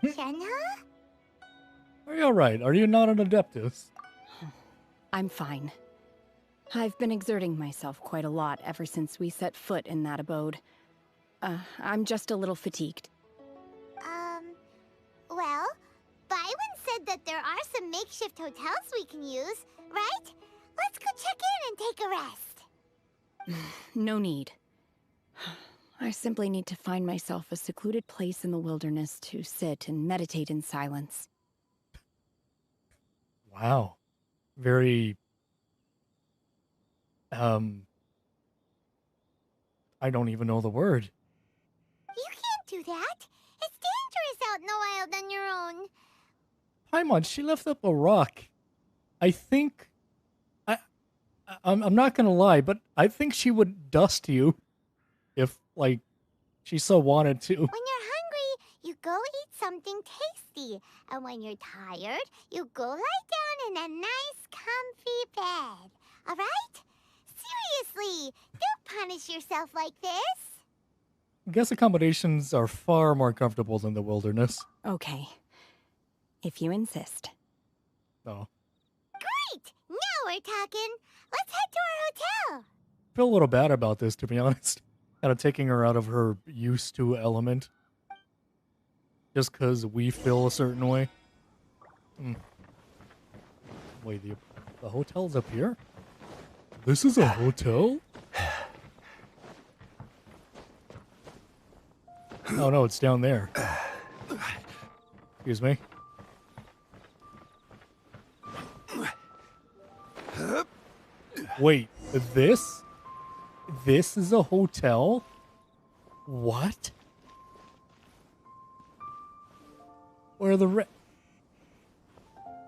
Shenhua? Are you alright? Are you not an adeptus? I'm fine. I've been exerting myself quite a lot ever since we set foot in that abode. I'm just a little fatigued. Well, Byron said that there are some makeshift hotels we can use, right? Let's go check in and take a rest. No need. I simply need to find myself a secluded place in the wilderness to sit and meditate in silence. Wow. Very... I don't even know the word. You can't do that. It's dangerous out in the wild on your own. Paimon, she left up a rock. I think... I'm not gonna lie, but I think she would dust you if, like, she so wanted to. When you're hungry, you go eat something tasty. And when you're tired, you go lie down in a nice, comfy bed. All right? Seriously, don't punish yourself like this. I guess accommodations are far more comfortable than the wilderness. Okay. If you insist. Oh. Great! Now we're talking. Let's head to our hotel. I feel a little bad about this, to be honest. Kind of taking her out of her used to element. Just because we feel a certain way. Wait, the hotel's up here? This is a hotel? Oh no, it's down there. Excuse me. Wait, this? This is a hotel? What? Where are the rest?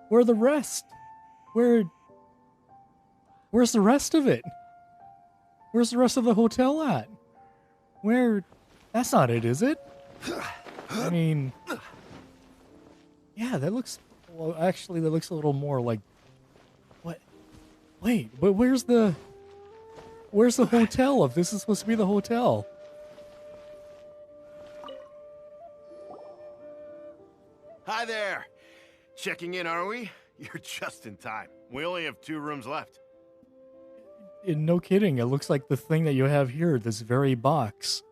Where's the rest of it? Where's the rest of the hotel at? That's not it, is it? I mean... Yeah, that looks Well, actually, that looks a little more like... What? Wait, but where's the hotel if this is supposed to be the hotel? Hi there. Checking in, are we? You're just in time. We only have 2 rooms left. No kidding, it looks like the thing that you have here, this very box,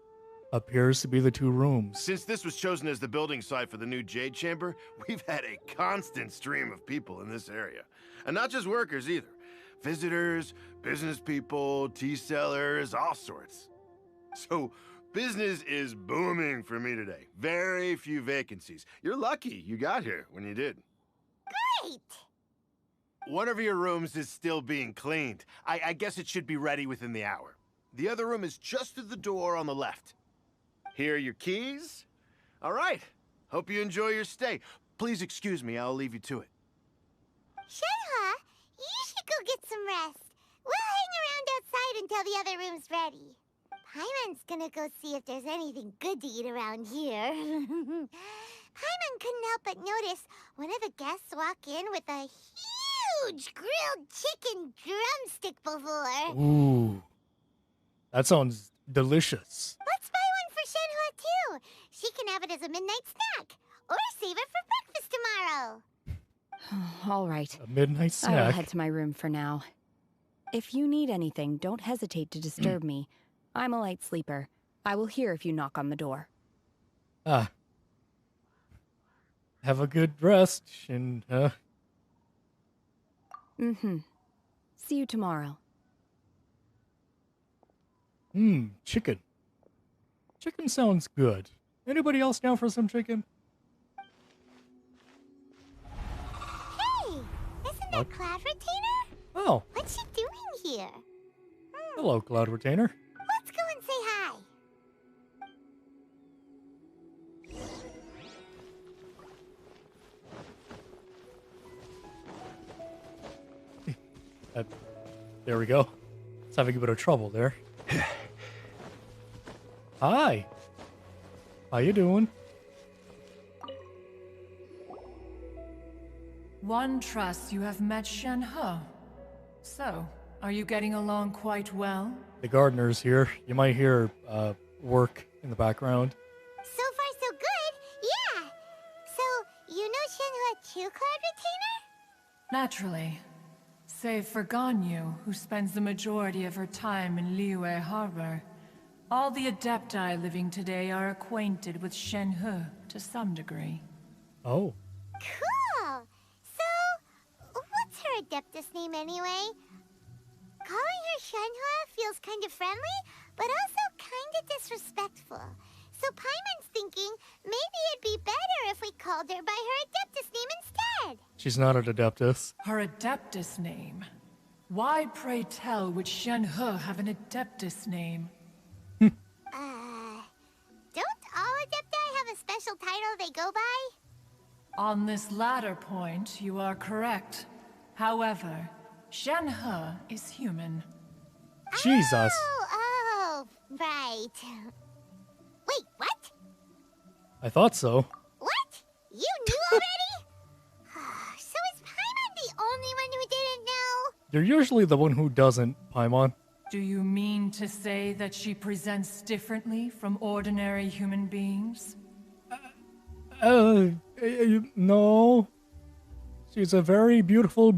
appears to be the 2 rooms. Since this was chosen as the building site for the new Jade Chamber, we've had a constant stream of people in this area. And not just workers either. Visitors, business people, tea sellers, all sorts. So, business is booming for me today. Very few vacancies. You're lucky you got here when you did. Great! One of your rooms is still being cleaned. I guess it should be ready within the hour. The other room is just through the door on the left. Here are your keys. All right. Hope you enjoy your stay. Please excuse me, I'll leave you to it. Shenhe, you should go get some rest. We'll hang around outside until the other room's ready. Paimon's gonna go see if there's anything good to eat around here. Paimon couldn't help but notice one of the guests walk in with a huge grilled chicken drumstick before. Ooh. That sounds delicious. Let's buy one for Shenhe too. She can have it as a midnight snack. Or save it for breakfast tomorrow. All right. A midnight I'll snack. head to my room for now. If you need anything, don't hesitate to disturb me. I'm a light sleeper. I will hear if you knock on the door. Ah. Have a good rest, and Mm-hmm. See you tomorrow. Chicken. Chicken sounds good. Anybody else down for some chicken? Hey, isn't that Cloud Retainer? Oh. What's she doing here? Hello, Cloud Retainer. Let's go and say hi. There we go. It's having a bit of trouble there. Hi. How you doing? One trusts you have met Shenhe. So, are you getting along quite well? The gardener's here. You might hear work in the background. So far, so good. Yeah. So, you know Shenhe too, Cloud Retainer? Naturally. Save for Ganyu, who spends the majority of her time in Liyue Harbor. All the Adepti living today are acquainted with Shenhe to some degree. Oh. Cool. So, what's her Adeptus name anyway? Calling her Shenhe feels kind of friendly, but also kind of disrespectful. So Paimon's thinking maybe it'd be better if we called her by her Adeptus name instead. She's not an Adeptus. Her Adeptus name? Why, pray tell, would Shenhe have an Adeptus name? Don't all Adepti have a special title they go by? On this latter point, you are correct. However, Shenhe is human. Jesus. Oh, right. Wait, what? I thought so. What? You knew already? So is Paimon the only one who didn't know? You're usually the one who doesn't, Paimon. Do you mean to say that she presents differently from ordinary human beings? No. She's a very beautiful,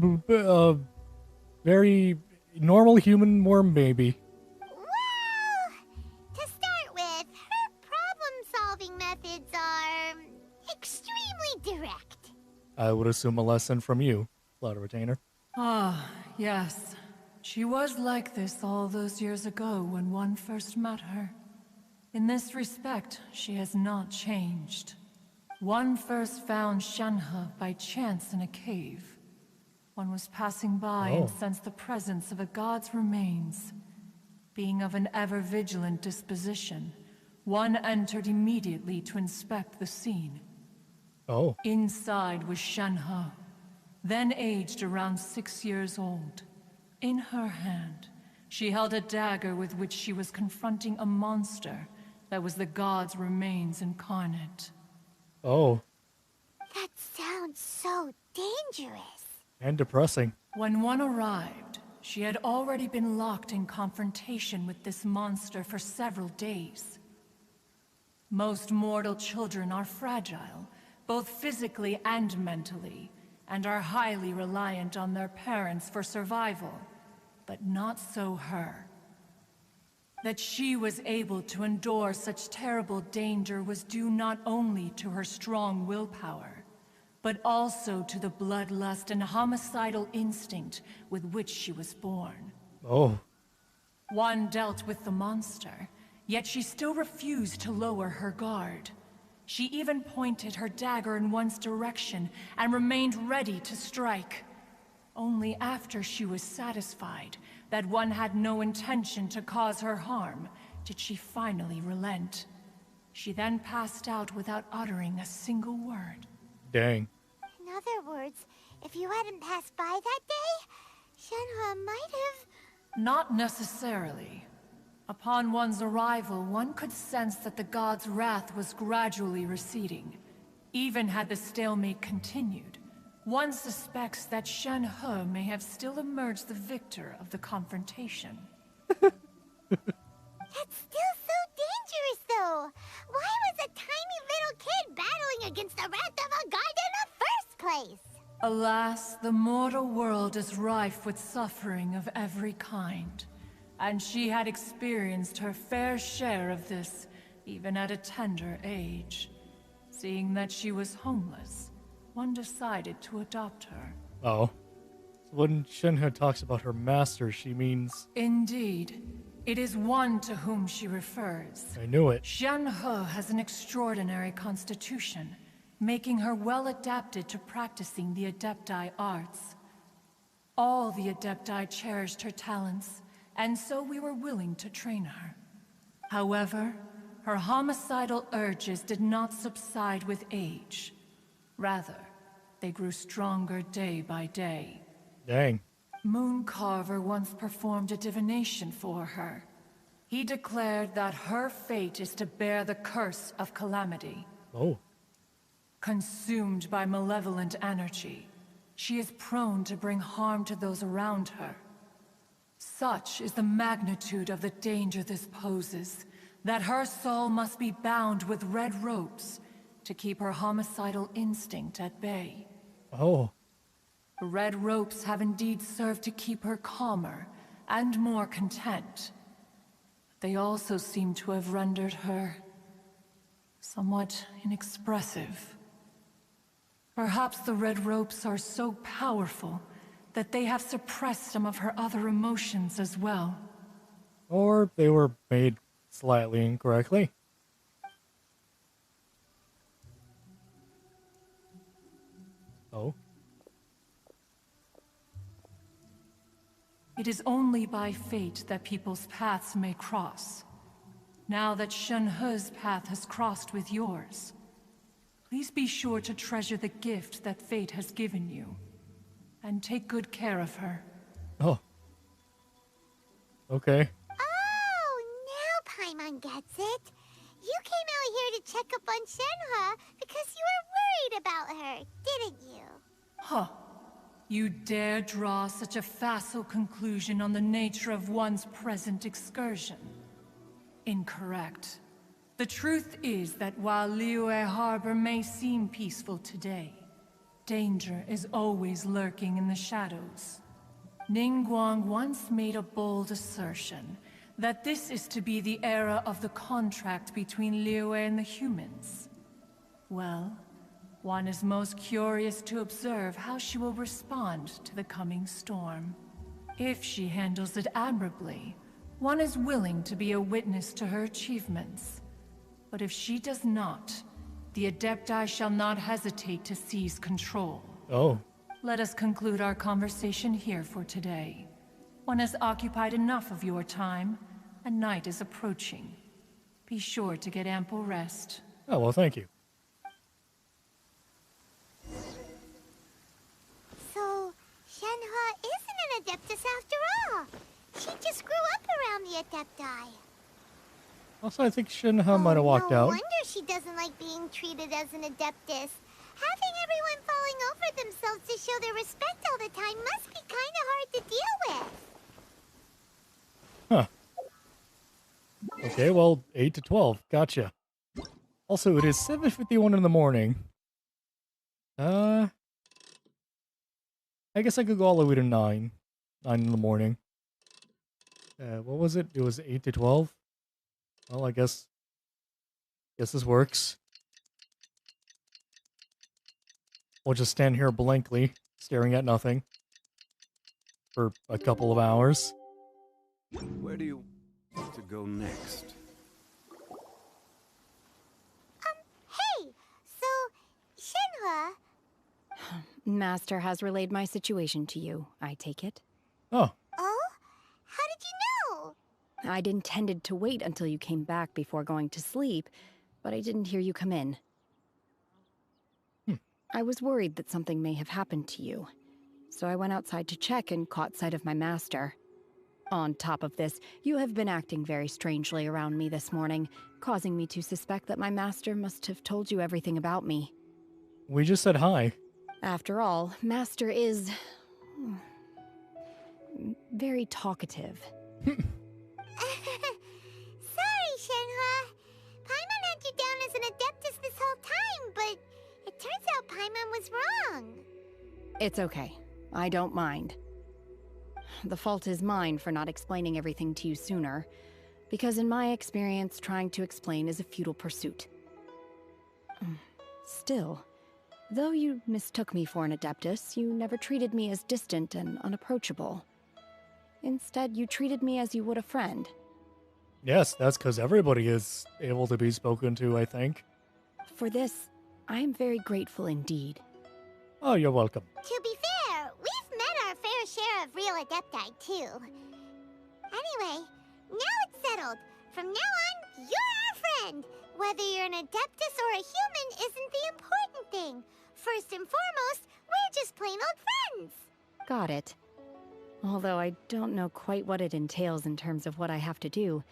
very normal human worm baby. Well, to start with, her problem-solving methods are extremely direct. I would assume a lesson from you, Cloud Retainer. Ah, yes. She was like this all those years ago when one first met her. In this respect, she has not changed. One first found Shenhe by chance in a cave. One was passing by and sensed the presence of a god's remains. Being of an ever-vigilant disposition, one entered immediately to inspect the scene. Oh. Inside was Shenhe, then aged around 6 years old. In her hand, she held a dagger with which she was confronting a monster that was the god's remains incarnate. Oh. That sounds so dangerous. And depressing. When one arrived, she had already been locked in confrontation with this monster for several days. Most mortal children are fragile, both physically and mentally, and are highly reliant on their parents for survival. But not so her. That she was able to endure such terrible danger was due not only to her strong willpower, but also to the bloodlust and homicidal instinct with which she was born. Oh. One dealt with the monster, yet she still refused to lower her guard. She even pointed her dagger in one's direction and remained ready to strike. Only after she was satisfied that one had no intention to cause her harm did she finally relent. She then passed out without uttering a single word. Dang. In other words, if you hadn't passed by that day, Shenhe might have... Not necessarily. Upon one's arrival, one could sense that the god's wrath was gradually receding. Even had the stalemate continued, one suspects that Shenhe may have still emerged the victor of the confrontation. That's still so dangerous, though. Why was a tiny little kid battling against the wrath of a god in the first place? Alas, the mortal world is rife with suffering of every kind. And she had experienced her fair share of this, even at a tender age. Seeing that she was homeless, one decided to adopt her. Oh. So when Shenhe talks about her master, she means... Indeed. It is one to whom she refers. I knew it. Shenhe has an extraordinary constitution, making her well adapted to practicing the Adepti arts. All the Adepti cherished her talents, and so we were willing to train her. However, her homicidal urges did not subside with age. Rather, they grew stronger day by day. Dang. Mooncarver once performed a divination for her. He declared that her fate is to bear the curse of calamity. Oh. Consumed by malevolent energy, she is prone to bring harm to those around her. Such is the magnitude of the danger this poses, that her soul must be bound with red ropes to keep her homicidal instinct at bay. Oh. The red ropes have indeed served to keep her calmer and more content. They also seem to have rendered her somewhat inexpressive. Perhaps the red ropes are so powerful that they have suppressed some of her other emotions as well. Or they were made slightly incorrectly. Oh. It is only by fate that people's paths may cross. Now that Shenhe's path has crossed with yours, please be sure to treasure the gift that fate has given you, and take good care of her. Oh. Okay. Oh, now Paimon gets it. You came out here to check up on Shenhe because you were worried about her, didn't you? Huh. You dare draw such a facile conclusion on the nature of one's present excursion? Incorrect. The truth is that while Liyue Harbor may seem peaceful today, danger is always lurking in the shadows. Ningguang once made a bold assertion that this is to be the era of the contract between Liyue and the humans. Well, one is most curious to observe how she will respond to the coming storm. If she handles it admirably, one is willing to be a witness to her achievements. But if she does not, the Adepti shall not hesitate to seize control. Oh. Let us conclude our conversation here for today. One has occupied enough of your time, and night is approaching. Be sure to get ample rest. Oh, well, thank you. So, Shenhe isn't an Adeptus after all. She just grew up around the Adepti. Also, I think Shenhe might have walked No out. wonder she doesn't like being treated as an Adeptus. Having everyone falling over themselves to show their respect all the time must be kind of hard to deal with. Huh. Okay, well, 8 to 12. Gotcha. Also, it is 7:51 in the morning. I guess I could go all the way to 9. 9 in the morning. What was it? It was 8 to 12? Well, I guess this works. We'll just stand here blankly, staring at nothing. For a couple of hours. Where do you want to go next? Hey, so, Shenhua... Master has relayed my situation to you, I take it. Oh. Oh? How did you know? I'd intended to wait until you came back before going to sleep, but I didn't hear you come in. I was worried that something may have happened to you, so I went outside to check and caught sight of my master. On top of this, you have been acting very strangely around me this morning, causing me to suspect that my master must have told you everything about me. We just said hi. After all, Master is... very talkative. Sorry, Shenhua. Paimon had you down as an adeptus this whole time, but it turns out Paimon was wrong. It's okay. I don't mind. The fault is mine for not explaining everything to you sooner, because in my experience, trying to explain is a futile pursuit. Still, though you mistook me for an adeptus, you never treated me as distant and unapproachable. Instead, you treated me as you would a friend. Yes, that's because everybody is able to be spoken to, I think. For this, I am very grateful indeed. Oh, you're welcome. To be fair, we've met our fair share of real adepti, too. Anyway, now it's settled. From now on, you're our friend. Whether you're an adeptus or a human isn't the important thing. First and foremost, we're just plain old friends. Got it. Although I don't know quite what it entails in terms of what I have to do,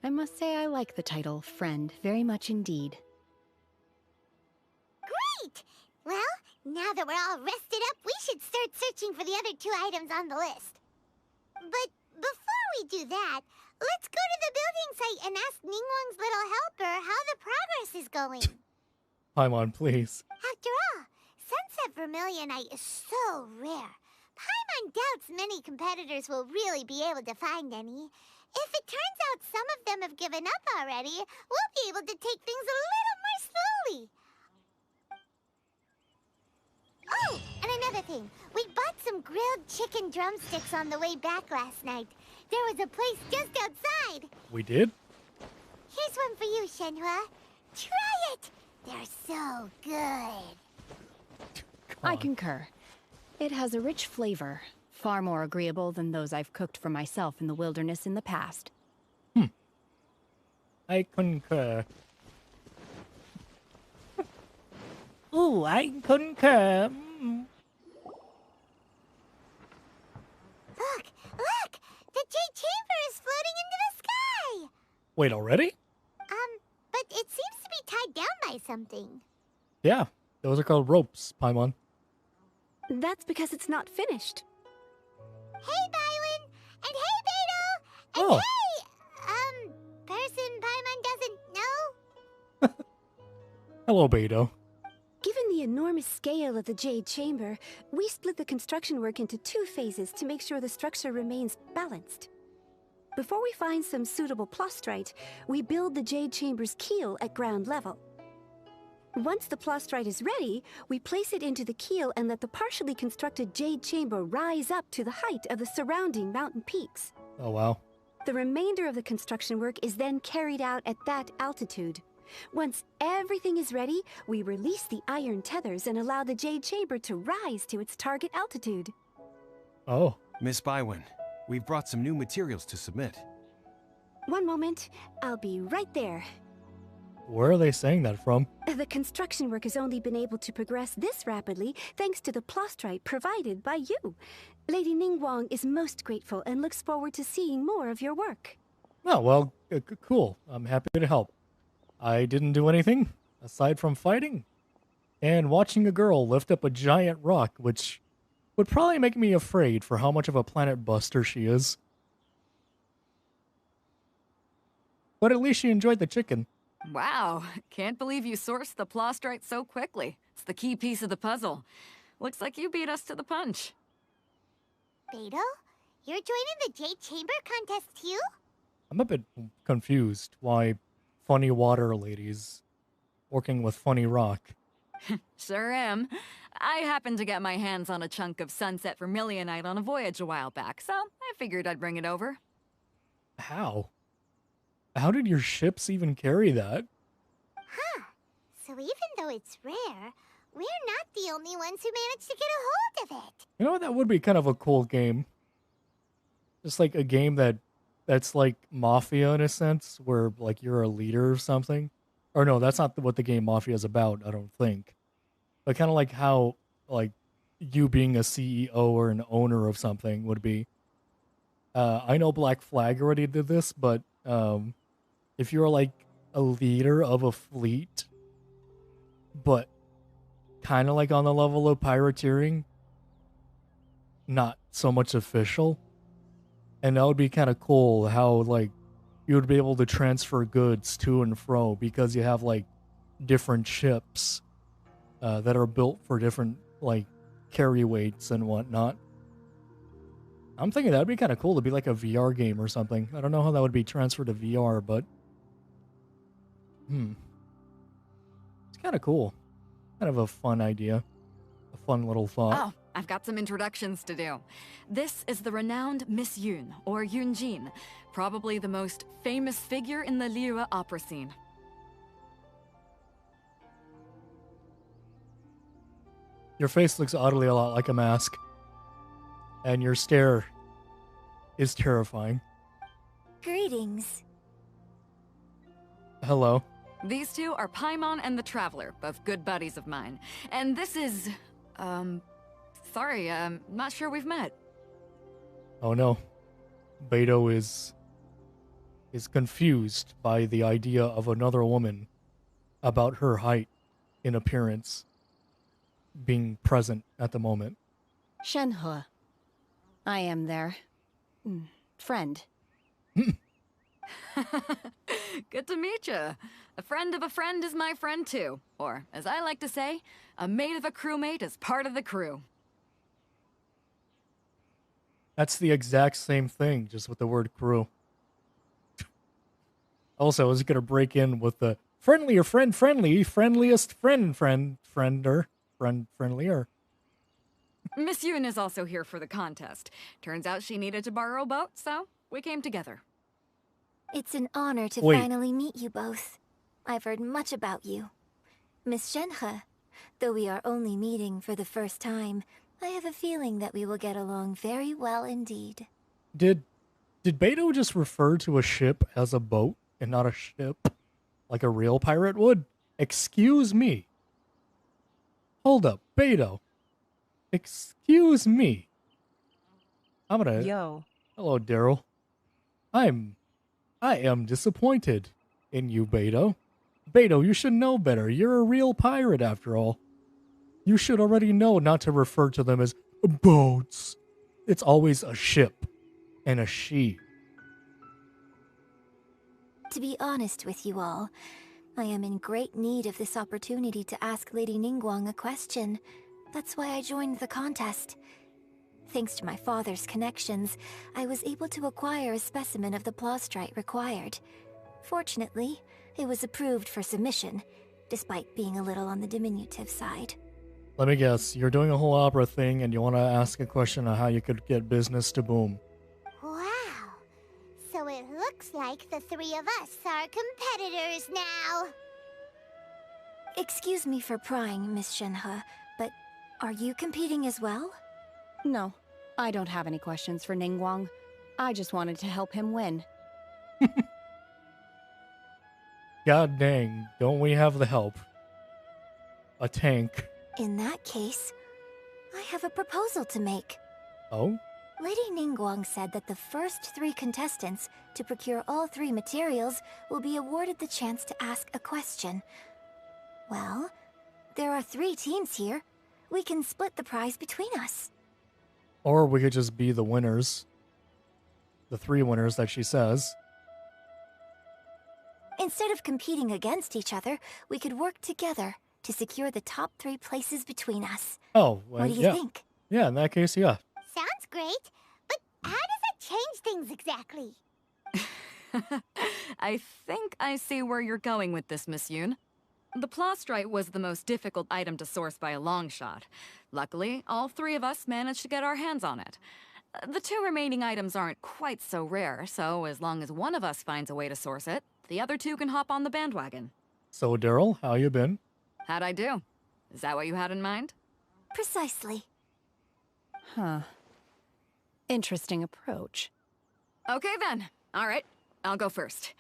I must say I like the title friend very much indeed. Great! Well, now that we're all rested up, we should start searching for the other 2 items on the list. But before we do that, let's go to the building site and ask Ningguang's little helper how the progress is going. Paimon, please. After all, Sunset Vermilionite is so rare. Paimon doubts many competitors will really be able to find any. If it turns out some of them have given up already, we'll be able to take things a little more slowly. Oh, and another thing. We bought some grilled chicken drumsticks on the way back last night. There was a place just outside. We did? Here's one for you, Shenhua. Try it. They're so good. I concur. It has a rich flavor, far more agreeable than those I've cooked for myself in the wilderness in the past. I concur. Ooh, I concur. Look! The Jade Chamber is floating into the sky! Wait, already? But it seems to be tied down by something. Yeah, those are called ropes, Paimon. That's because it's not finished. Hey, Bywin! And hey, Beto! And Oh. hey, person Paimon doesn't know? Hello, Beto. Given the enormous scale of the Jade Chamber, we split the construction work into 2 phases to make sure the structure remains balanced. Before we find some suitable plastrite, we build the Jade Chamber's keel at ground level. Once the plastrite is ready, we place it into the keel and let the partially constructed Jade Chamber rise up to the height of the surrounding mountain peaks. Oh, wow. The remainder of the construction work is then carried out at that altitude. Once everything is ready, we release the iron tethers and allow the Jade Chamber to rise to its target altitude. Oh. Miss Bywin, we've brought some new materials to submit. One moment, I'll be right there. Where are they saying that from? The construction work has only been able to progress this rapidly thanks to the plastrite provided by you. Lady Ningguang is most grateful and looks forward to seeing more of your work. Oh, well, cool. I'm happy to help. I didn't do anything aside from fighting. and watching a girl lift up a giant rock, which would probably make me afraid for how much of a planet buster she is. But at least she enjoyed the chicken. Wow, can't believe you sourced the Plostrite so quickly. It's the key piece of the puzzle. Looks like you beat us to the punch. Beto, you're joining the Jade Chamber contest too? I'm a bit confused why funny water ladies working with funny rock. Sure am. I happened to get my hands on a chunk of sunset vermilionite on a voyage a while back, so I figured I'd bring it over. How? How did your ships even carry that? Huh. So even though it's rare, we're not the only ones who managed to get a hold of it. You know what? That would be kind of a cool game. Just like a game that's like Mafia in a sense, where like you're a leader or something. Or no, that's not what the game Mafia is about, I don't think. But kind of like how like you being a CEO or an owner of something would be. I know Black Flag already did this, but if you're like a leader of a fleet, but kind of like on the level of pirateering, not so much official, and that would be kind of cool how like you would be able to transfer goods to and fro because you have like different ships that are built for different like carry weights and whatnot. I'm thinking that'd be kind of cool to be like a VR game or something. I don't know how that would be transferred to VR, but it's kind of cool. Kind of a fun idea. A fun little thought. Oh, I've got some introductions to do. This is the renowned Miss Yoon, or Yoonjin, probably the most famous figure in the Liyue opera scene. Your face looks oddly a lot like a mask. And your stare is terrifying. Greetings. Hello. These two are Paimon and the Traveler, both good buddies of mine. And this is... sorry, not sure we've met. Oh no. Beto is confused by the idea of another woman about her height and appearance being present at the moment. Shenhe. I am their friend. Good to meet you. A friend of a friend is my friend too. Or, as I like to say, a mate of a crewmate is part of the crew. That's the exact same thing, just with the word crew. Also, I was going to break in with the friendlier friend friendly, friendliest friendlier. Miss Yoon is also here for the contest. Turns out she needed to borrow a boat, so we came together. It's an honor to Wait. finally meet you both. I've heard much about you. Miss Shenhe, though we are only meeting for the first time, I have a feeling that we will get along very well indeed. Did Beto just refer to a ship as a boat and not a ship like a real pirate would? Excuse me. Hold up, Beto. Excuse me. I'm gonna... Yo. Hello, Daryl. I am disappointed in you, Beto. Beto, you should know better. You're a real pirate, after all. You should already know not to refer to them as boats. It's always a ship and a she. To be honest with you all, I am in great need of this opportunity to ask Lady Ningguang a question. That's why I joined the contest. Thanks to my father's connections, I was able to acquire a specimen of the Plostrite required. Fortunately, it was approved for submission, despite being a little on the diminutive side. Let me guess, you're doing a whole opera thing and you want to ask a question on how you could get business to boom. Wow. So it looks like the three of us are competitors now. Excuse me for prying, Miss Shenhe, but are you competing as well? No, I don't have any questions for Ningguang. I just wanted to help him win. God dang, don't we have the help? A tank. In that case, I have a proposal to make. Oh? Lady Ningguang said that the first 3 contestants to procure all 3 materials will be awarded the chance to ask a question. Well, There are 3 teams here. We can split the prize between us. Or we could just be the winners. The 3 winners that she says. Instead of competing against each other, we could work together to secure the top 3 places between us. Oh, what do you yeah. think? Yeah, in that case, yeah. Sounds great, but how does it change things exactly? I think I see where you're going with this, Miss Yoon. The plastrite was the most difficult item to source by a long shot. Luckily, all 3 of us managed to get our hands on it. The 2 remaining items aren't quite so rare, so as long as one of us finds a way to source it, the other 2 can hop on the bandwagon. So, Daryl, how you been? How'd I do? Is that what you had in mind? Precisely. Huh. Interesting approach. Okay then. All right, I'll go first.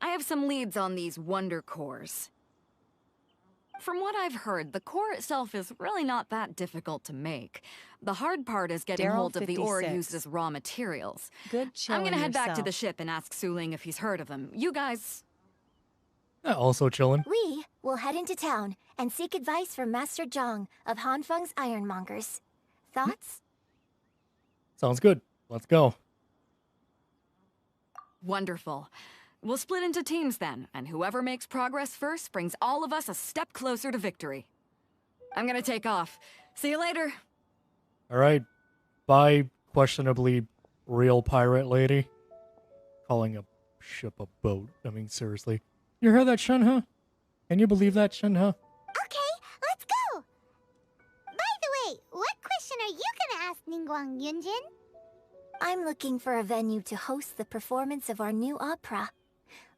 I have some leads on these wonder cores. From what I've heard, the core itself is really not that difficult to make. The hard part is getting Daryl hold of the ore 56. used as raw materials. Good I'm chilling gonna head back to yourself. the ship and ask Suling if he's heard of them. You guys... Also chilling. We will head into town and seek advice from Master Zhang of Hanfeng's Ironmongers. Thoughts? Sounds good. Let's go. Wonderful. We'll split into teams then, and whoever makes progress first brings all of us a step closer to victory. I'm gonna take off. See you later. All right. Bye, questionably real pirate lady. Calling a ship a boat. I mean, seriously. You heard that, Shenhe? Can you believe that, Shenhe? Okay, let's go! By the way, what question are you gonna ask Ningguang Yunjin? I'm looking for a venue to host the performance of our new opera.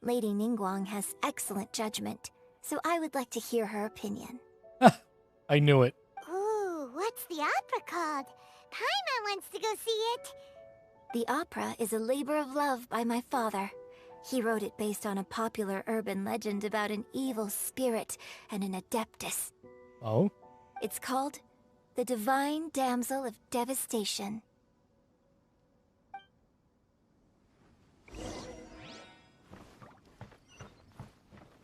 Lady Ningguang has excellent judgment, so I would like to hear her opinion. I knew it. Ooh, what's the opera called? Paimon wants to go see it. The opera is a labor of love by my father. He wrote it based on a popular urban legend about an evil spirit and an adeptus. Oh? It's called The Divine Damsel of Devastation.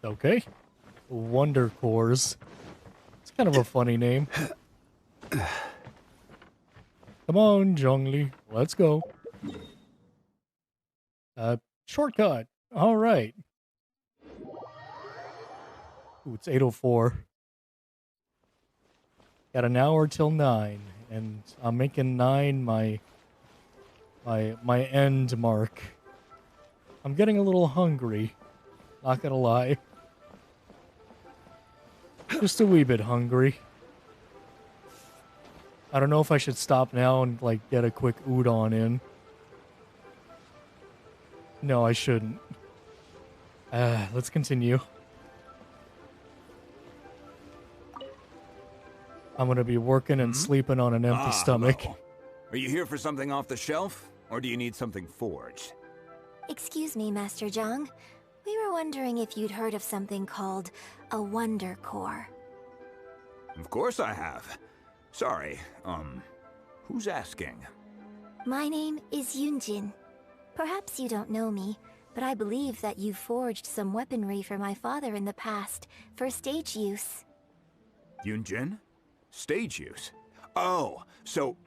Okay. Wonder Cores. It's kind of a funny name. Come on, Zhongli. Let's go. Shortcut. All right. Ooh, it's 8:04. Got an hour till 9, and I'm making 9 my end mark. I'm getting a little hungry. Not gonna lie. Just a wee bit hungry. I don't know if I should stop now and like get a quick udon in. No, I shouldn't. Let's continue. I'm gonna be working and sleeping on an empty stomach. Hello. Are you here for something off the shelf, or do you need something forged? Excuse me, Master Zhang. We were wondering if you'd heard of something called a Wonder Core. Of course I have. Sorry, who's asking? My name is Yunjin. Perhaps you don't know me, but I believe that you forged some weaponry for my father in the past, for stage use. Yunjin? Stage use? Oh, so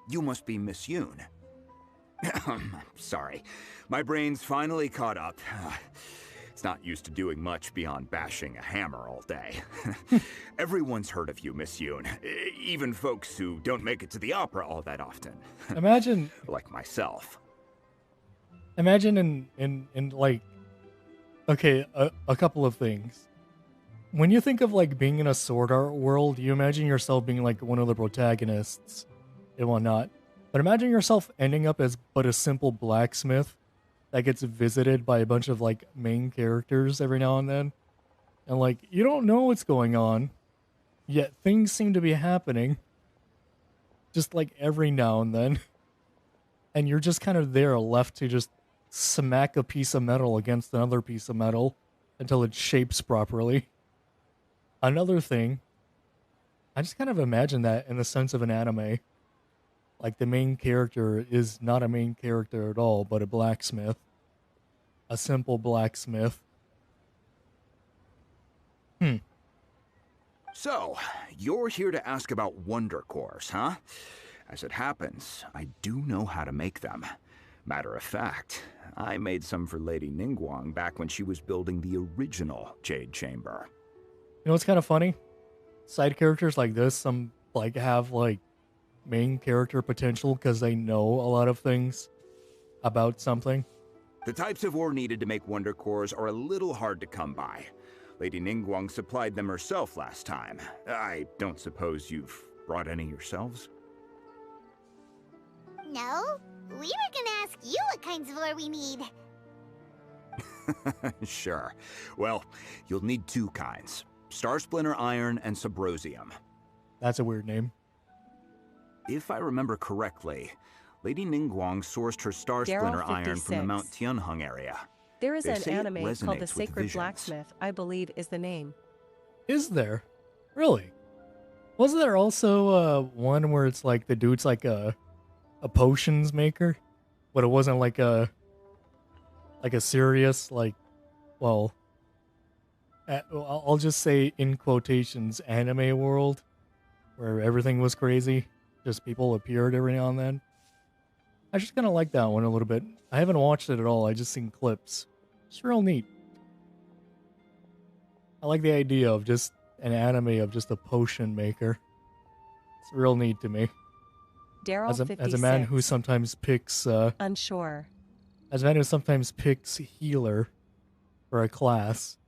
you must be Miss Yoon. Sorry, my brain's finally caught up. It's not used to doing much beyond bashing a hammer all day. Everyone's heard of you, Miss Yoon. Even folks who don't make it to the opera all that often. Imagine... like myself. Imagine in like... Okay, a couple of things. When you think of like being in a sword art world, you imagine yourself being like one of the protagonists and whatnot. But imagine yourself ending up as but a simple blacksmith that gets visited by a bunch of like main characters every now and then. And like, you don't know what's going on, yet things seem to be happening just like every now and then. And you're just kind of there left to just smack a piece of metal against another piece of metal until it shapes properly. Another thing, I just kind of imagine that in the sense of an anime. Like the main character is not a main character at all, but a blacksmith. A simple blacksmith. So, you're here to ask about Wonder Cores, huh? As it happens, I do know how to make them. Matter of fact, I made some for Lady Ningguang back when she was building the original Jade Chamber. You know what's kind of funny? Side characters like this, some like have like main character potential because they know a lot of things about something. The types of ore needed to make Wonder Cores are a little hard to come by. Lady Ningguang supplied them herself last time. I don't suppose you've brought any yourselves? No, we were gonna ask you what kinds of ore we need. Sure. Well, you'll need two kinds. Star Splinter Iron and Subrosium. That's a weird name. If I remember correctly, Lady Ningguang sourced her Star Daryl Splinter Iron from the 56. Mount Tianheng area. There is They an say it anime called resonates The with Sacred visions. Blacksmith, I believe is the name. Is there? Really? Wasn't there also one where it's like the dude's like a potions maker, but it wasn't like a serious like, well, I'll just say in quotations anime world where everything was crazy, just people appeared every now and then. I just kind of like that one a little bit. I haven't watched it at all. I just seen clips. It's real neat. I like the idea of just an anime of just a potion maker. It's real neat to me. Daryl As a 56. man who sometimes picks Unsure. as a man who sometimes picks healer for a class,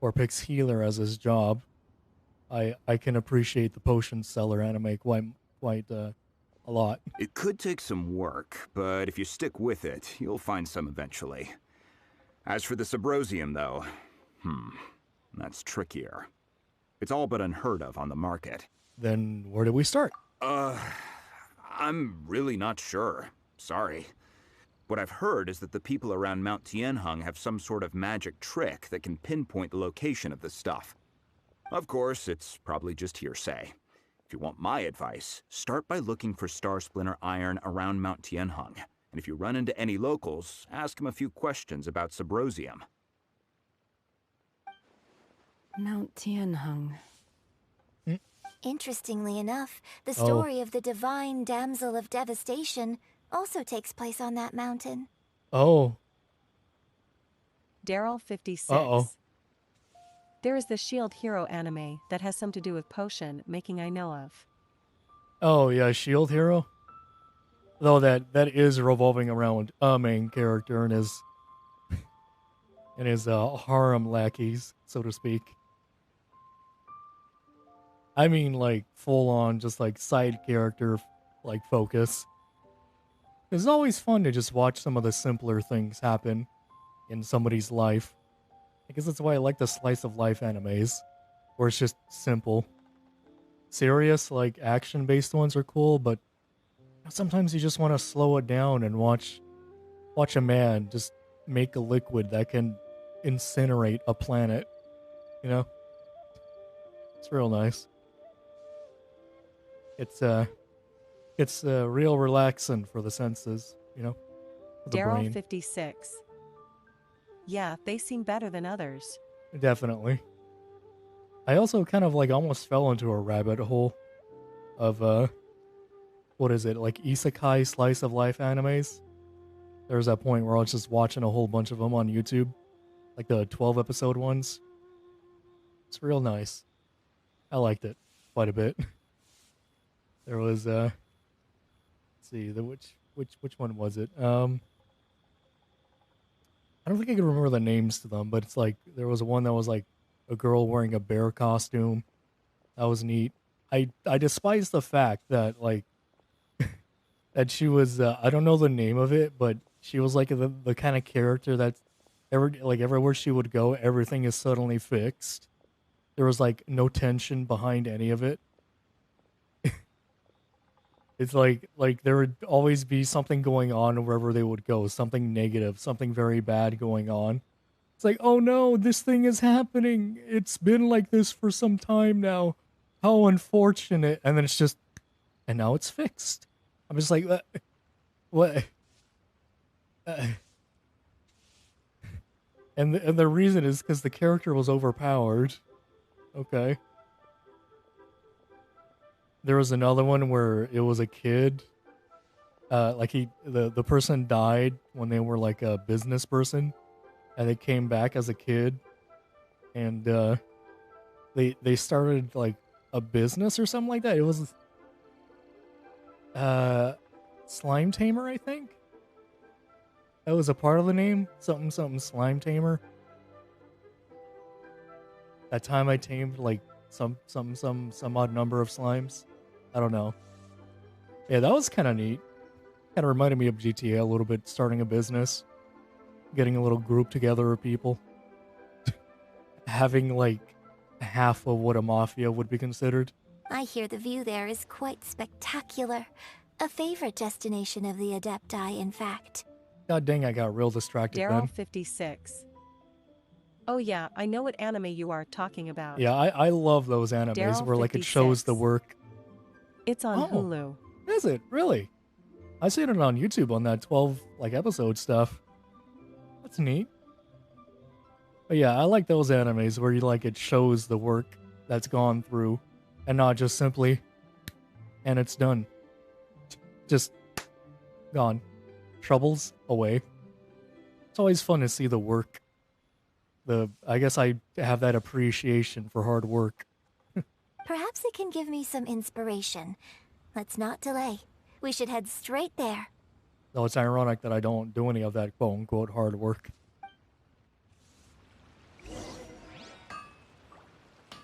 or picks healer as his job, I can appreciate the potion seller anime quite a lot. It could take some work, but if you stick with it, you'll find some eventually. As for the Subrosium, though, that's trickier. It's all but unheard of on the market. Then where do we start? I'm really not sure. Sorry. What I've heard is that the people around Mount Tianheng have some sort of magic trick that can pinpoint the location of the stuff. Of course, it's probably just hearsay. If you want my advice, start by looking for Star Splinter Iron around Mount Tianheng. And if you run into any locals, ask them a few questions about Subrosium. Mount Tianheng. Interestingly enough, the Oh. story of the divine damsel of devastation also takes place on that mountain. Oh, Daryl 56. Uh-oh. There is the Shield Hero anime that has some to do with potion making I know of. oh yeah, Shield Hero. Though that is revolving around a main character and his harem lackeys, so to speak. I mean, like full on, just like side character, like focus. It's always fun to just watch some of the simpler things happen in somebody's life. I guess that's why I like the slice of life animes, where it's just simple. Serious, like action based ones are cool, but sometimes you just want to slow it down and watch a man just make a liquid that can incinerate a planet. You know? It's real nice. It's real relaxing for the senses, you know? For the Daryl brain. 56. Yeah, they seem better than others. Definitely. I also kind of like almost fell into a rabbit hole of what is it, like isekai slice of life animes. There was that point where I was just watching a whole bunch of them on YouTube, like the 12 episode ones. It's real nice. I liked it quite a bit. There was let's see, which one was it? I don't think I can remember the names to them, but it's like there was one that was like a girl wearing a bear costume. That was neat. I despise the fact that like that she was I don't know the name of it, but she was like the kind of character that's everywhere she would go, everything is suddenly fixed. There was like no tension behind any of it. It's like there would always be something going on wherever they would go, something negative, something very bad going on. It's like, oh no, this thing is happening. It's been like this for some time now. How unfortunate. And then it's just, and now it's fixed. I'm just like, what? And the reason is because the character was overpowered. Okay. there was another one where it was a kid. Like the person died when they were like a business person, and they came back as a kid, and they started like a business or something like that. It was Slime Tamer, I think. That was a part of the name. Something something Slime Tamer. That time I tamed like some odd number of slimes. I don't know. Yeah, that was kind of neat. Kind of reminded me of GTA a little bit, starting a business, getting a little group together of people, having like half of what a mafia would be considered. I hear the view there is quite spectacular. A favorite destination of the Adepti, in fact. God dang, I got real distracted Daryl then. 56. Oh yeah, I know what anime you are talking about. Yeah, I love those animes Daryl where like it 56. shows the work. It's on Oh. Hulu. Is it? Really? I seen it on YouTube on that 12 like episode stuff. That's neat. But yeah, I like those animes where you like it shows the work that's gone through and not just simply and it's done. Just gone. Troubles away. It's always fun to see the work. I guess I have that appreciation for hard work. Perhaps it can give me some inspiration. Let's not delay. We should head straight there. Though it's ironic that I don't do any of that quote-unquote hard work. It's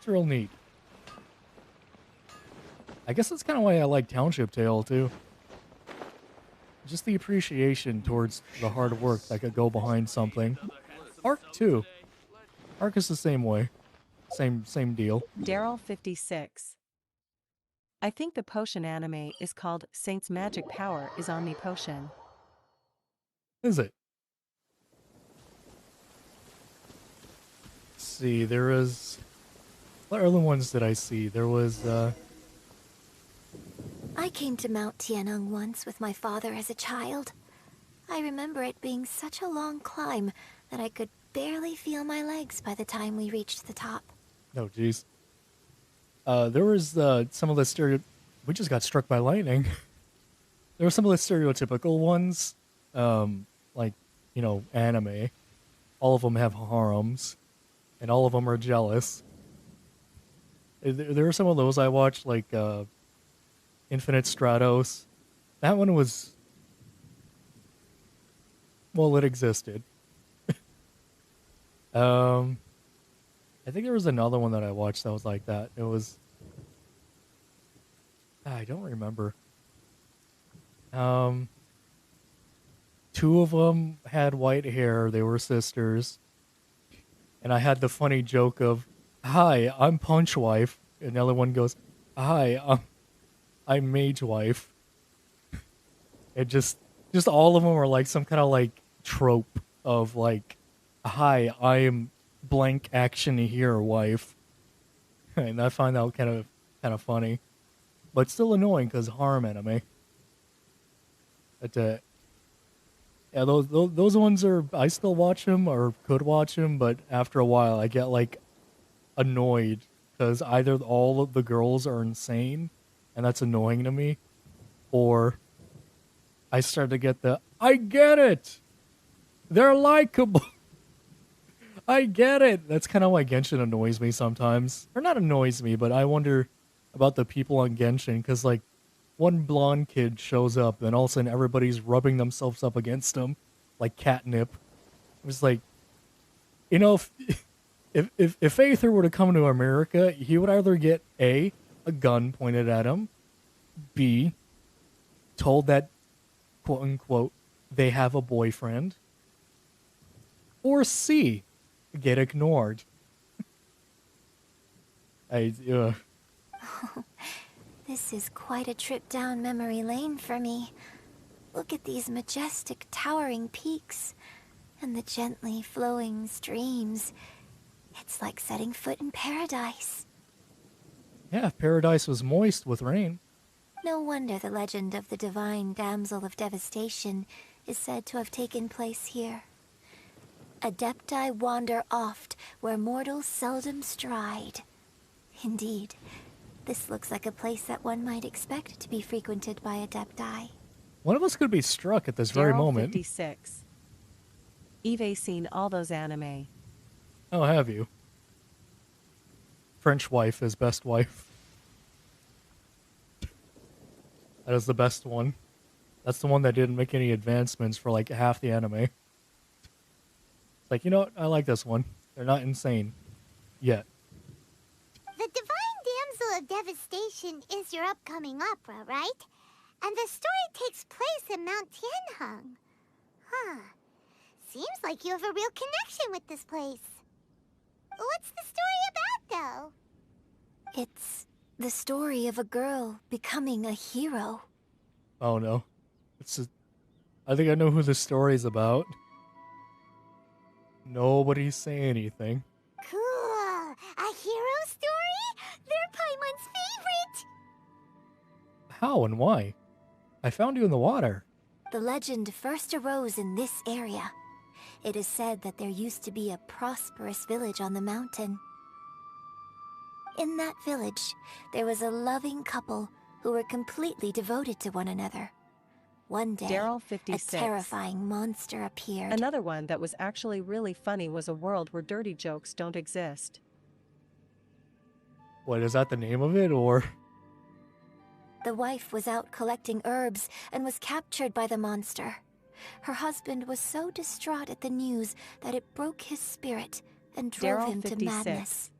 real neat. I guess that's kind of why I like Township Tale, too. Just the appreciation towards the hard work that could go behind something. Ark, too. Ark is the same way. Same deal. Daryl 56. I think the potion anime is called Saint's Magic Power is Omnipotion. Is it? Let's see, there is... What other ones did I see? There was, I came to Mount Tianeng once with my father as a child. I remember it being such a long climb that I could barely feel my legs by the time we reached the top. Oh, jeez. There was some of the We just got struck by lightning. There were some of the stereotypical ones, like, you know, anime. All of them have harems, and all of them are jealous. There were some of those I watched, like Infinite Stratos. That one was... Well, it existed. I think there was another one that I watched that was like that. It was... I don't remember. Two of them had white hair. They were sisters. And I had the funny joke of, "Hi, I'm Punch Wife." And the other one goes, "Hi, I'm Mage Wife." It just all of them are like some kind of like trope of like, "Hi, I am blank action here, wife." And I find that kind of funny, but still annoying because harem anime. But yeah, those ones are, I still watch them or could watch them, but after a while I get like annoyed because either all of the girls are insane, and that's annoying to me, or I start to get I get it, they're likable. I get it. That's kind of why Genshin annoys me sometimes. Or not annoys me, but I wonder about the people on Genshin, because, like, one blonde kid shows up, and all of a sudden everybody's rubbing themselves up against him, like catnip. It was like, you know, if Aether were to come to America, he would either get A, a gun pointed at him, B, told that, quote-unquote, they have a boyfriend, or C, get ignored. This is quite a trip down memory lane for me. Look at these majestic towering peaks and the gently flowing streams. It's like setting foot in paradise. Yeah, paradise was moist with rain. No wonder the legend of the divine damsel of devastation is said to have taken place here. Adepti wander oft where mortals seldom stride. Indeed, This looks like a place that one might expect to be frequented by Adepti. One of us could be struck at this very Daryl moment. 56. Eve seen all those anime. Oh, have you? French wife is best wife. That is the best one. That's the one that didn't make any advancements for like half the anime. It's like, you know what? I like this one. They're not insane. Yet. The Divine Damsel of Devastation is your upcoming opera, right? And the story takes place in Mount Tianheng. Huh. Seems like you have a real connection with this place. What's the story about, though? It's the story of a girl becoming a hero. Oh no. I think I know who the story's about. Nobody's saying anything. Cool. A hero story? They're Paimon's favorite. How and why? I found you in the water. The legend first arose in this area. It is said that there used to be a prosperous village on the mountain. In that village, there was a loving couple who were completely devoted to one another. One day, Daryl a 56. terrifying monster appeared. Another one that was actually really funny was a world where dirty jokes don't exist. What, is that the name of it, or? The wife was out collecting herbs and was captured by the monster. Her husband was so distraught at the news that it broke his spirit and drove Daryl him 56. to madness.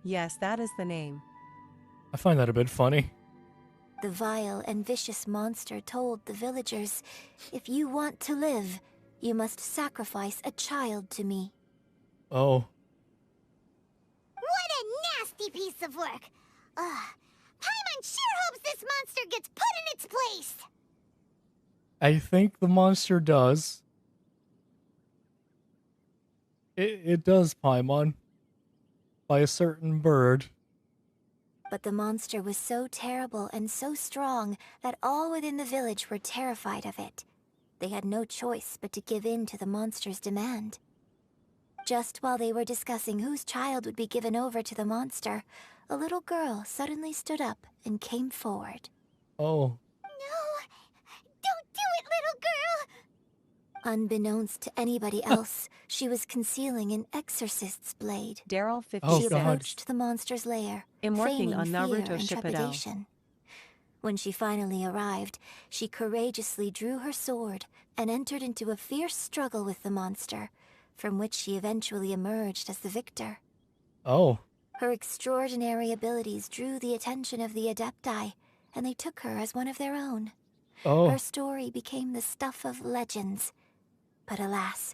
Yes, that is the name. I find that a bit funny. The vile and vicious monster told the villagers, "If you want to live, you must sacrifice a child to me." Oh. What a nasty piece of work. Paimon sure hopes this monster gets put in its place. I think the monster does. It does, Paimon. By a certain bird. But the monster was so terrible and so strong that all within the village were terrified of it. They had no choice but to give in to the monster's demand. Just while they were discussing whose child would be given over to the monster, a little girl suddenly stood up and came forward. Oh. No, don't do it, little girl. Unbeknownst to anybody else, she was concealing an exorcist's blade. Daryl She 56. approached the monster's lair, I'm working feigning on Naruto fear and Shippuden. trepidation. When she finally arrived, she courageously drew her sword and entered into a fierce struggle with the monster, from which she eventually emerged as the victor. Oh. Her extraordinary abilities drew the attention of the Adepti, and they took her as one of their own. Oh. Her story became the stuff of legends. But alas,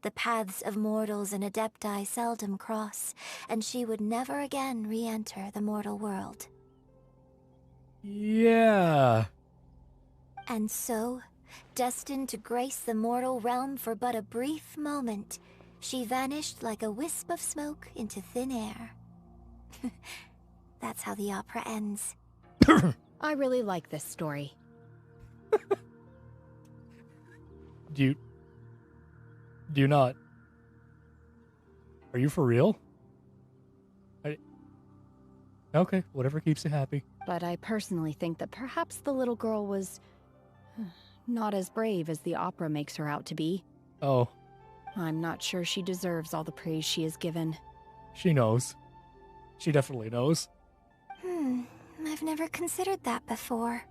the paths of mortals and Adepti seldom cross, and she would never again re-enter the mortal world. Yeah. And so, destined to grace the mortal realm for but a brief moment, she vanished like a wisp of smoke into thin air. That's how the opera ends. I really like this story. Do you not? Are you for real? Okay, whatever keeps you happy. But I personally think that perhaps the little girl was not as brave as the opera makes her out to be. Oh. I'm not sure she deserves all the praise she is given. She knows. She definitely knows. I've never considered that before.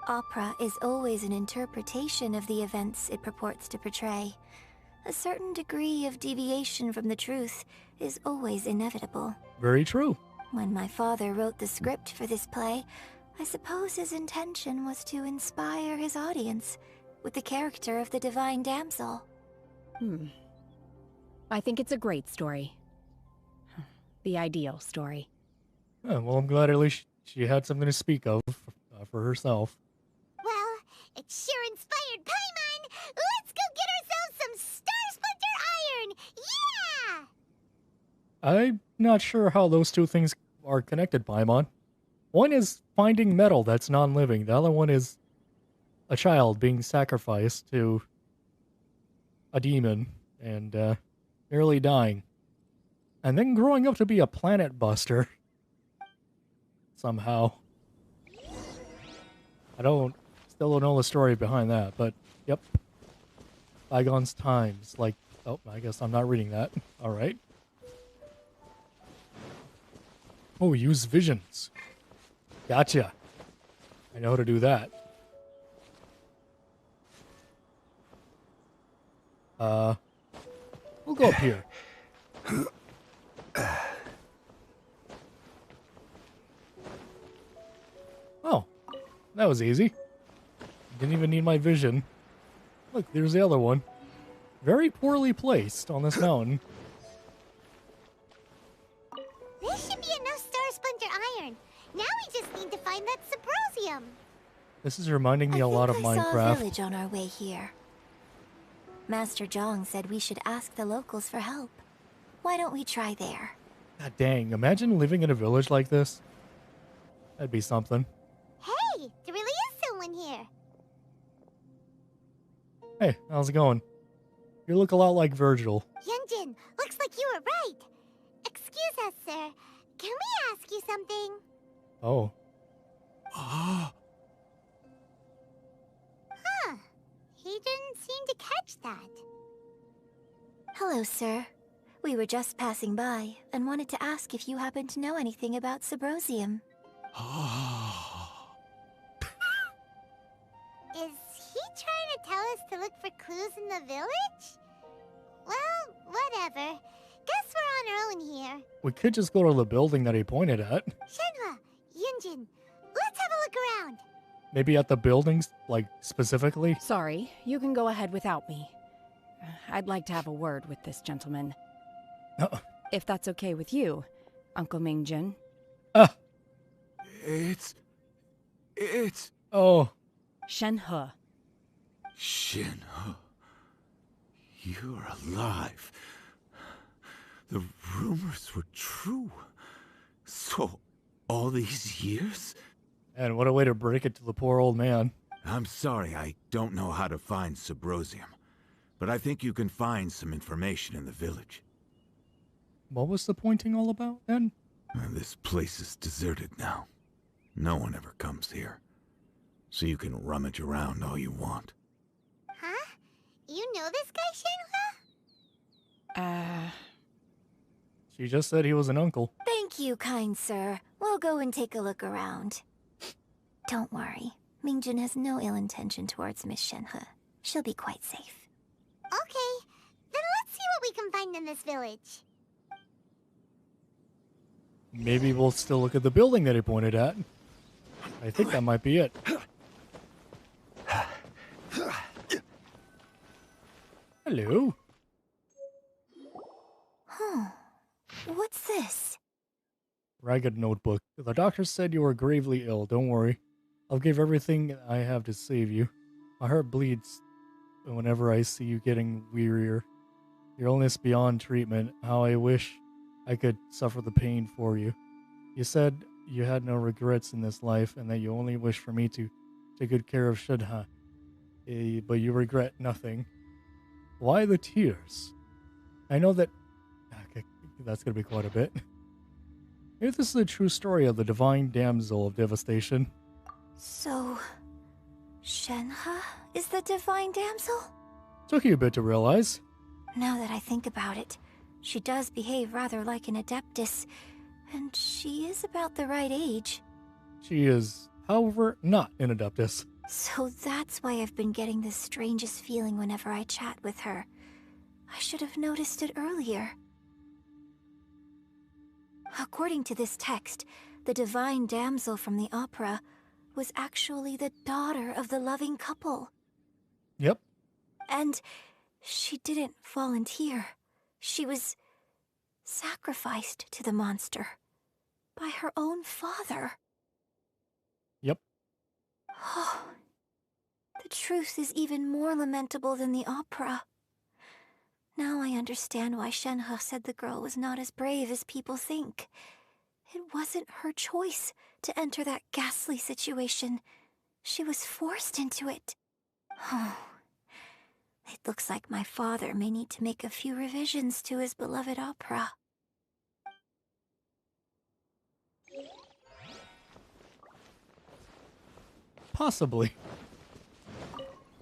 Opera is always an interpretation of the events it purports to portray. A certain degree of deviation from the truth is always inevitable. Very true. When my father wrote the script for this play, I suppose his intention was to inspire his audience with the character of the Divine Damsel. I think it's a great story. The ideal story. Oh, well, I'm glad at least she had something to speak of for herself. Well, it sure inspired Paimon. Let's go get ourselves some Star Splinter Iron. Yeah! I'm not sure how those two things are connected, Paimon. One is finding metal that's non-living. The other one is a child being sacrificed to a demon and nearly dying. And then growing up to be a planet buster. somehow. Still don't know the story behind that, but yep. Bygones times, like, oh, I guess I'm not reading that. Alright. Oh, use visions. Gotcha. I know how to do that. We'll go up here. Oh, that was easy. Didn't even need my vision. Look, there's the other one. Very poorly placed on this mountain. There should be enough Star Splinter iron. Now we just need to find that Subrosium. This is reminding me a lot of I saw a Minecraft. village on our way here. Master Zhang said we should ask the locals for help. Why don't we try there? God dang, imagine living in a village like this. That'd be something. Hey, there really is someone here. Hey, how's it going? You look a lot like Virgil. Yunjin, looks like you were right. Excuse us, sir. Can we ask you something? Oh. Huh. He didn't seem to catch that. Hello, sir. We were just passing by and wanted to ask if you happen to know anything about Subrosium. Is he trying to tell us to look for clues in the village? Well, whatever. Guess we're on our own here. We could just go to the building that he pointed at. Shenhua, Yunjin, let's have a look around. Maybe at the buildings, like, specifically? Sorry, you can go ahead without me. I'd like to have a word with this gentleman. If that's okay with you, Uncle Mingjin. It's... Oh. Shenhe. Shenhe. You're alive. The rumors were true. So, all these years? And what a way to break it to the poor old man. I'm sorry, I don't know how to find Subrosium. But I think you can find some information in the village. What was the pointing all about, then? This place is deserted now. No one ever comes here. So you can rummage around all you want. Huh? You know this guy, Shenhua? She just said he was an uncle. Thank you, kind sir. We'll go and take a look around. Don't worry. Mingjin has no ill intention towards Miss Shenhe. She'll be quite safe. Okay, then let's see what we can find in this village. Maybe we'll still look at the building that he pointed at. I think that might be it. Hello. What's this? Ragged notebook. The doctor said you were gravely ill. Don't worry. I'll give everything I have to save you. My heart bleeds whenever I see you getting wearier. Your illness beyond treatment. How I wish I could suffer the pain for you. You said you had no regrets in this life and that you only wish for me to take good care of Shudha. But you regret nothing. Why the tears? I know that... Okay, that's going to be quite a bit. Maybe this is a true story of the divine damsel of devastation. So... Shenhe is the divine damsel? Took you a bit to realize. Now that I think about it, she does behave rather like an Adeptus, and she is about the right age. She is, however, not an Adeptus. So that's why I've been getting the strangest feeling whenever I chat with her. I should have noticed it earlier. According to this text, the divine damsel from the opera was actually the daughter of the loving couple. Yep. And she didn't volunteer. She was sacrificed to the monster by her own father. Yep. Oh, the truth is even more lamentable than the opera. Now I understand why Shenhe said the girl was not as brave as people think. It wasn't her choice to enter that ghastly situation. She was forced into it. Oh, it looks like my father may need to make a few revisions to his beloved opera. Possibly.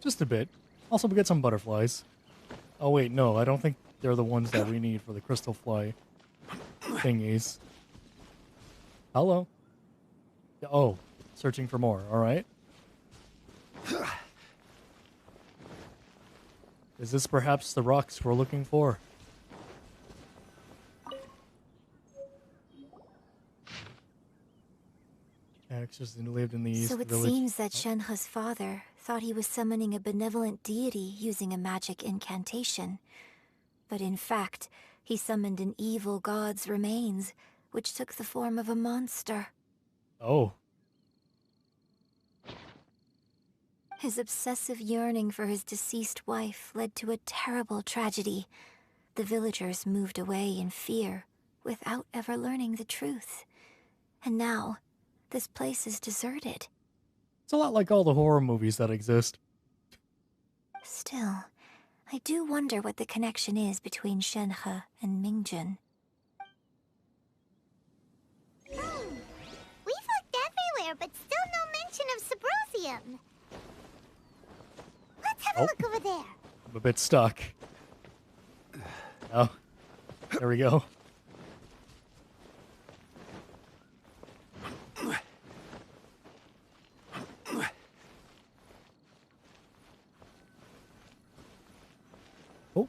Just a bit. Also, we get some butterflies. Oh wait, no, I don't think they're the ones that we need for the crystal fly thingies. Hello. Oh, searching for more, alright. Is this perhaps the rocks we're looking for? Actors who lived in the East So it Village. seems that Shenhe's father thought he was summoning a benevolent deity using a magic incantation. But in fact, he summoned an evil god's remains, which took the form of a monster. Oh. His obsessive yearning for his deceased wife led to a terrible tragedy. The villagers moved away in fear, without ever learning the truth. And now, this place is deserted. It's a lot like all the horror movies that exist. Still, I do wonder what the connection is between Shenhe and Mingjun. We've looked everywhere, but still no mention of Subrosium. Let's have a look over there. I'm a bit stuck. Oh, there we go. Oh.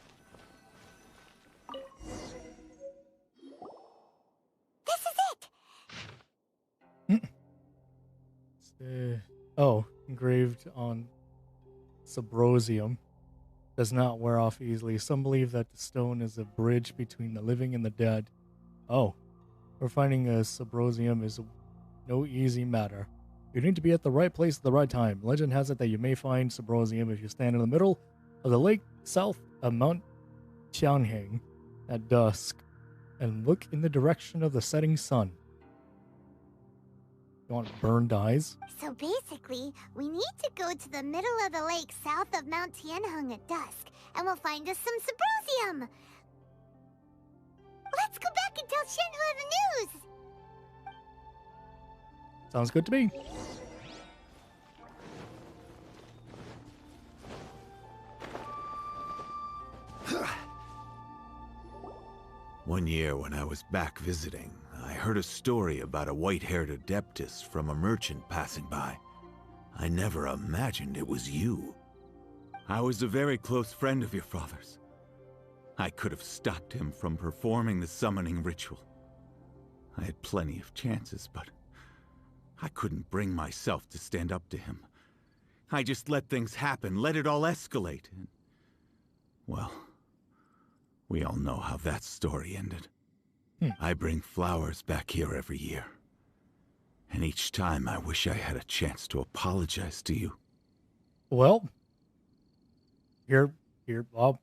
This is it. Oh, engraved on Subrosium. Does not wear off easily. Some believe that the stone is a bridge between the living and the dead. Oh, we're finding a Subrosium is no easy matter. You need to be at the right place at the right time. Legend has it that you may find Subrosium if you stand in the middle of the lake south of Mount Tianheng at dusk and look in the direction of the setting sun. You want burned eyes? So basically, we need to go to the middle of the lake south of Mount Tianheng at dusk, and we'll find us some Subrosium. Let's go back and tell Shenhe the news. Sounds good to me. One year when I was back visiting, I heard a story about a white-haired adeptus from a merchant passing by. I never imagined it was you. I was a very close friend of your father's. I could have stopped him from performing the summoning ritual. I had plenty of chances, but I couldn't bring myself to stand up to him. I just let things happen, let it all escalate. And, well, we all know how that story ended. I bring flowers back here every year. And each time I wish I had a chance to apologize to you. Well, I'll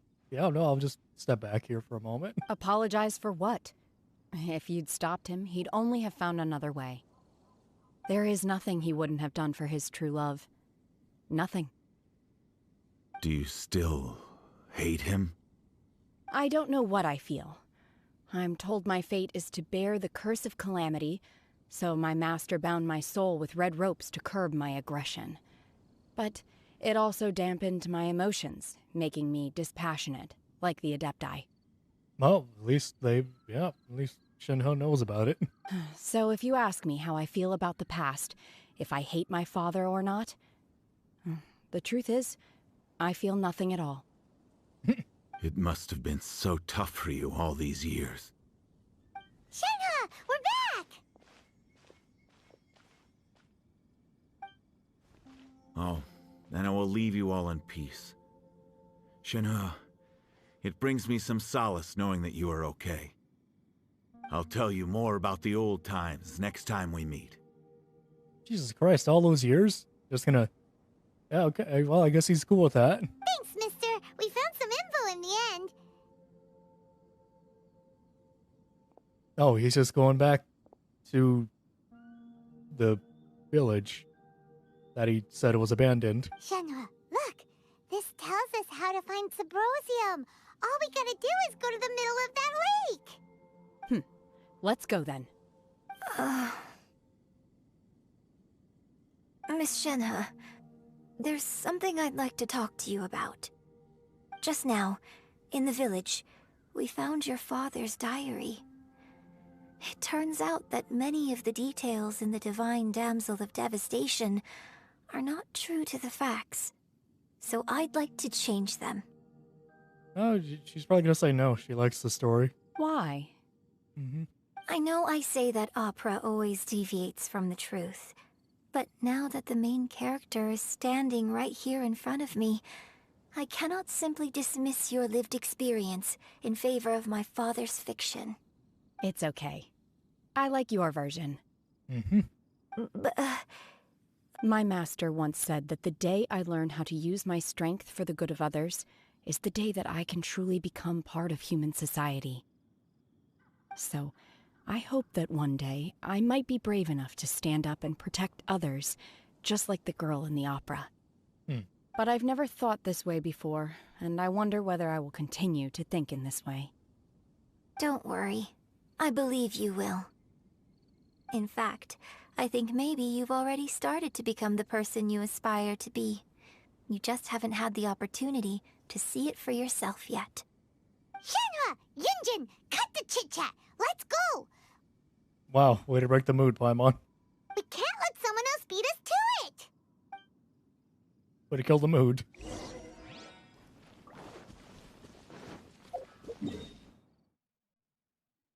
just step back here for a moment. Apologize for what? If you'd stopped him, he'd only have found another way. There is nothing he wouldn't have done for his true love. Nothing. Do you still hate him? I don't know what I feel. I'm told my fate is to bear the curse of calamity, so my master bound my soul with red ropes to curb my aggression. But it also dampened my emotions, making me dispassionate, like the Adepti. Well, at least Shenhe knows about it. So if you ask me how I feel about the past, if I hate my father or not, the truth is, I feel nothing at all. It must have been so tough for you all these years. Shenhe, we're back! Oh, then I will leave you all in peace. Shenhe, it brings me some solace knowing that you are okay. I'll tell you more about the old times next time we meet. Jesus Christ, all those years? Just gonna... Yeah, okay, well, I guess he's cool with that. Thanks, mister. We found some info in the end. Oh, he's just going back to the village that he said was abandoned. Shenhe, look. This tells us how to find Subrosium. All we gotta do is go to the middle of that lake. Let's go then. Miss Shenhe, there's something I'd like to talk to you about. Just now, in the village, we found your father's diary. It turns out that many of the details in the Divine Damsel of Devastation are not true to the facts. So I'd like to change them. Oh, she's probably gonna say no. She likes the story. Why? I know I say that opera always deviates from the truth, but now that the main character is standing right here in front of me, I cannot simply dismiss your lived experience in favor of my father's fiction. It's okay. I like your version. But, My master once said that the day I learn how to use my strength for the good of others is the day that I can truly become part of human society. So, I hope that one day I might be brave enough to stand up and protect others, just like the girl in the opera. But I've never thought this way before, and I wonder whether I will continue to think in this way. Don't worry. I believe you will. In fact, I think maybe you've already started to become the person you aspire to be. You just haven't had the opportunity to see it for yourself yet. Shenhe! Yunjin! Cut the chit-chat! Let's go! Wow, way to break the mood, Paimon. We can't let someone else beat us to it! Way to kill the mood.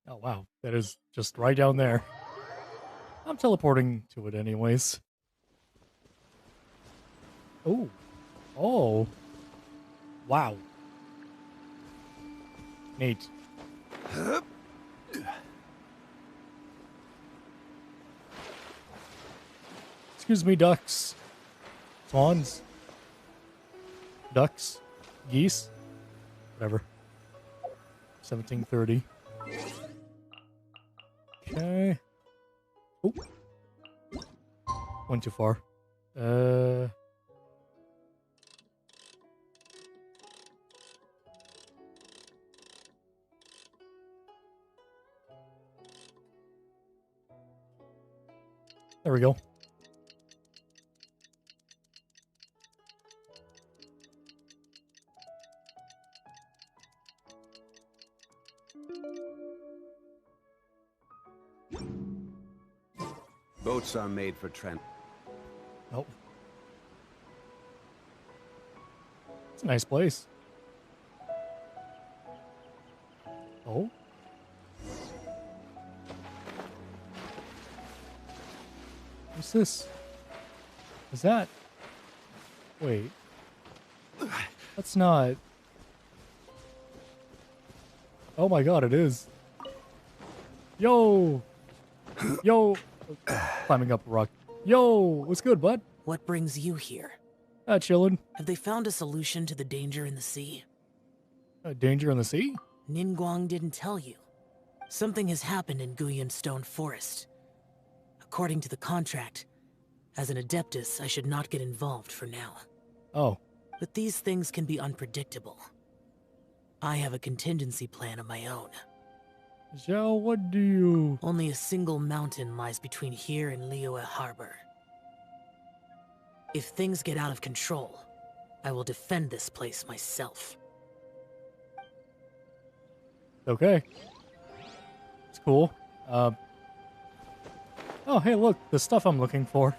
Oh, wow. That is just right down there. I'm teleporting to it anyways. Oh. Oh. Wow. Neat. Excuse me, ducks. Swans. Ducks. Geese. Whatever. 1730. Okay. Oh. Went too far. There we go. Boats are made for Oh. It's a nice place. Oh. What's this? Is that... Wait. That's not... Oh my god, it is. Yo! Yo! Climbing up a rock. Yo! What's good, bud? What brings you here? Chillin'. Have they found a solution to the danger in the sea? Danger in the sea? Ningguang didn't tell you. Something has happened in Guyan Stone Forest. According to the contract, as an Adeptus, I should not get involved for now. Oh. But these things can be unpredictable. I have a contingency plan of my own. Zhao, what do you... Only a single mountain lies between here and Liyue Harbor. If things get out of control, I will defend this place myself. Okay. It's cool. Oh, hey, look. The stuff I'm looking for.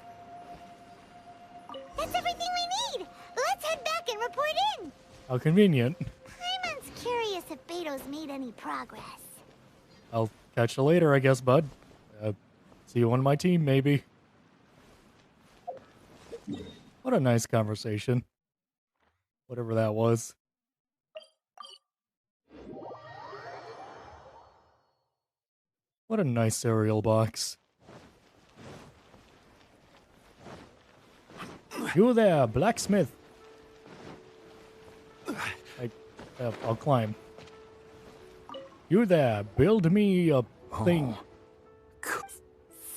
That's everything we need! Let's head back and report in! How convenient. Paimon's curious if Beto's made any progress. I'll catch you later, I guess, bud. See you on my team, maybe. What a nice conversation. Whatever that was. What a nice cereal box. You there, blacksmith. I'll climb. You there, build me a thing.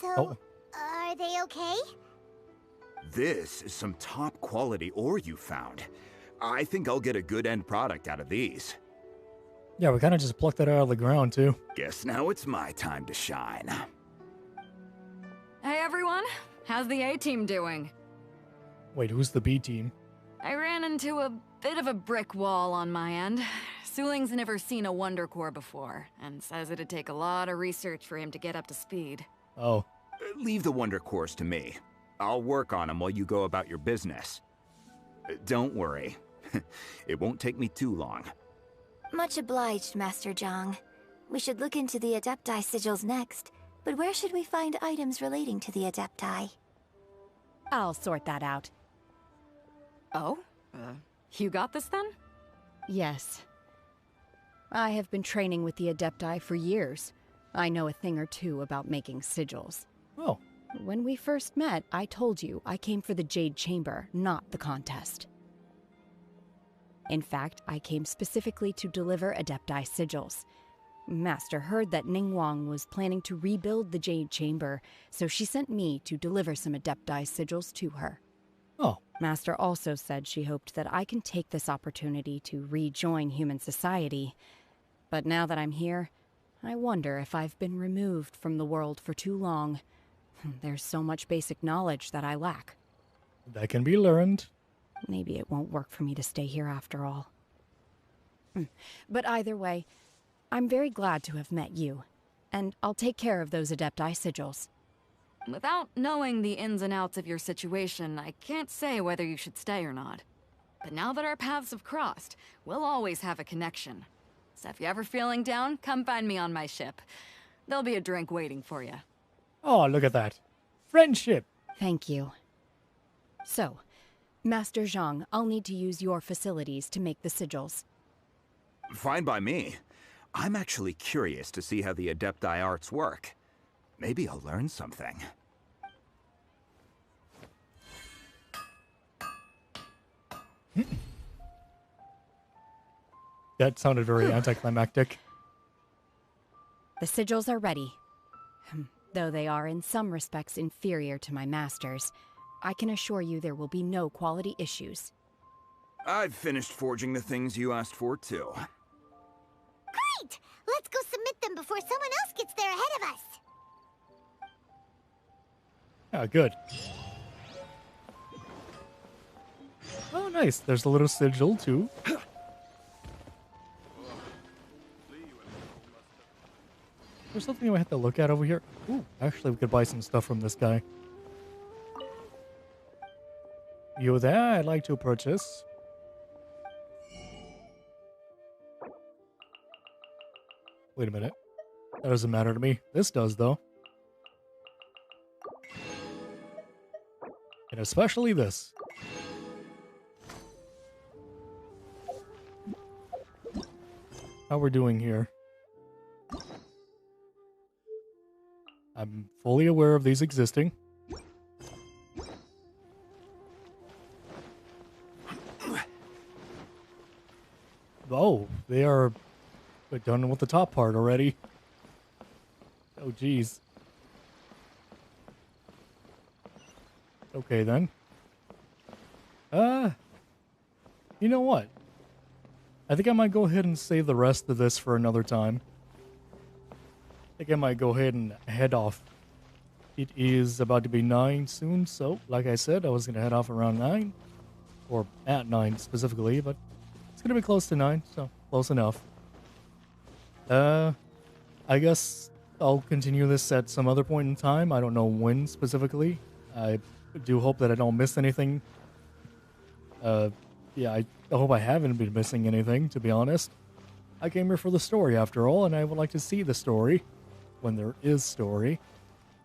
So, are they okay? This is some top quality ore you found. I think I'll get a good end product out of these. Yeah, we kind of just plucked that out of the ground, too. Guess now it's my time to shine. Hey everyone, how's the A-team doing? Wait, who's the B team? I ran into a bit of a brick wall on my end. Suling's never seen a Wonder Core before, and says it'd take a lot of research for him to get up to speed. Oh. Leave the Wonder Cores to me. I'll work on them while you go about your business. Don't worry. It won't take me too long. Much obliged, Master Zhang. We should look into the Adepti sigils next, but where should we find items relating to the Adepti? I'll sort that out. Oh? You got this then? Yes. I have been training with the Adepti for years. I know a thing or two about making sigils. Oh. When we first met, I told you I came for the Jade Chamber, not the contest. In fact, I came specifically to deliver Adepti sigils. Master heard that Ningguang was planning to rebuild the Jade Chamber, so she sent me to deliver some Adepti sigils to her. Oh. Master also said she hoped that I can take this opportunity to rejoin human society. But now that I'm here, I wonder if I've been removed from the world for too long. There's so much basic knowledge that I lack. That can be learned. Maybe it won't work for me to stay here after all. But either way, I'm very glad to have met you, and I'll take care of those Adepti sigils. Without knowing the ins and outs of your situation, I can't say whether you should stay or not. But now that our paths have crossed, we'll always have a connection. So if you're ever feeling down, come find me on my ship. There'll be a drink waiting for you. Oh, look at that. Friendship. Thank you. So, Master Zhang, I'll need to use your facilities to make the sigils. Fine by me. I'm actually curious to see how the Adepti arts work. Maybe I'll learn something. That sounded very anticlimactic. The sigils are ready. Though they are in some respects inferior to my master's, I can assure you there will be no quality issues. I've finished forging the things you asked for, too. Great! Let's go submit them before someone else gets there ahead of us. Ah, good. Oh, nice. There's a little sigil, too. There's something we have to look at over here. Ooh, actually, we could buy some stuff from this guy. You there? I'd like to purchase. Wait a minute. That doesn't matter to me. This does, though. And especially this. How we're doing here. I'm fully aware of these existing. Oh, they are done with the top part already. Oh, geez. Okay, then. You know what? I think I might go ahead and save the rest of this for another time. I think I might go ahead and head off. It is about to be 9 soon, so like I said, I was going to head off around 9. Or at 9 specifically, but it's going to be close to 9, so close enough. I guess I'll continue this at some other point in time. I don't know when specifically. I do hope that I don't miss anything. Yeah, I hope I haven't been missing anything, to be honest. I came here for the story after all, and I would like to see the story. When there is story.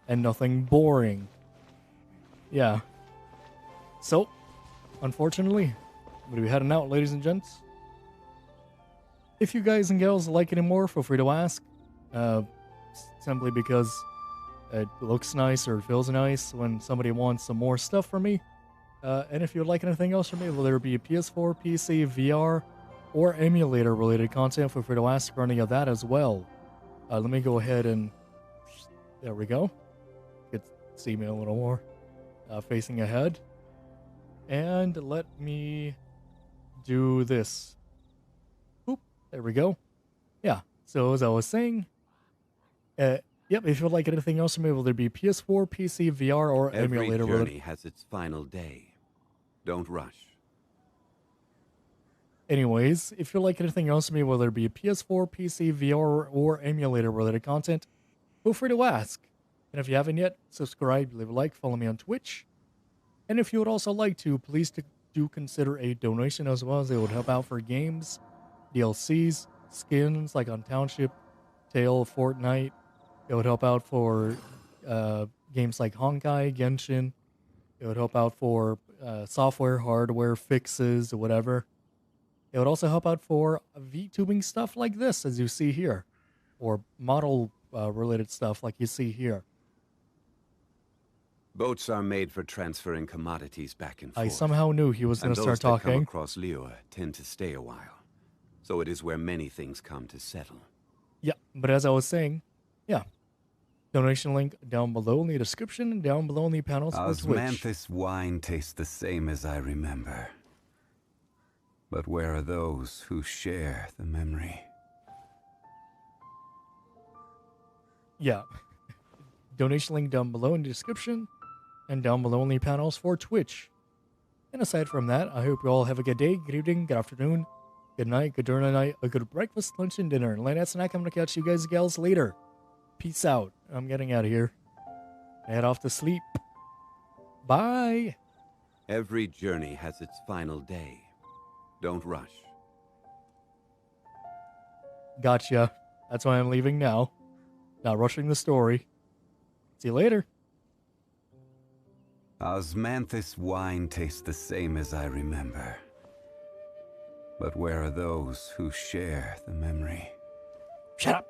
And nothing boring. Yeah. So, unfortunately, I'm going to be heading out, ladies and gents. If you guys and gals like it anymore, feel free to ask. Simply because it looks nice or it feels nice when somebody wants some more stuff from me. And if you'd like anything else from me, whether it be a PS4, PC, VR, or emulator related content, feel free to ask for any of that as well. Let me go ahead and... There we go. You can see me a little more. Facing ahead. And let me do this. Oop, there we go. Yeah, so as I was saying... yep, if you'd like anything else from me, whether it be PS4, PC, VR, or Every emulator journey related... has its final day. Don't rush. Anyways, if you like anything else from me, whether it be PS4, PC, VR, or emulator related content, feel free to ask. And if you haven't yet, subscribe, leave a like, follow me on Twitch. And if you would also like to, please do consider a donation as well, as it would help out for games, DLCs, skins like on Township, Tale, Fortnite. It would help out for games like Honkai, Genshin. It would help out for software, hardware fixes, or whatever. It would also help out for VTubing stuff like this, as you see here, or model related stuff like you see here. Boats are made for transferring commodities back and forth. I somehow knew he was going to start And those that come talking. across Liyue tend to stay a while. So it is where many things come to settle. Yeah, but as I was saying, yeah. Donation link down below in the description and down below in the panels for Twitch. Osmanthus wine tastes the same as I remember. But where are those who share the memory? Yeah. Donation link down below in the description and down below in the panels for Twitch. And aside from that, I hope you all have a good day, good evening, good afternoon, good night, good dinner night, a good breakfast, lunch, and dinner. And late night snack, I'm going to catch you guys and gals later. Peace out. I'm getting out of here. Head off to sleep. Bye. Every journey has its final day. Don't rush. Gotcha. That's why I'm leaving now. Not rushing the story. See you later. Osmanthus wine tastes the same as I remember. But where are those who share the memory? Shut up.